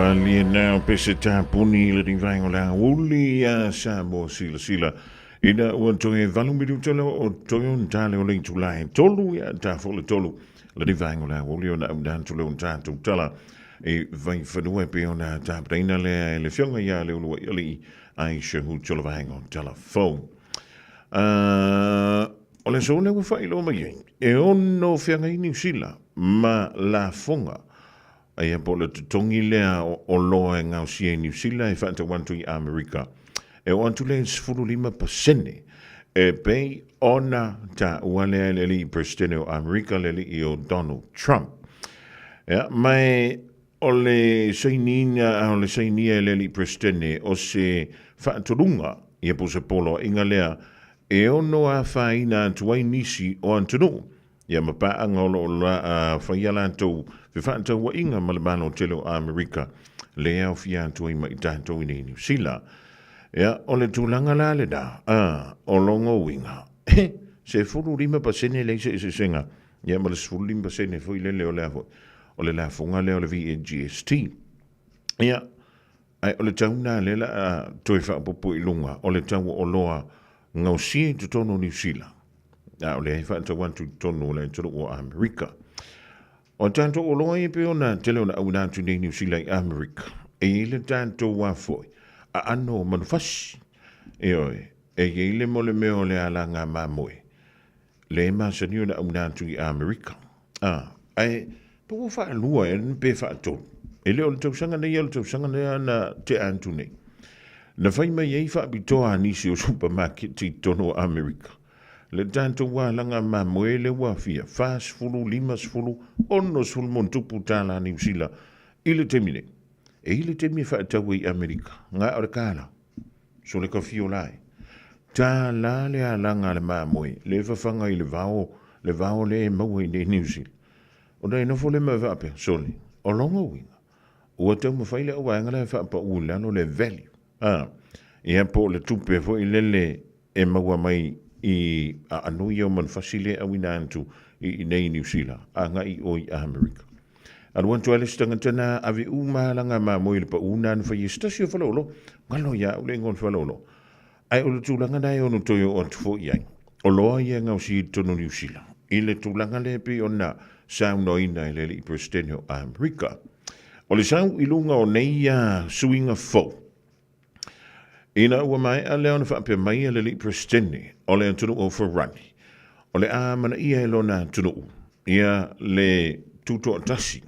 Mali now peseta puni le divang la uli Samoa sila ina ua toe valumiru tolo o toyon tale o ling tulai tolu ya ta fole tolu le divang la uli ona dan tolo ta tala e vai fadua pe ona ta preina le fionga ya le ulu ali ai shehu tolo vango telephone ole so le wa fai lo mai e onno fianga New Zealand ma la fonga ai po le tongi lea o loa ngau si New Zealand e whanta wantu i Amerika e wantu le 5% e pei ona ta uale le li presidente o Amerika le li o Donald Trump mai o le sainia le li presidente o se whanturunga i po se polo inga lea e ono a whaina tuai nisi o antunu ia mapaanga o la whaiala tau whiwhanta wa inga malamano telo Amerika le au fia tuai mai tātou i New Zealand ia o le tūlanga la le da o longo winga se furu rima pasene le se senga ia ma le furu rima pasene fui le leo leo o le la funga leo le VGST ia ai o le tauna le la toi whapopo i lunga o le tau o loa ngau si te tono New Zealand. O le hei whaata wantu tono le toro o Amerika. O tanto o loa e pe ona tele ona au nātu nei New Zealand Amerika. E le tanto wafoi. A ano manufasi. E oe. E le mo le meo le ala ngā mamoe. Le masani ona au nātu i Amerika. Ai, po wha lua e pe wha tono. E le o le tausanga nei o le tausanga nei na te antu nei. Na whai mai ei wha bitoa nisi o supermarket ti tono Amerika. Le tanto wā langa ma moele wā fia. Fas fulu, limas fulu, ono fulu mon tupu tāla New Zealand. Ile temine. E ile temine wha tau i Amerika. Ngā ora kāla. So le ka fio lai. Tā la le a langa le ma moe. Le whawhanga i le vao le maua i New Zealand. O nei no fole ma wape. Soli. O longa winga. Ua tau ma whaile o wanga le wha pa ulano le value. Ia po le tupe fo i lele e maua mai i anui o man fasile a wina antu i nei New Zealand a ngai o i Amerika. Aruan tuale stanga tana ave umalanga ma moi le pa unan fa i stasio falolo ngalo ya ule ngon falolo. Ai o le tūlanga nai ono toyo o tufo iai. O loa ia ngau si tono New Zealand. I le tūlanga le pe o na sauno ina i lele i presidente o Amerika. O le sau ilunga o nei suinga fo. Ina ua mai a leo na whaapea mai a le li presidente o le antunu o Ferrani. O le a mana ia e lona antunu. Ia le tuto atasi.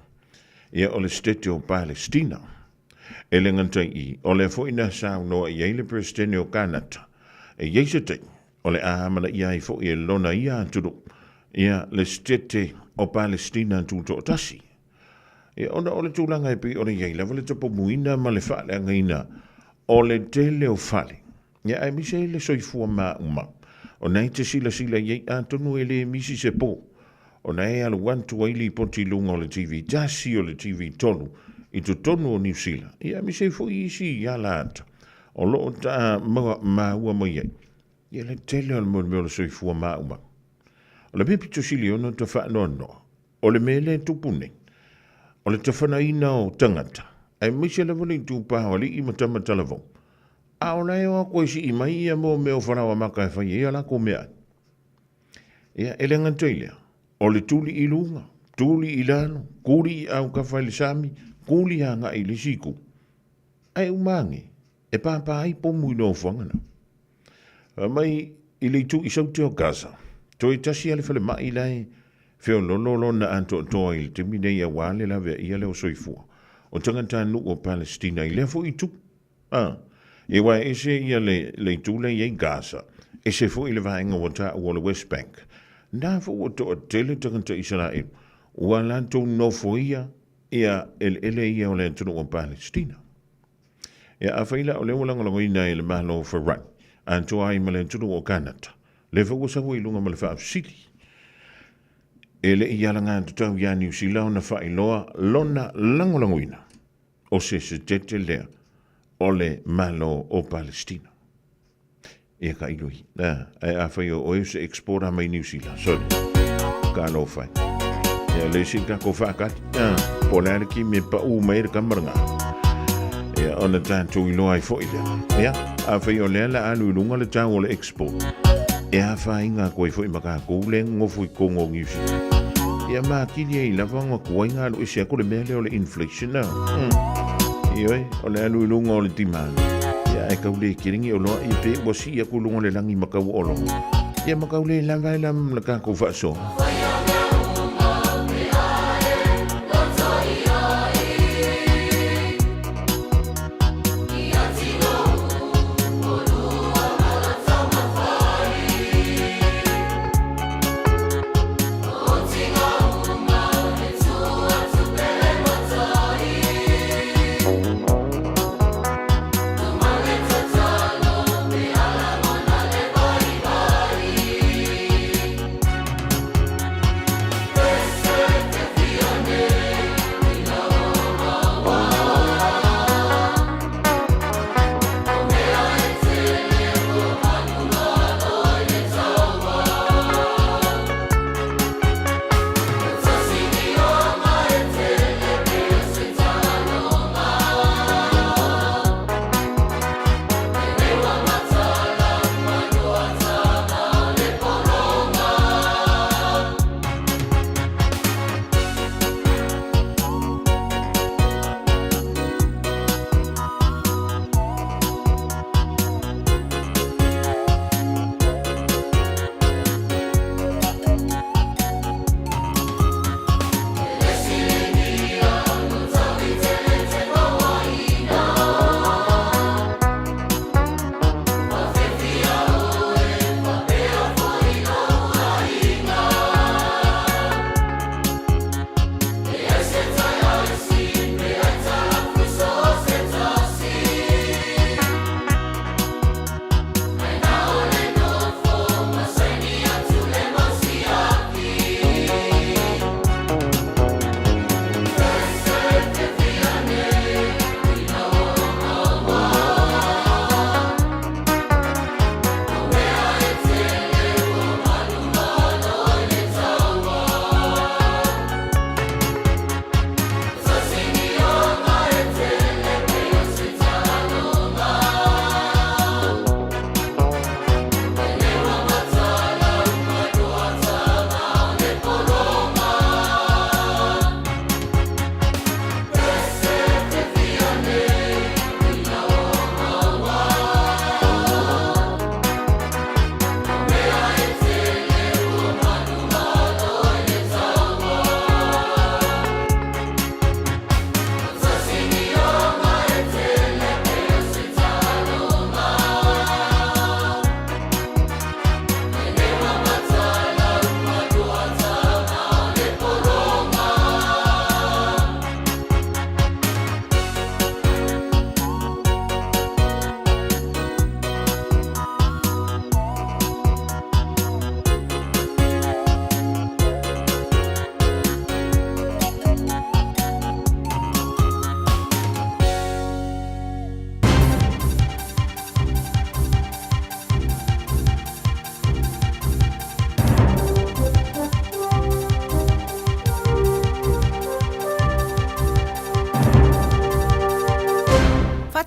Ia o le stete o Palestina. E le ngantai i. O le fo ina sao noa ia i le presidente o Kanata. E yeisete. O le a mana ia i fo i e lona ia antunu. Ia le stete o Palestina tuto atasi. Ia ona o le tūlanga e pi o le iei lewa le tapo muina ma le whaale angaina. O le tele o fale. Ia ai mise le soifua maa uma. O nei te sila iei atonu e le misi se po. O nei alu wantu aili poti lunga o le TV tasi o le TV tonu. I tu tonu o New Zealand. Ia mise fu isi ia la ata. O loo ta maa ua mo iei. Ia le tele o le mo le soifua maa uma. O le pipi tu sili ono ta wha no. O le mele tupune. O le tawhana ina o tangata. Ai mise le voli tūpā o li i matama talavo. A o lai o koe si i mai ia mo meo whanawa maka e whai ia la ko mea. Ia ele ngantailea. O le tūli i lunga, tūli i lano, kūri i au ka whaile sami, kūli a ngā i le siku. Ai umangi, e pāpā ai pomu i no whangana. Mai i le tū i saute o Gaza. Toi tasi ale whale mai lai, whio lolo na anto toa i le te mine ia wale la vea ia leo soifua. O tangata nu o Palestina i lefo i tu. E wai ese ia le tūle i Gaza. Ese fo i le vaenga o ta o le West Bank. Nā fo o to tele tangata Israel. Ua lanto no fo ia ele ia o le tunu o Palestina. Ia a whaila o le walangalongo ina i le mahalo Ferrani. Anto ai ma le tunu o Kanata. Lefo o sahu i lunga ma le wha sili. Ele i alanga tau ia New Zealand na whailoa lona langolangoina. O se tete lea o le malo o Palestina. Ia ka ilui. E a whai o e se exporta mai New Zealand. Sorry. Ka lo whai. Ia le si ka ko whakati. Po lea ki me pa u mai re kamaranga. Ia ona tātou i loa I fo I lea. Ia, a whai o lea la alu lunga le tāu o le export. Ia whainga koe fo I maka koule ngofu I kongo ngiusi. Ia maa kili e I lava ngā kuainga alu isi ako le mea leo le inflation na. Ioi, o le alu lunga o le timana. Ia e kaule kiringi o loa I pe wasi aku lunga le langi makau olo. Ia makau le lava e lam le kako whaaso.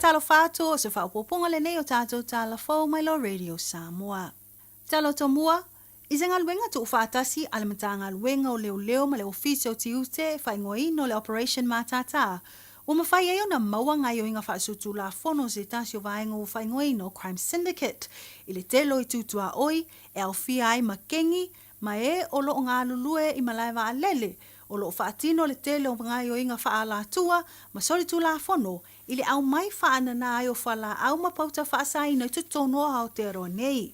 Talo fato o se whaupoponga le nei o tātou tala fau mai lo Radio Samoa. Talo tomua, I zenga luenga tu ufatasi ala matanga luenga o leo ma le ofisi o tiute whaingoino le Operation Matata. O mawhai eo na maua ngai o inga whaasutu la fono se tasi o vaenga o whaingoino Crime Syndicate. I le telo I tutua oi, e au fia ai makengi, ma e o lo ngā lulue I malaiwa a lele. O lo whaatino le tele o ngai o inga whaala tua, ma sori tu la fono, I le au mai whaana na ai o whala au mapauta whaasai na tutono hao te aro nei.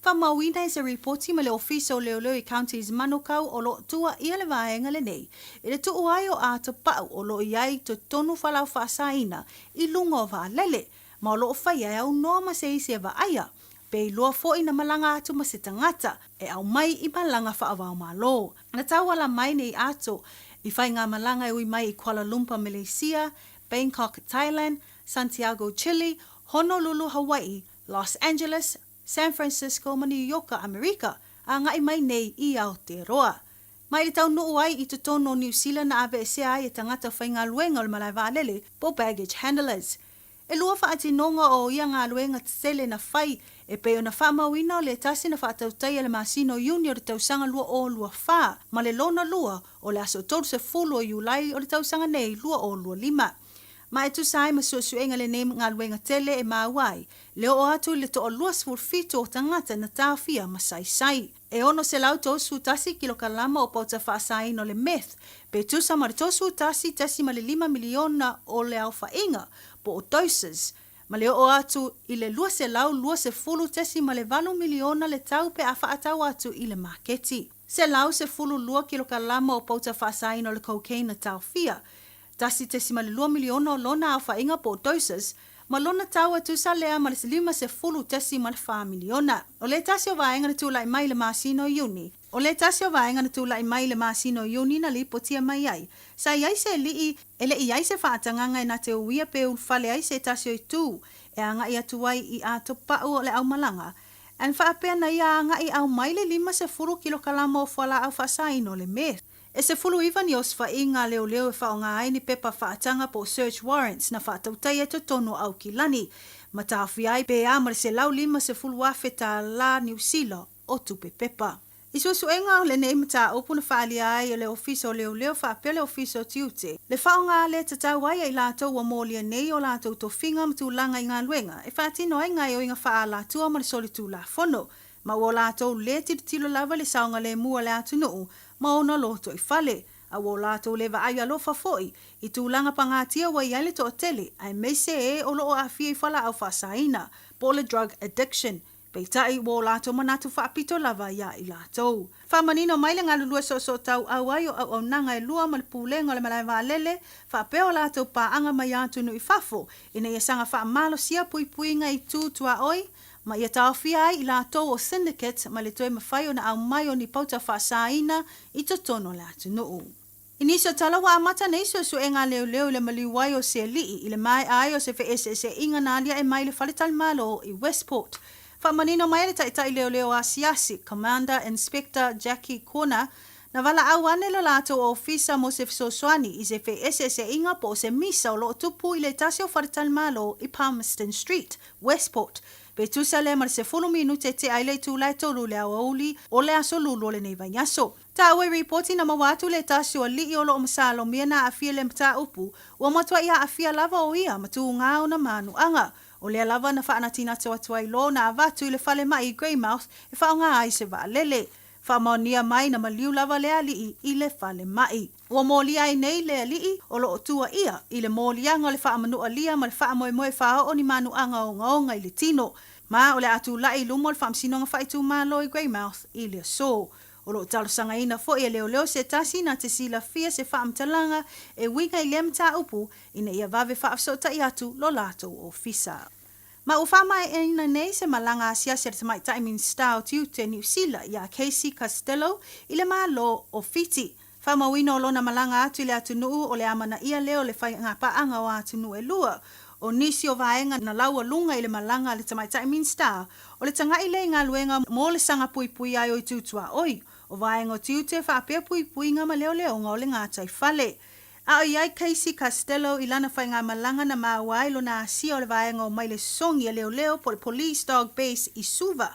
Whamauina I se reporti ma le ofisa o leo I counties Manukau o lo tua ia le vaenga le nei. I le tuu ai o a te pau o lo iai to tonu whalau whaasaina I lunga o vaa lele, ma o lo whai ai au noa ma se isi e vaaya. Pe I loa fo I na malanga atu ma se tangata, e au mai I malanga whaavau ma lo. Na tawala mai nei ato, I whai ngā malanga ui mai I Kuala Lumpur, Malaysia, Bangkok, Thailand, Santiago, Chile, Honolulu, Hawaii, Los Angeles, San Francisco, ma New York, Amerika, a ngai mai nei I Aotearoa. Mai le tau nuu ai I te tono New Zealand na ave se ai e tangata whainga luenga o le malai vālele po baggage handlers. E lua whaatinonga o ia ngā luenga tsele na whai, e peo na whamauina o le tasi na whaatautai le Masino Union o le tausanga lua o lua wha, ma le lona lua o le aso tolu se fulu o Iulai o le tausanga nei lua o lua lima. Ma e tu sai ma suenga le nei ngā luenga tele e mawai, leo o atu le to o lua sfulfito o tangata na tāwhia ma sai. E ono se lau tosu tasi kilo kalama o pauta whaasai no le meth, pe tu sa ma le tosu tasi ma le 5 miliona o le au whainga po o doses, ma leo o atu i le lua se lau lua se fulu ma le 8 miliona le tau pe a whaatau atu i le maketi. Se lau se fulu lua kilo kalama o pauta whaasai no le cocaine na tāwhia, tasi ma le 2 miliona o lona au whainga po o doses, ma lona tau atu sa lea ma le 5 se fulu ma le 4 miliona. O le tasi o vaenga na tūlai mai le Masino Uni. O le tasi o vaenga na tūlai mai le Masino Uni na li potia mai ai. Sa iai se lii, ele iai se whaatanganga e na te uia pe ulfale ai se tasi o i tū, e anga i atuai i ato pau o le au malanga. An whaapea na ia anga i au mai le 5 se fulu kilo kalama o whala au whaasaino le meth. E se fulu iwa ni osfa i ngā leo e whao ngā ai ni pepa whaatanga po search warrants na whaatautai e to tono au ki lani. Ma tāwhi ai pe amare se lau 5 se fulu afe tā la New Zealand o tupe pepa. I suenga le nei mata opu na whaali ai le ofiso leo whaapea le ofiso tiute. Le whao ngā le tatau ai ai lātou wa mōlia nei o lātou to whinga matu langa i ngā luenga. E whaatino ai ngai o inga wha lātua ma le solitu la whono. Ma o lātou le tilo lava le saonga le mua le atunuu. Ma ona loto i fale, a wo lātou lewa ai alofa foi, i tūlanga pangatia wa iale to tele, ai meise e o loo awhia i whala au whasaina, po le drug addiction, pei tai wo lātou manatu whaapito lava ia i lātou. Whamanino maile ngā lulua so tau au ai o au nanga e lua ma le pūlenga le malai wālele, whaapeo lātou pa anga mai atunu i whafo, ina ia sanga wha malo sia pui nga i tūtua oi, ma ia tāwhia ai i lātou o syndicate ma le toe mawhai o na au mai o ni pauta whaasaina i to tono le atunuu. Iniso tala wa amata nei so e ngā leo le maliwai o se lii i le mai ai o se FSS inga nalia e mai le whaletal malo i Westport. Whamanino mai le taitai leo a siasi, Commander Inspector Jackie Kona, na wala au ane lo lātou o ofisa mo se Fisoswani i se FSS inga po se misa o lo tupu i le tasi o whaletal malo i Palmerston Street, Westport. Pe tusa le mar se 10 minute te ai le tūlai tolu le auli o le aso lulu le nei vanyaso. Ta awe reporti na mawatu le tasi o li o lo masalo mia na afia le mta upu, ua matua ia afia lava o ia matu ngā o na manu anga. O le lava na whaanatina te watuai lo na avatu le whale mai i Greymouth e whaonga ai se wa lele. Whamaonia mai na maliu lava le alii i le whale mai. Ua mōli ai nei le alii o lo o tua ia i le mōlianga o le whaamanu alia ma le whaamoe whao o ni manu anga o ngaonga i le tino. Ma o le atu lai lumo le whaamsinonga whaitu malo i Greymouth i le so. O lo talo sanga ina fo e leo se tasi na te sila fia se whaamtalanga e winga i le mta upu ina ia vave whaafsota i atu lo lato o fisa. Ma ufama e ina nei se malanga asia se tamai taimin style tiute New Zealand ia Casey Costello i le malo o fiti. Whama wino o lona malanga atu i le atunuu o le amana ia leo le whai ngapa anga o atunuu e lua. O nisi o vaenga na laua lunga i le malanga le tamai taimin star o le tanga i le ngā luenga mo le sanga pui ai o i tūtua oi. O vaenga o tiute whaapea pui ngā ma leo nga o le ngātai whale. A o iai Casey Costello i lana whai ngā malanga na mawai lo na asia o le vaenga o mai le songi a leo po le police dog base i Suva.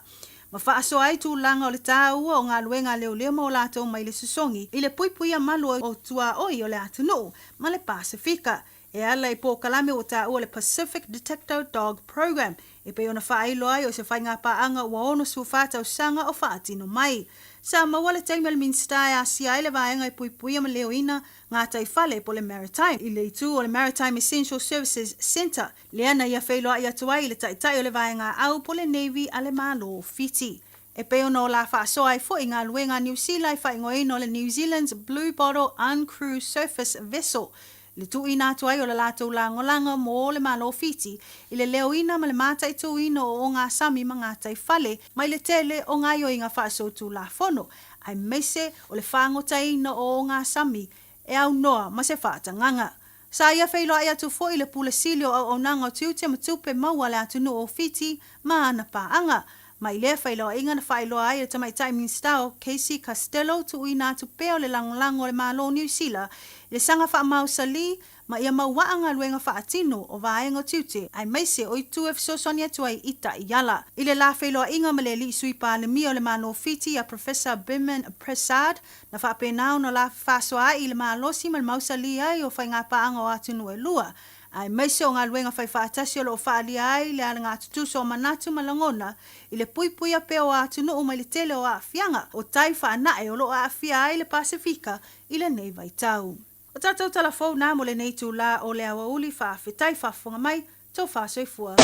Ma whaaso ai tūlanga o le tāua o ngā luenga leo mo lātou mai le susongi i le pui a malu o tua oi o le atunuu ma le Pasifika. E ala i pō kalame o tāua le Pacific Detective Dog Program e pe ona whaelo ai o se whai ngā paanga ua ono su whātau sanga o whaatino mai. Sa mawale taimel min stai a si aile vaenga i pui ama leo ina ngā tai whale po le Maritime. I le itu o le Maritime Essential Services Centre. Le ana ia whaelo ai atuai le taitai o le vaenga au po le Navy a le malo fiti. E pe ona o la whaasoa ai fo i ngā luenga New Zealand whai ngoino le New Zealand's Blue Bottle Uncrewed Surface Vessel. Le tu ina atu ai o le lātou langolanga mo le malo fiti, i le leo ina ma le mātai tu ina o ngā sami ma ngā tai whale, mai le tele o ngā i ngā whaaso tu la whono, ai meise o le whangota ina o ngā sami, e au noa ma se whaatanganga. Sa ia whailo ai atu fo i le pula silio au nanga o tiute ma tupe maua le atu no o fiti ma ana paanga. Mai le whailo inga na whailo ai o tamai taimin style Casey Costello tu ina atu peo le langolango le malo New Zealand le sanga wha mausali ma ia mauaa ngā luenga whaatino o vaenga tiute ai meise o i tu e fisosoni atu ai ita i ala. I le la wheloa inga ma le li sui pālemi o le mano fiti a Professor Biman Prasad na whapenao na la whasoa i le malosi ma le mausali ai o whai ngā paanga o atunu e lua. Ai meise o ngā luenga whai whaatasi o lo whaali ai le ala ngā tutuso o manatu malangona i le puipuia pe o atunu o mai le tele o aafianga o tai whaanae o lo aafia ai le Pasifika i le nei vaitau. O tātou talafou nā mo le nei tū la o le awa uli whaafetai whaafonga mai tau whaasoifua.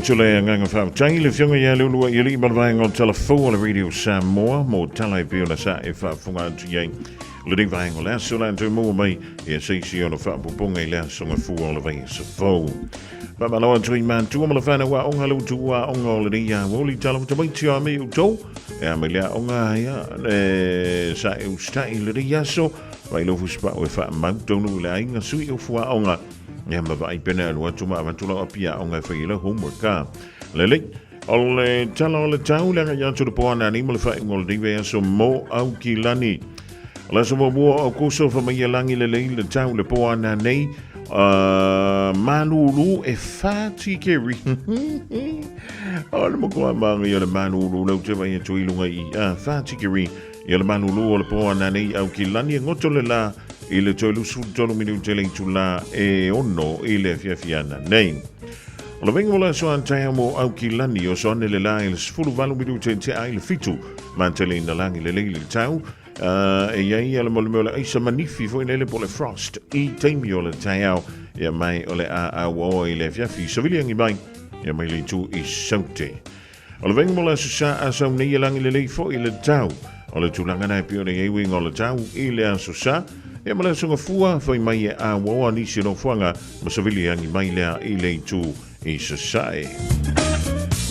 Tule nganga fa tangi le fionga ya lulu ya li malvai ngol telefo le radio Samoa mo talai piola sa e fa funga tu ye le ding vai ngol so la tu mo mai e se si ona fa ponga ile so nga fu ole vai so fo ba ba lo tu man tu mo le fa na wa onga lu tu wa onga le ya wo li tala tu mai ti me u to e me le onga ya sa e u sta ile ya so vai lo fu spa o fa ma tu no le inga su u fu onga ya ma vai pena lo tu ma tu apia onga fa ile homework ka lele ole tala ole tau le ya tu po ana ni mo le fa ngol di ve so mo au kilani la so mo o kuso fa mai langi le tau le po ana nei manulu e fati keri ole mo ko ma ngi le manulu le te vai tu ilunga i fati keri ya le manulu ole po ana nei au kilani ngoto le la ile tolu su tolu minu tele tula e ono ile fiafiana nei o le vengo la so antai mo au kilani o so ne le la il sfulu valu minu te ai le fitu mantele na langi le le tau e ia le mole mole isa manifi fo ile po le frost i taimi o le tau ia mai o le a wo ile fiafi so vili ngi mai ia mai le tu i saute o le vengo la so sa aso ne langi le fo ile tau o le tulanga na pio le wing o le tau ile aso sa e mala sunga fua foi mai a wa ni sino fuanga ma savili angi mai lea i le tu i sasai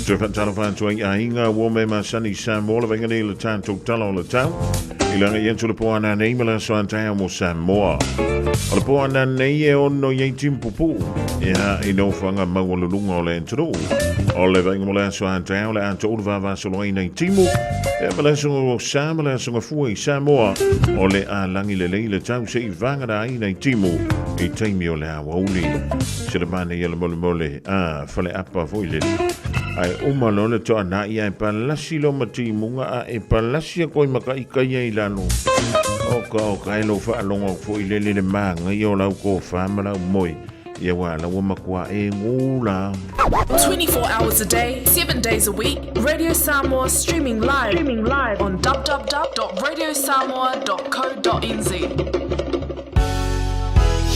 tu fantano fanto a inga wo me ma sani sam wala venga ni le tanto talo le tau i langa yentu le poana nei mala so antai mo Samoa o le poana nei e ono ye timpupu ya i no fuanga ma wo lunga o le entro o le venga mala so antai o le anto o va so lo nei timu e mala so sam mala so fu i Samoa o le a langi le tau se i vanga da i nei timu i taimi o le a woli se le mane ye le mole fale apa foi le ai uma lona to ana ia e palasi lo mati munga a e palasi ko i maka i kai ai lano o ka lo fa longo fo i le manga i o la ko fa mala moi ia wa la wa makwa e ngula 24 hours a day, 7 days a week. Radio Samoa streaming live on www.radiosamoa.co.nz.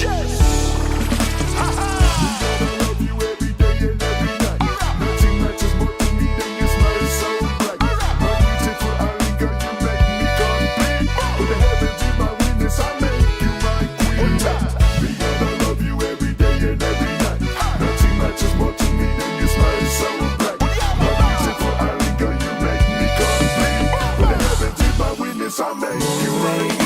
Yes. I make you right.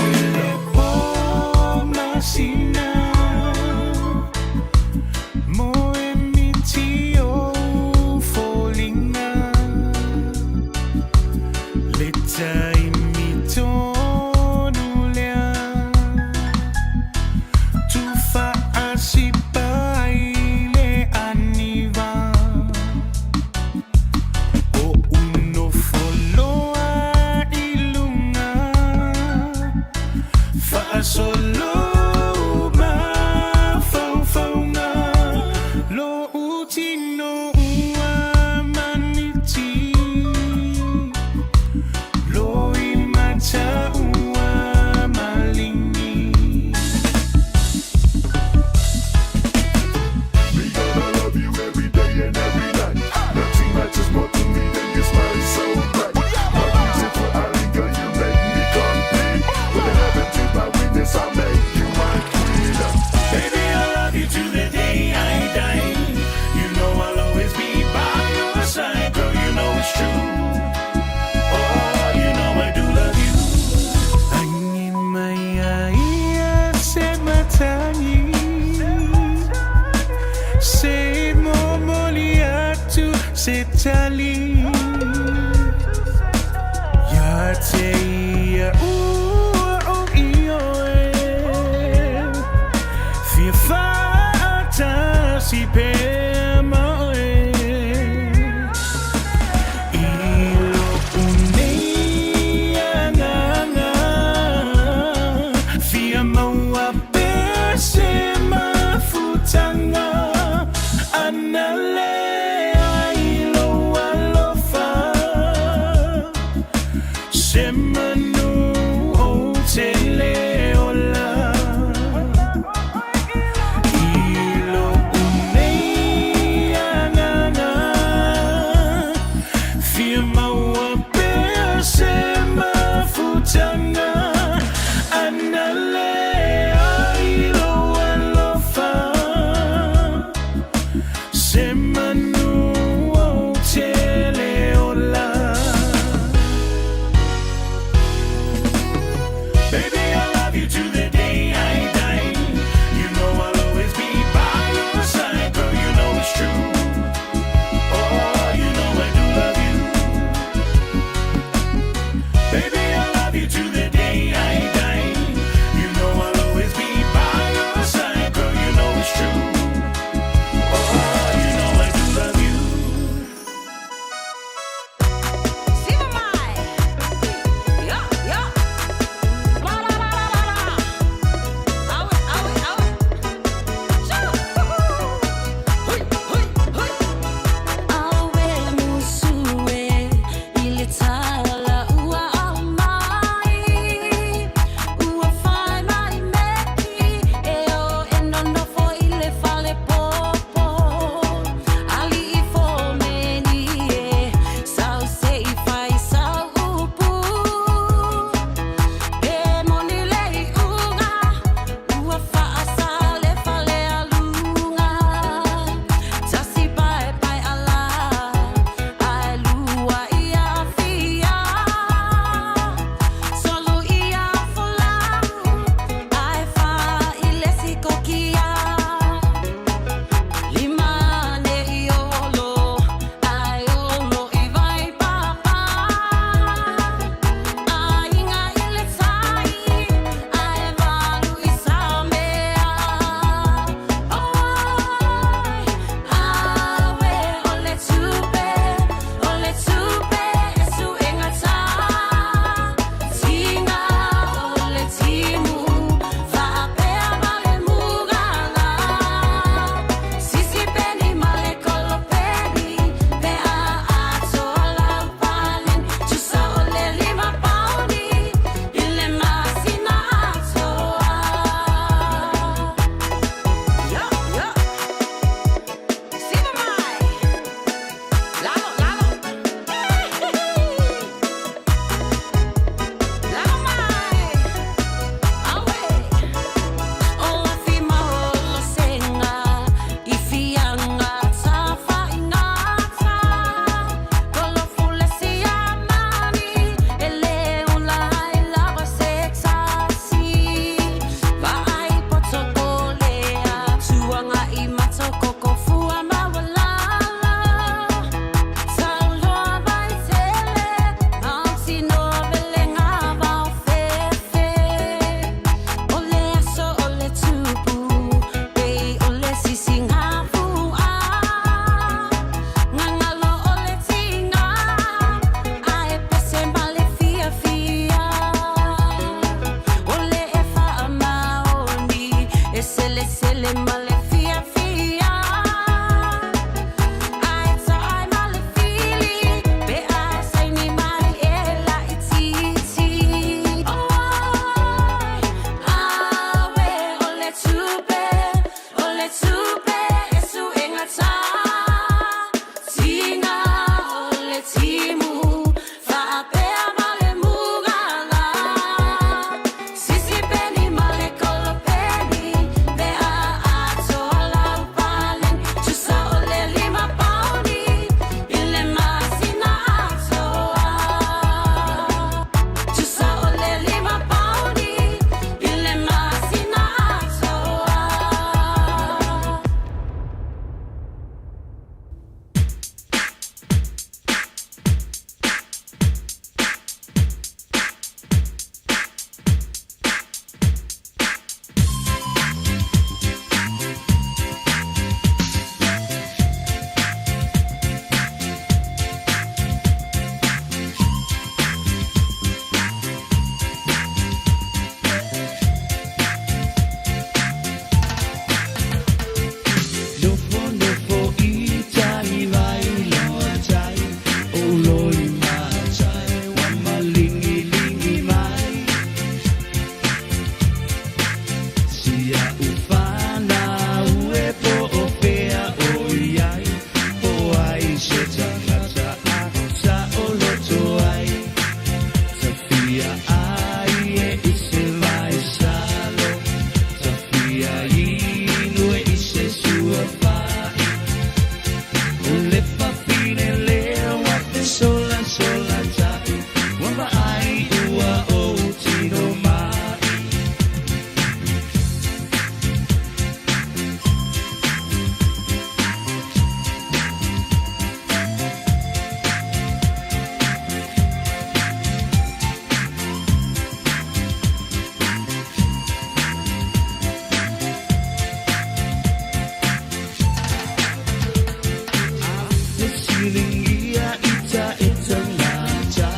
Silingia ita ita ngata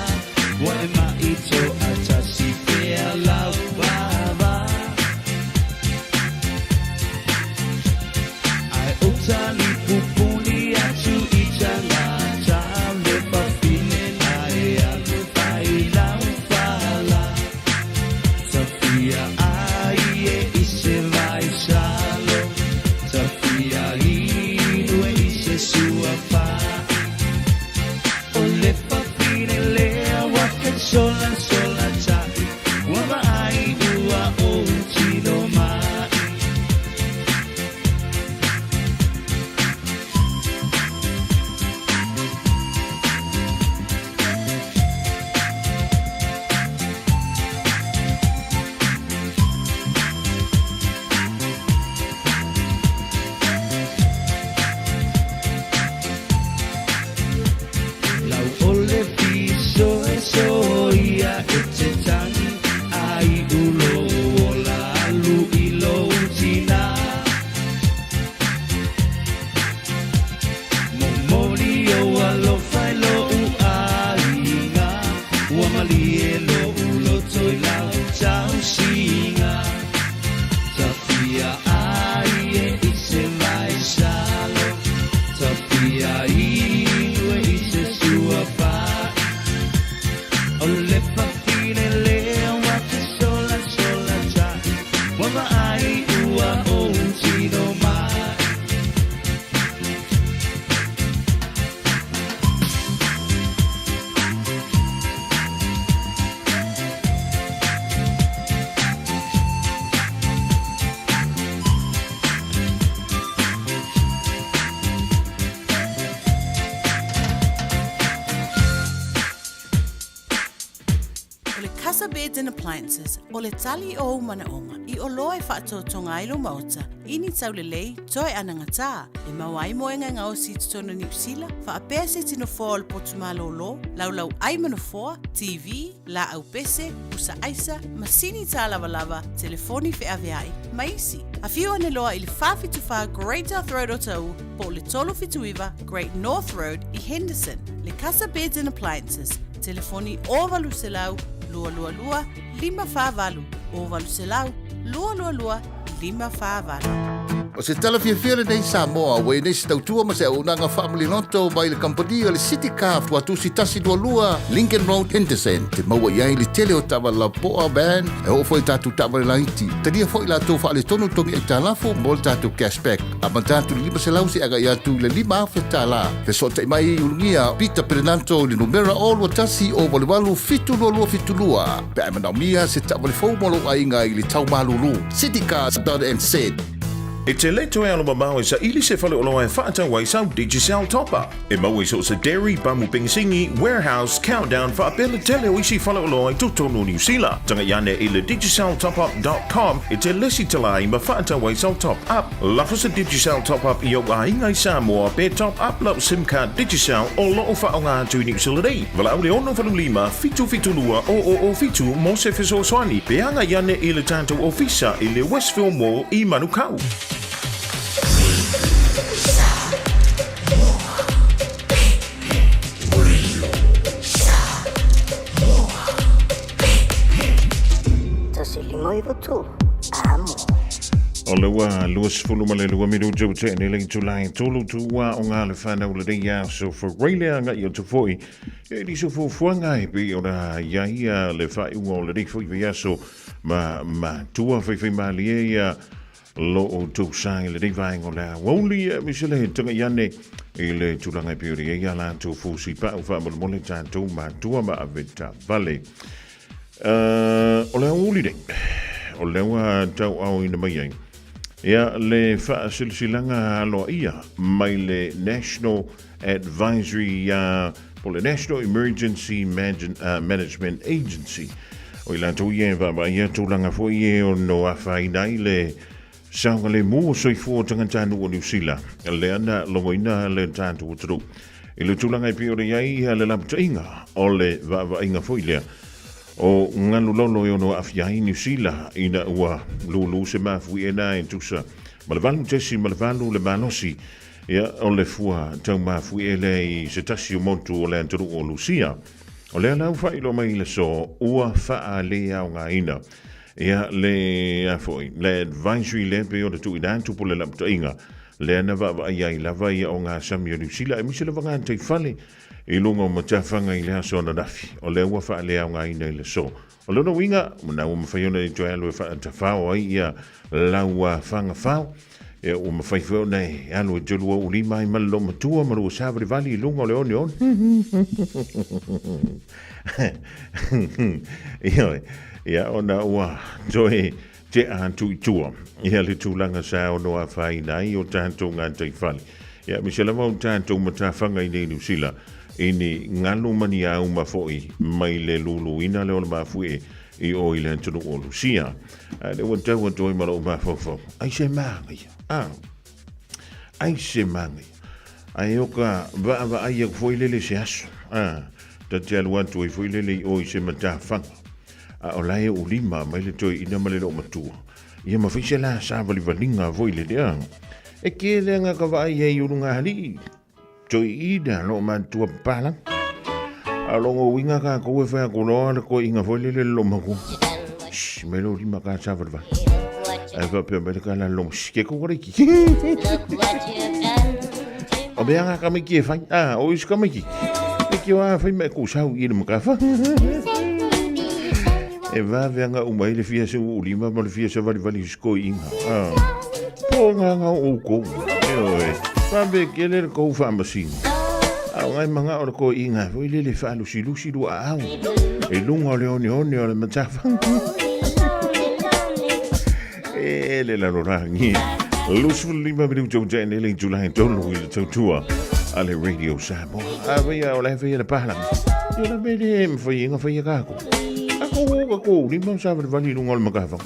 Waima ito ata si pea lau baba Ai utali pupuni atu ita ngata Lepa fine ai atu pai lau fala Safia ai e ise vai salo Safia inue ise sua pa Ole papine lea waka sola sola tai Wama ai ua o tino mai Lau ole piso e soia e te tangi ai ulo ola alu ilo utina Momori o alo fai lo u ainga Wamali e lo ulo toi lau tau singa Tafia ai e ise mai salo Tafia inue ise sua pai Ole papine lea waka sola sola tai Wama ai ua o tino mai O le Casa Beds and Appliances, o le tali o manaonga, I o loa e whaatotonga ai lo mauta, ini tau le lei, toi ananga tā, e mawai moenga ngau si tutona New Zealand, whaapea se tino fōa le potumalo lo, lau ai manafoa, TV, la au pese, usa aisa, masini tā lava lava, telefoni fe aveai, maisi. A fiu ane loa I le whawhituwha Great North Road o tau, po le tolo fituiva Great North Road I Henderson, le Casa Beds and Appliances, telefoni o valu se lau, lua lua lua, lima whāwalu, o valu se lau, lua lua lua, lima whāwalu. O se talawhiawhia nei Samoa, wei nei se tautua ma se aunanga whaamuli noto mai le kampani o le City Car watu si tasi dua lua, Lincoln Road, Henderson. Te maua iai le tele o tawa la poa band, e o foi tatu tawa le laiti. Tania foi la tau whaale tonu tongi e tālafo, mo le tatu cashback. A man tatu lima se lau se aga i atu le lima awhe tāla. Fe so te mai ulungia, Peter Perenanto le numera o lua tasi o wale walu fitu lua fitu lua. Pe a manau mia se tawa le fōmolo ainga I le tau malulu. City Car .nz. E te leto e alo mamau e sa ili se whale oloa e whaatau ai sau Digicel Top-Up. E mau e so sa Dairy, Bamu Pingisingi, Warehouse, Countdown, whaapele tele o isi whale oloa i tutono New Zealand. Tanga iane i le digiceltopup.com e te lesi talai ma whaatau ai sau Top-Up. Lafo sa Digicel Top-Up i au a ingai Samoa pe Top-Up lau SIM card Digicel o loo whaonga atu i New Zealand ei. Wala au le ono whanulima, fitu lua o fitu mo se fiso swani. Pe anga iane i le tātou ofisa i le Westville Mall i Manukau. O lewa luas fulu male lua miru jau te ne lei tulai tolu tua o ngā le whanau le reia so wharailea nga I o te foi e di so fuanga e pi o na iaia le whai unga o le rei fui via so ma tua whai ma lia lo o tau sai le rei vaengo la wauli e misele tanga iane I le tulanga e pi o reia la tu fusi pa o wha mole tātou ma tua ma aveta vale o le uli rei o lewa tau au ina mai ai. Ia le whaasilsilanga aloa ia mai le National Advisory po le National Emergency Management Agency. O I lantou ia wa ia tūlanga fo ia o no a whainai le saunga le mua soifua tangantanu o New Zealand. Le ana longoina le tātu o tru. I le tūlanga I pio re iai le laptainga o le wa inga fo ilea. O ngalu lolo yo no afiai New Zealand ina ua lulu se mafui ena en tusa malvalu tesi malvalu le manosi Ia, o le fua tau mafu e le I se tasi o montu o le anturu o Lucia. O le alau whai lo mai le so, ua wha le au ngā ina. Ia le afoi, le advisory le pe o le tu ina tupu le lapta inga. Le ana wa ai lava ia o ngā sami o Lucia, e misi lava ngā tei whale. I lunga o matawhanga I le aso na rafi. O le ua wha le au ngā ina I le so. O lona winga, muna ua mawhaiona I joe alu e wha ta whao ai ia laua whanga whao. E o mawhaifeo nei, alo e jolua uli mai malo matua maru o Savare Valley I lunga o le oni on. Ia ona ua joe te antu I tua. Ia le tūlanga sa o noa whai nai o tātou ngā tei whali. Ia misela mau tātou matawhanga I nei Nusila. Ini ngalo mani au mafoi mai le lulu ina le ola mafue I o I le antunu o Lucia. Le wantau toi maro mafofo. Ai se mangi. Ai se mangi. Ai oka va ai e foi lele se aso. Ta te alu atu e foi lele o I se matawhanga. O lae o lima mai le toi ina male lo matua. Ia mawhise la Savare Valinga voi le dea. E ke le ngaka vai e urunga hali. Toi ida lo mantua pala. Alongo winga ka ko e fa ko lo ko inga foi le lo maku. Me lo lima ka Savare Valley. Ai va pe me ka la lo ske ko ko ki. O be anga ka me ki fa. O is ka me ki. E ki wa fa me ku sa I le makafa. E va venga o mai le fia se o lima ma le fia Savare Valley sko inga. Po nga o ko. Sabe que ele ko fa masin. Ai manga o ko inga, foi le fa lusi do a. E lunga le oni o le matafa. Le la rorangi. Lusu lima bidu jo jane le July don will to tour. Ale Radio Samoa. Ave o le fe le pala. Yo la bede foi inga foi ka ko. Ako lima Savare Valley lunga le makafa.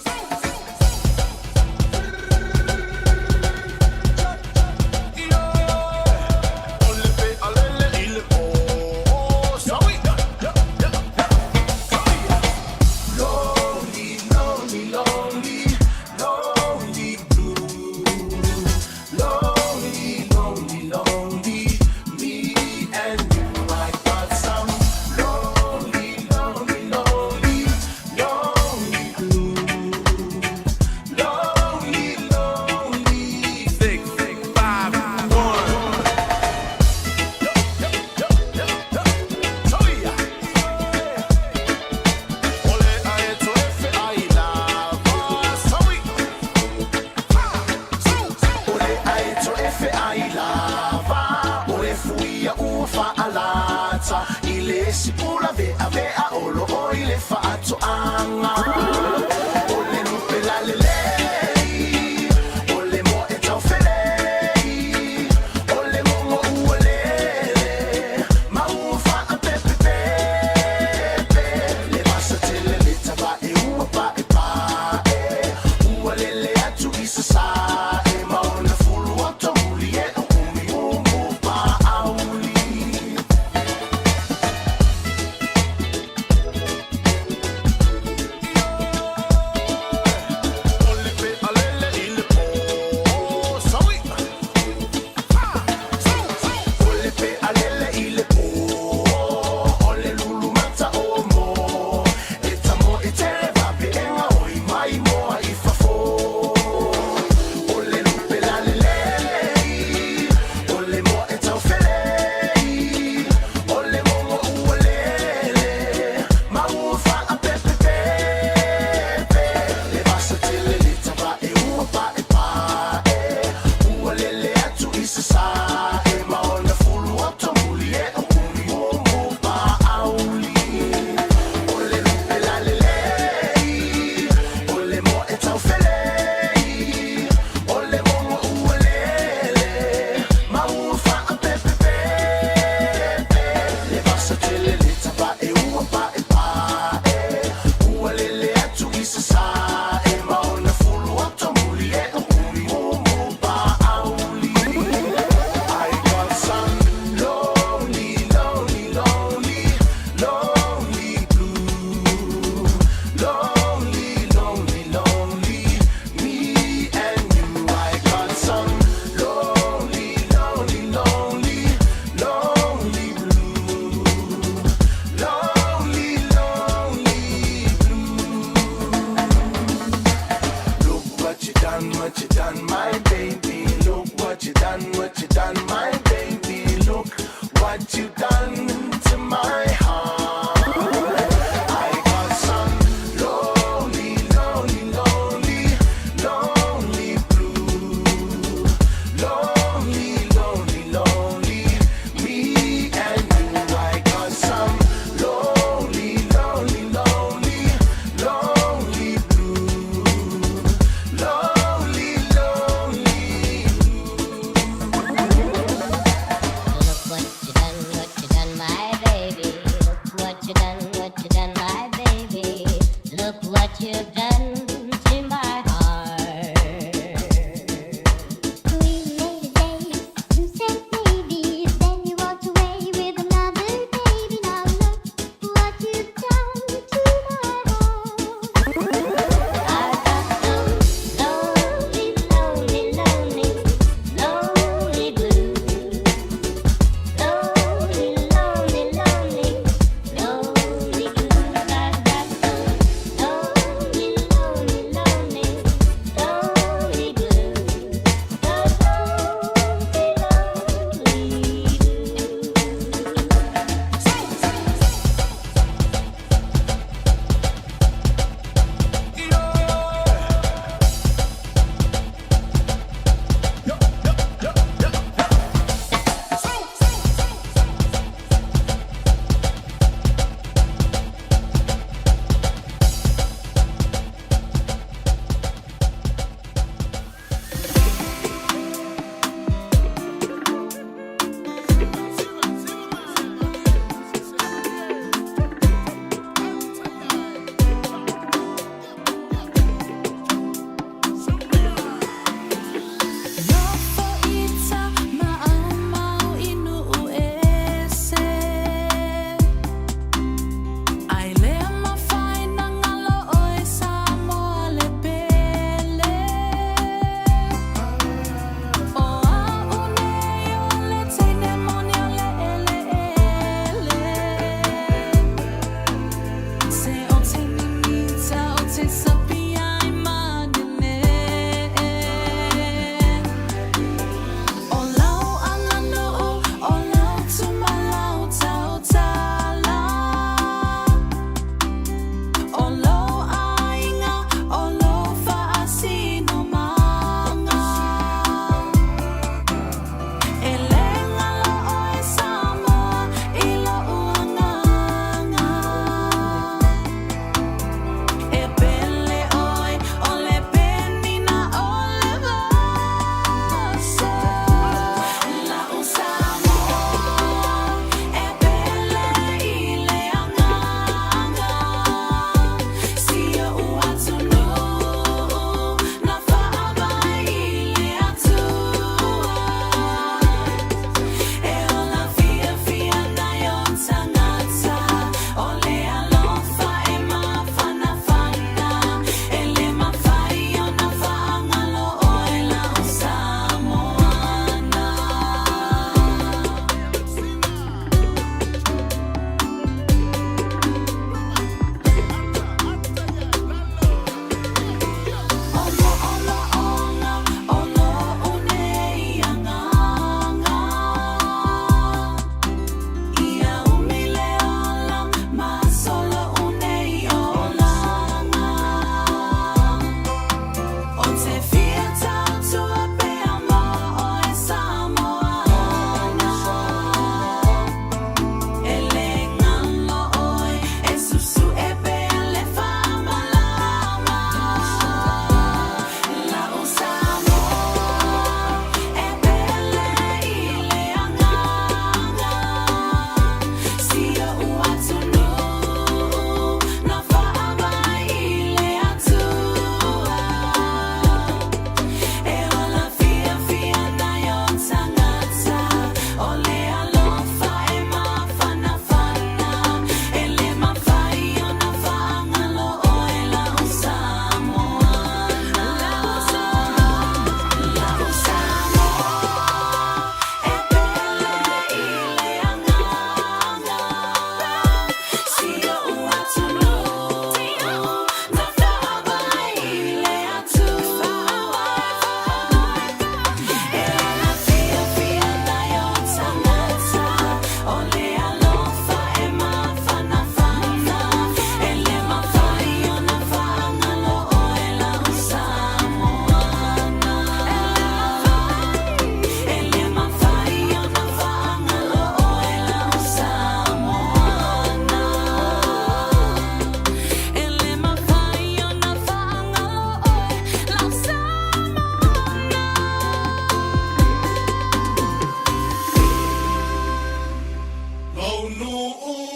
Maunu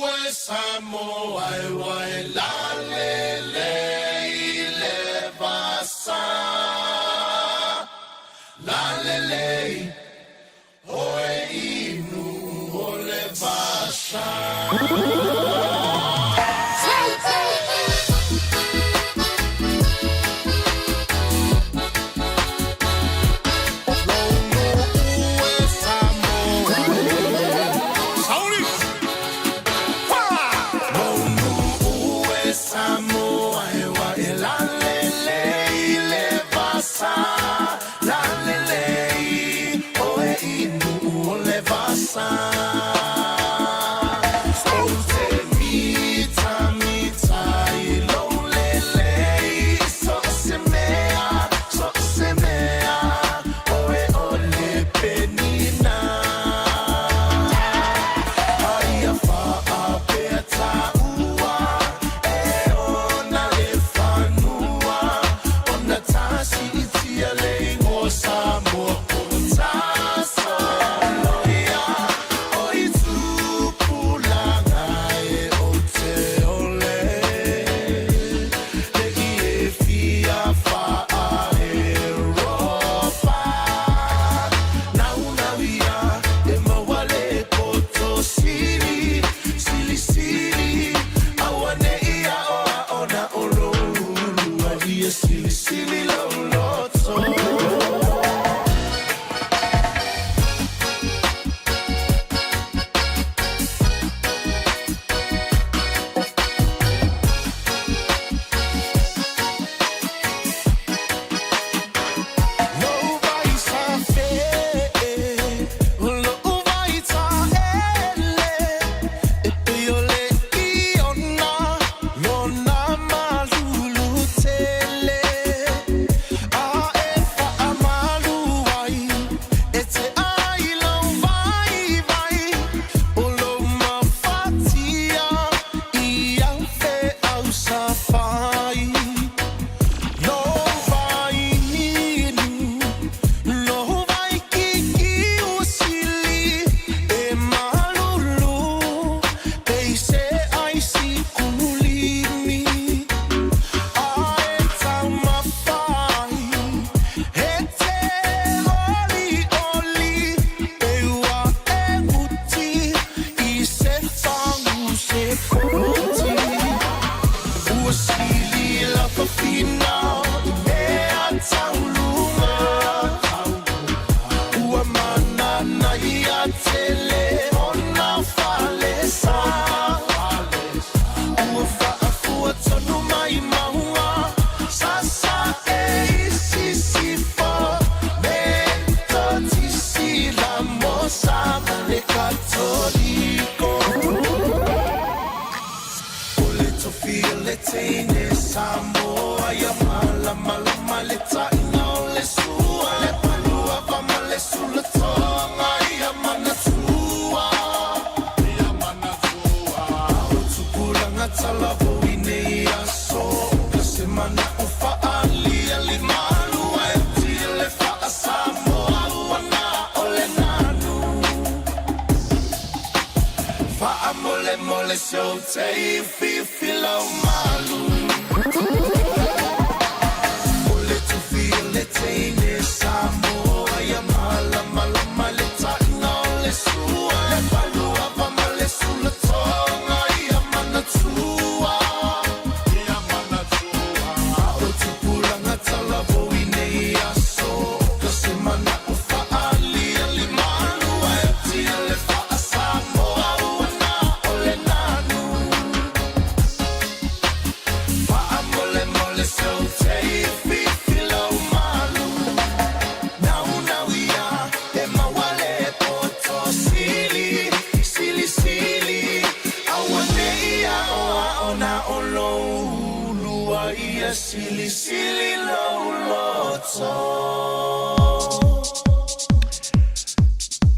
ue Samoa e wai lalele I le vasa. Lalele oe inu o le vasa.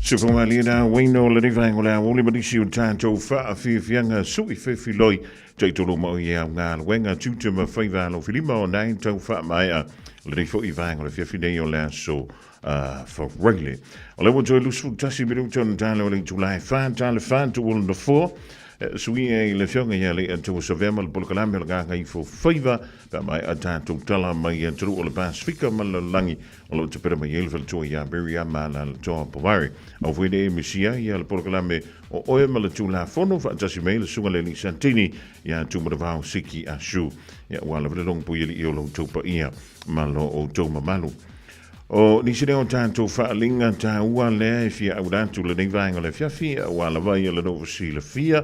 Sufungalina Wino Lenivangula, only Madisi Tanto Fa Fianga Sui Filoi, Jaitolo Moya, Wenga Tutum of Favalo Filimo, 9 to Fat Maya, Lenifo Ivang, or Fifineo Lasso, for Wrigley. Og lad mig lusfu tasi minutter tale o le July fan tale fan to will the four. Sui e le fionga ia le to so vemal polkalame le ganga I fo faiva pa mai ata to tala mai tru o le Pasifika malangi o le te pera mai elvel to ia beria mala to povari. O vede misia ia le polkalame o oe mala tu la fono fa tasi mai le sunga le ni santini ia tu mo va siki ashu. Ia wala vele long po ili o to pa ia malo o to malu. O nisi leo tanto whaalinga ta ua lea fia au dantu le nei vaenga le fia wala vai le no vasi le fia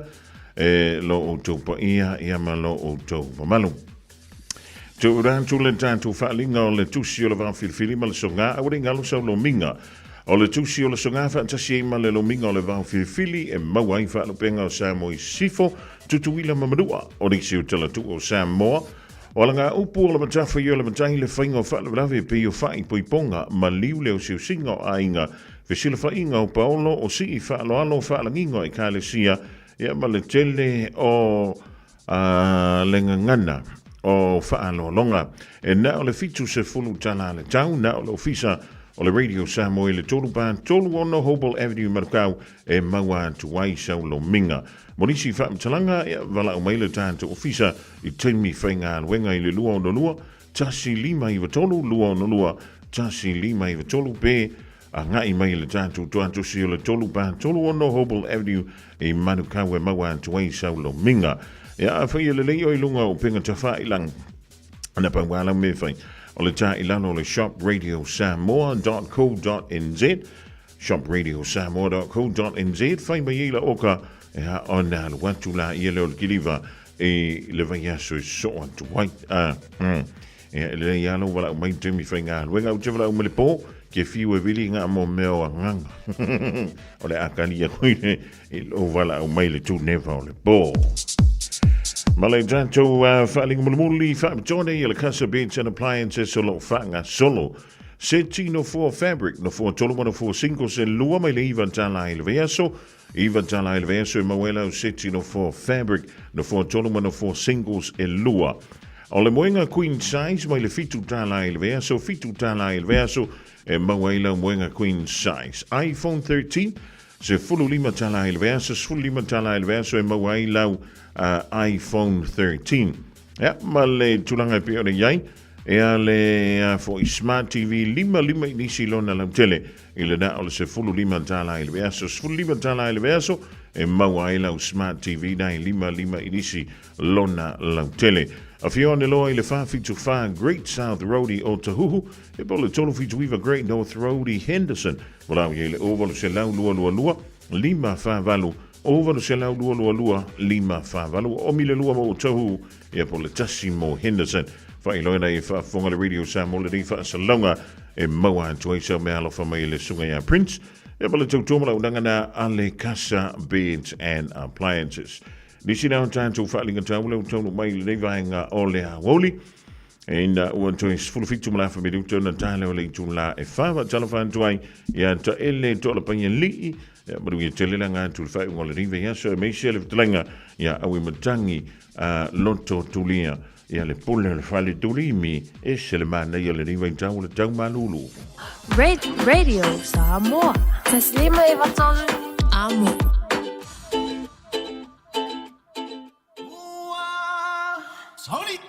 lo o taupa ia ma lo o taupa malu. Tau dantu le tanto whaalinga o le tusi o le vang filifili ma le songa au ringa lo sau lo minga. O le tusi o le songa whaantasi e ma le lo minga o le vang filifili e mawai whaalopenga o Samoa Sifo tutuila mamadua o nisi o tala tu o Samoa. O langa upu o le matafa i o le matai le whainga o whaala wrawe pe o whai poiponga ma liu leo siu singa o ainga vesila whainga o paolo o si I whaalo alo whaala ngingo I kāle sia ia ma le tele o lenga ngana o whaalo longa e na o le fitu se fulu tala le tau na o le ofisa o le Radio Samoa le tolu pan tolu ono Hobel Avenue Marukau e maua tuwai sau lo minga. Monisi whaamtalanga e wala o maile tātou ofisa I teimi whainga wenga I le lua o no lua, tasi lima I watolu, lua o no lua, tasi lima I watolu pe, a ngai maile tātou tuantu si o le tolu pa, tolu o no Hobel Avenue e Manukau e maua tuwai sau lo minga. E a whai le leo I lunga o penga tawha ilang, ana pa wala me whai, o le tā ilano o le shopradio.samoa.co.nz, shopradio.samoa.co.nz, whai mai ila oka, e ha ona le watu la I le o kiliva e le vai aso so atu white e le yalo wala mai temi whainga wenga uche wala umele po ke fiu e vili ngā mo meo a nganga o le akani a kuine e lo wala mai le tu neva o le po Malay tanto whaling mulmuli whaamtone I le Casa Beds and Appliances solo whaanga solo Seti no 4 fabric no 4 tolo no 4 singles e lua mai le iwa tala I le veaso Iva tala il verso e mawela o seti no 4 fabric no 4 toluma no 4 singles e lua. O le moenga queen size mai le fitu tala il verso e mawela o moenga queen size. iPhone 13 se fulu lima tala il verso e mawela o iPhone 13. Ja, ma le tulanga pe o le iai e ale for Smart TV lima inisi lona la tele ile na o se fulu lima tala il verso e mawaila o Smart TV na lima inisi lona la tele a fione lo ile fa fitu fa Great South Roadie o Tahuhu e bolo tolu fitu viva Great North Roadie Henderson wala ile over se la lua lima fa valu over se la lua lima fa valu o mile lua mo Tahuhu e bolo tasimo Henderson Whailoina I whafonga le Radio Samoa le rifa salonga e maua tuaisa me alo whamai le sunga ia Prince e pala tau tōmala unanga na Ale Casa Beds and Appliances. Nisi nao tātou whaalinga tāula o tōnu mai le nevaenga o le hawoli e na ua toi fulu fitu malafa me duto na tāle o le itu la e whawa talafan tuai ia ta ele tola panya lii maru ia te lela ngā tu le whai unga le riva ia so e meisia le vitalenga ia awi matangi loto tulia ia le pule le fale turimi e se le mana ia le riva tau le tau malulu. Radio Samoa. Taslima iwatolu amo. Sorry.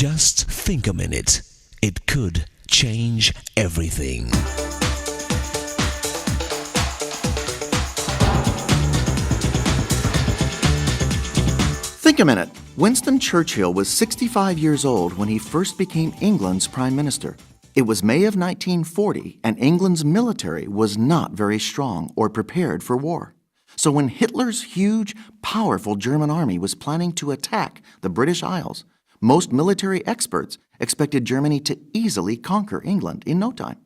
Just think a minute. It could change everything. Think a minute. Winston Churchill was 65 years old when he first became England's Prime Minister. It was May of 1940, and England's military was not very strong or prepared for war. So when Hitler's huge, powerful German army was planning to attack the British Isles, most military experts expected Germany to easily conquer England in no time.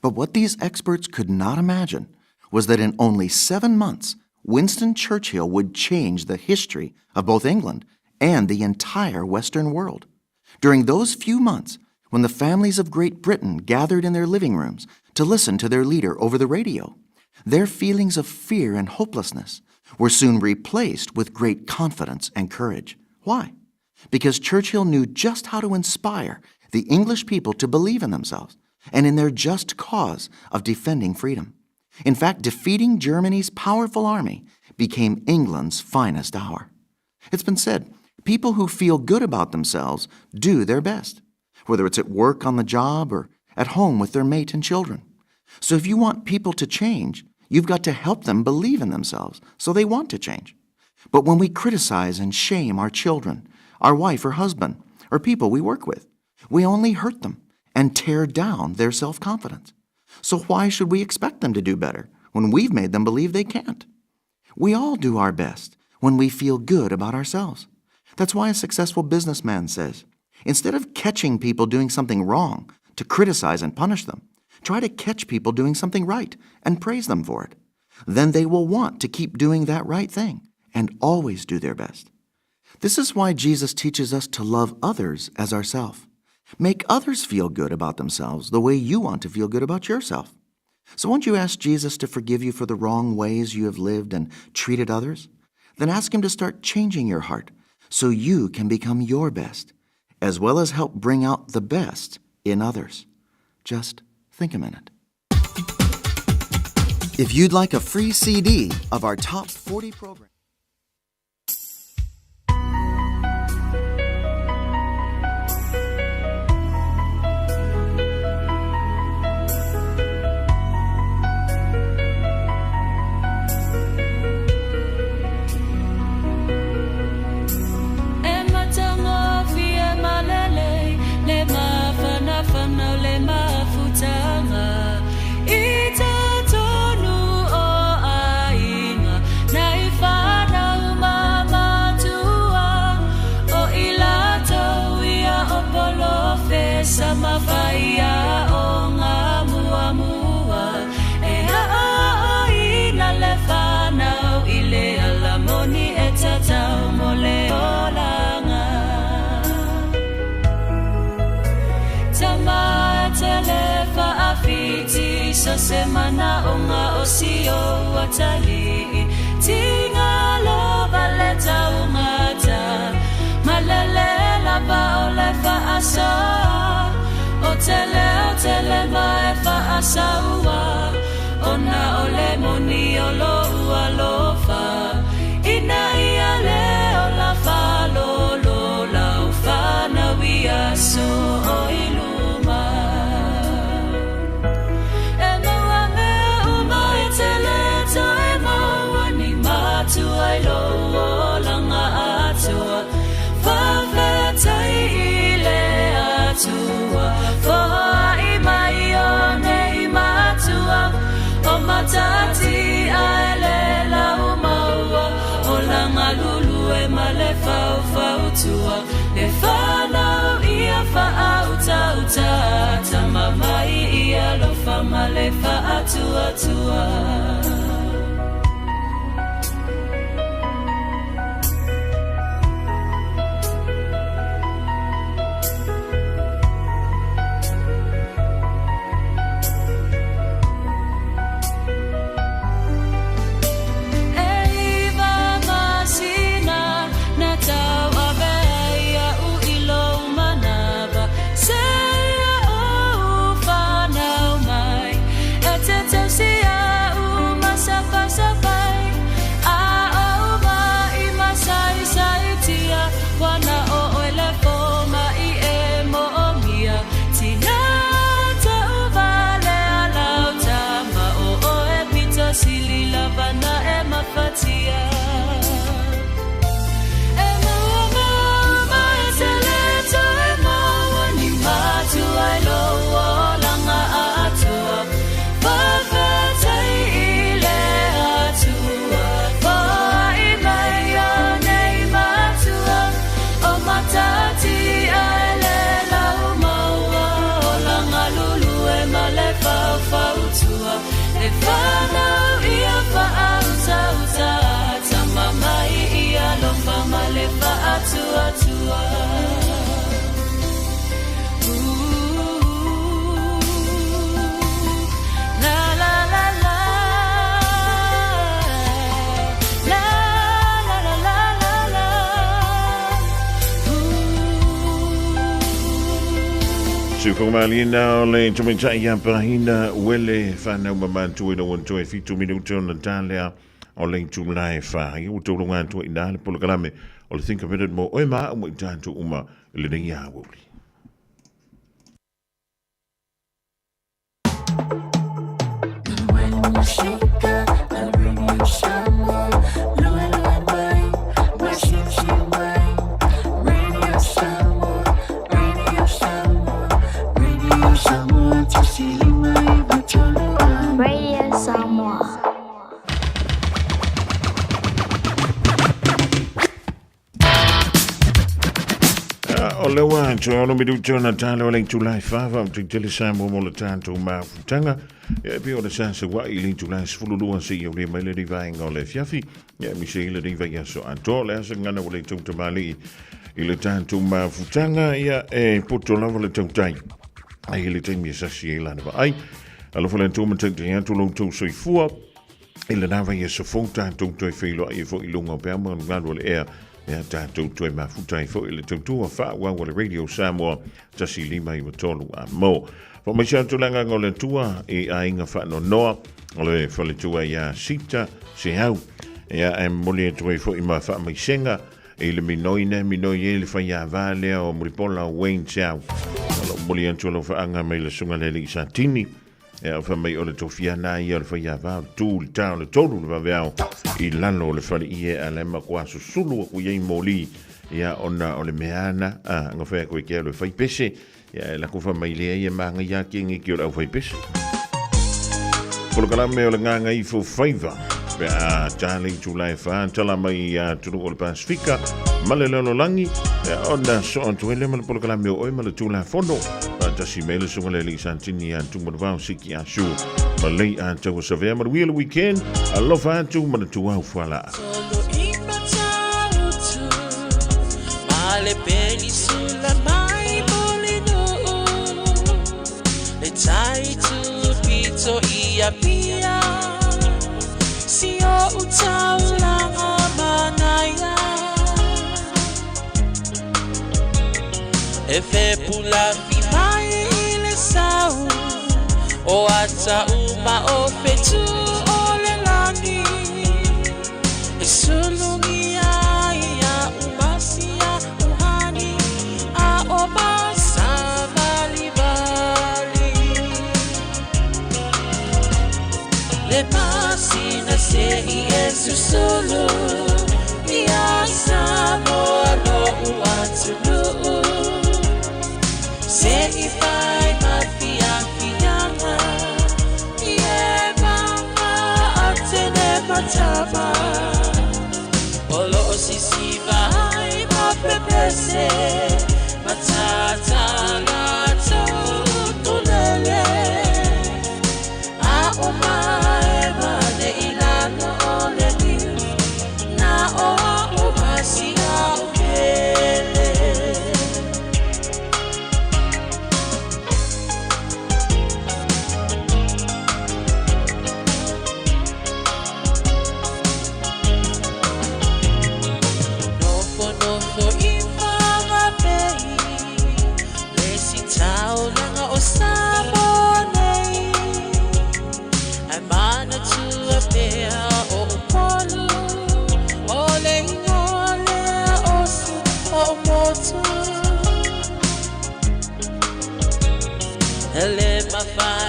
But what these experts could not imagine was that in only 7 months, Winston Churchill would change the history of both England and the entire Western world. During those few months, when the families of Great Britain gathered in their living rooms to listen to their leader over the radio, their feelings of fear and hopelessness were soon replaced with great confidence and courage. Why? Because Churchill knew just how to inspire the English people to believe in themselves and in their just cause of defending freedom. In fact, defeating Germany's powerful army became England's finest hour. It's been said, people who feel good about themselves do their best, whether it's at work on the job or at home with their mate and children. So if you want people to change, you've got to help them believe in themselves so they want to change. But when we criticize and shame our children, our wife or husband, or people we work with, we only hurt them and tear down their self-confidence. So why should we expect them to do better when we've made them believe they can't? We all do our best when we feel good about ourselves. That's why a successful businessman says, instead of catching people doing something wrong to criticize and punish them, try to catch people doing something right and praise them for it. Then they will want to keep doing that right thing and always do their best. This is why Jesus teaches us to love others as ourselves. Make others feel good about themselves the way you want to feel good about yourself. So won't you ask Jesus to forgive you for the wrong ways you have lived and treated others? Then ask him to start changing your heart so you can become your best, as well as help bring out the best in others. Just think a minute. If you'd like a free CD of our top 40 programs, sa semana o nga osio watali tingalo baleta umata malalela ba ole fa asa otele ba fa asa ona ole moni olo alofa ina ia ngalulu e malefa ufautua le fana ia fa auta tamamai ia lo fa malefa atua Malina le tumencha ya pahina wele fana mamantu ino wanto e fitu minuto na talia o le tumlai fa i utolunga to ina le polokalame o le think of it mo o ma mo tantu uma le nia wuli Radio Samoa. O le wanto o no minuto na tale o le July 5 am tele Samoa mo le tantu mafutanga e pe o le sanse wa i le July fululu se yo le mele di vai ngole fiafi ya mi se le di vai so antole as ngana o le tuntu mali i le tantu mafutanga ya e poto lava le tuntai ai le temi sa si la na ai alo fo le tu mo te ya tu lo tu so fu ile na va yeso fonta tu tu filo ai fo ilunga pe mo ngalo le air ya ta tu tu ma futa fo ile tu tu fa wa le Radio Samoa tasi lima i tolu a mo fo me tu langa ngole tua e ainga fa no no ole fo le tua ya sita se hau ya em mole tu fo i ma fa mai senga e le minoine le fa ya vale o mripola Wayne Chow moli antolo fa anga mai le sunga le Lisa Tini e fa mai o le tofia na ia le fa ia va tu le tau le tolu le va i lano le fa ie ale ma kwa su sulu ku ye moli ia ona o le meana a nga fa ko ke le fa pese ia la ku fa mai le ia ma nga ya ki ngi ki o fa pese por kala me o le nga i fo favor pe a Charlie July fa tala mai a tu o le Pacifica malelelo langi onda so on le mal por kala me o mal tu la fondo ta si mele so le li santini an tu mo va siki a shu malei an tu so ve mal we weekend a love an tu mo tu wa fala male peli sulla mai molino le tai tu pizzo ia pia si o utaula manaya e fe pula mai le sau o ata uma o fetu o le lani e solo mia ia umasia uhani a o basa vali le pasina se Yesu solo mia Samoa lo uatulu se ifai mafia fiana ye mama atene matama olo lo sisi vai ma pepese matata lato tunele a omae mane ilano ole ni na o umasi a ukele Ele ma fa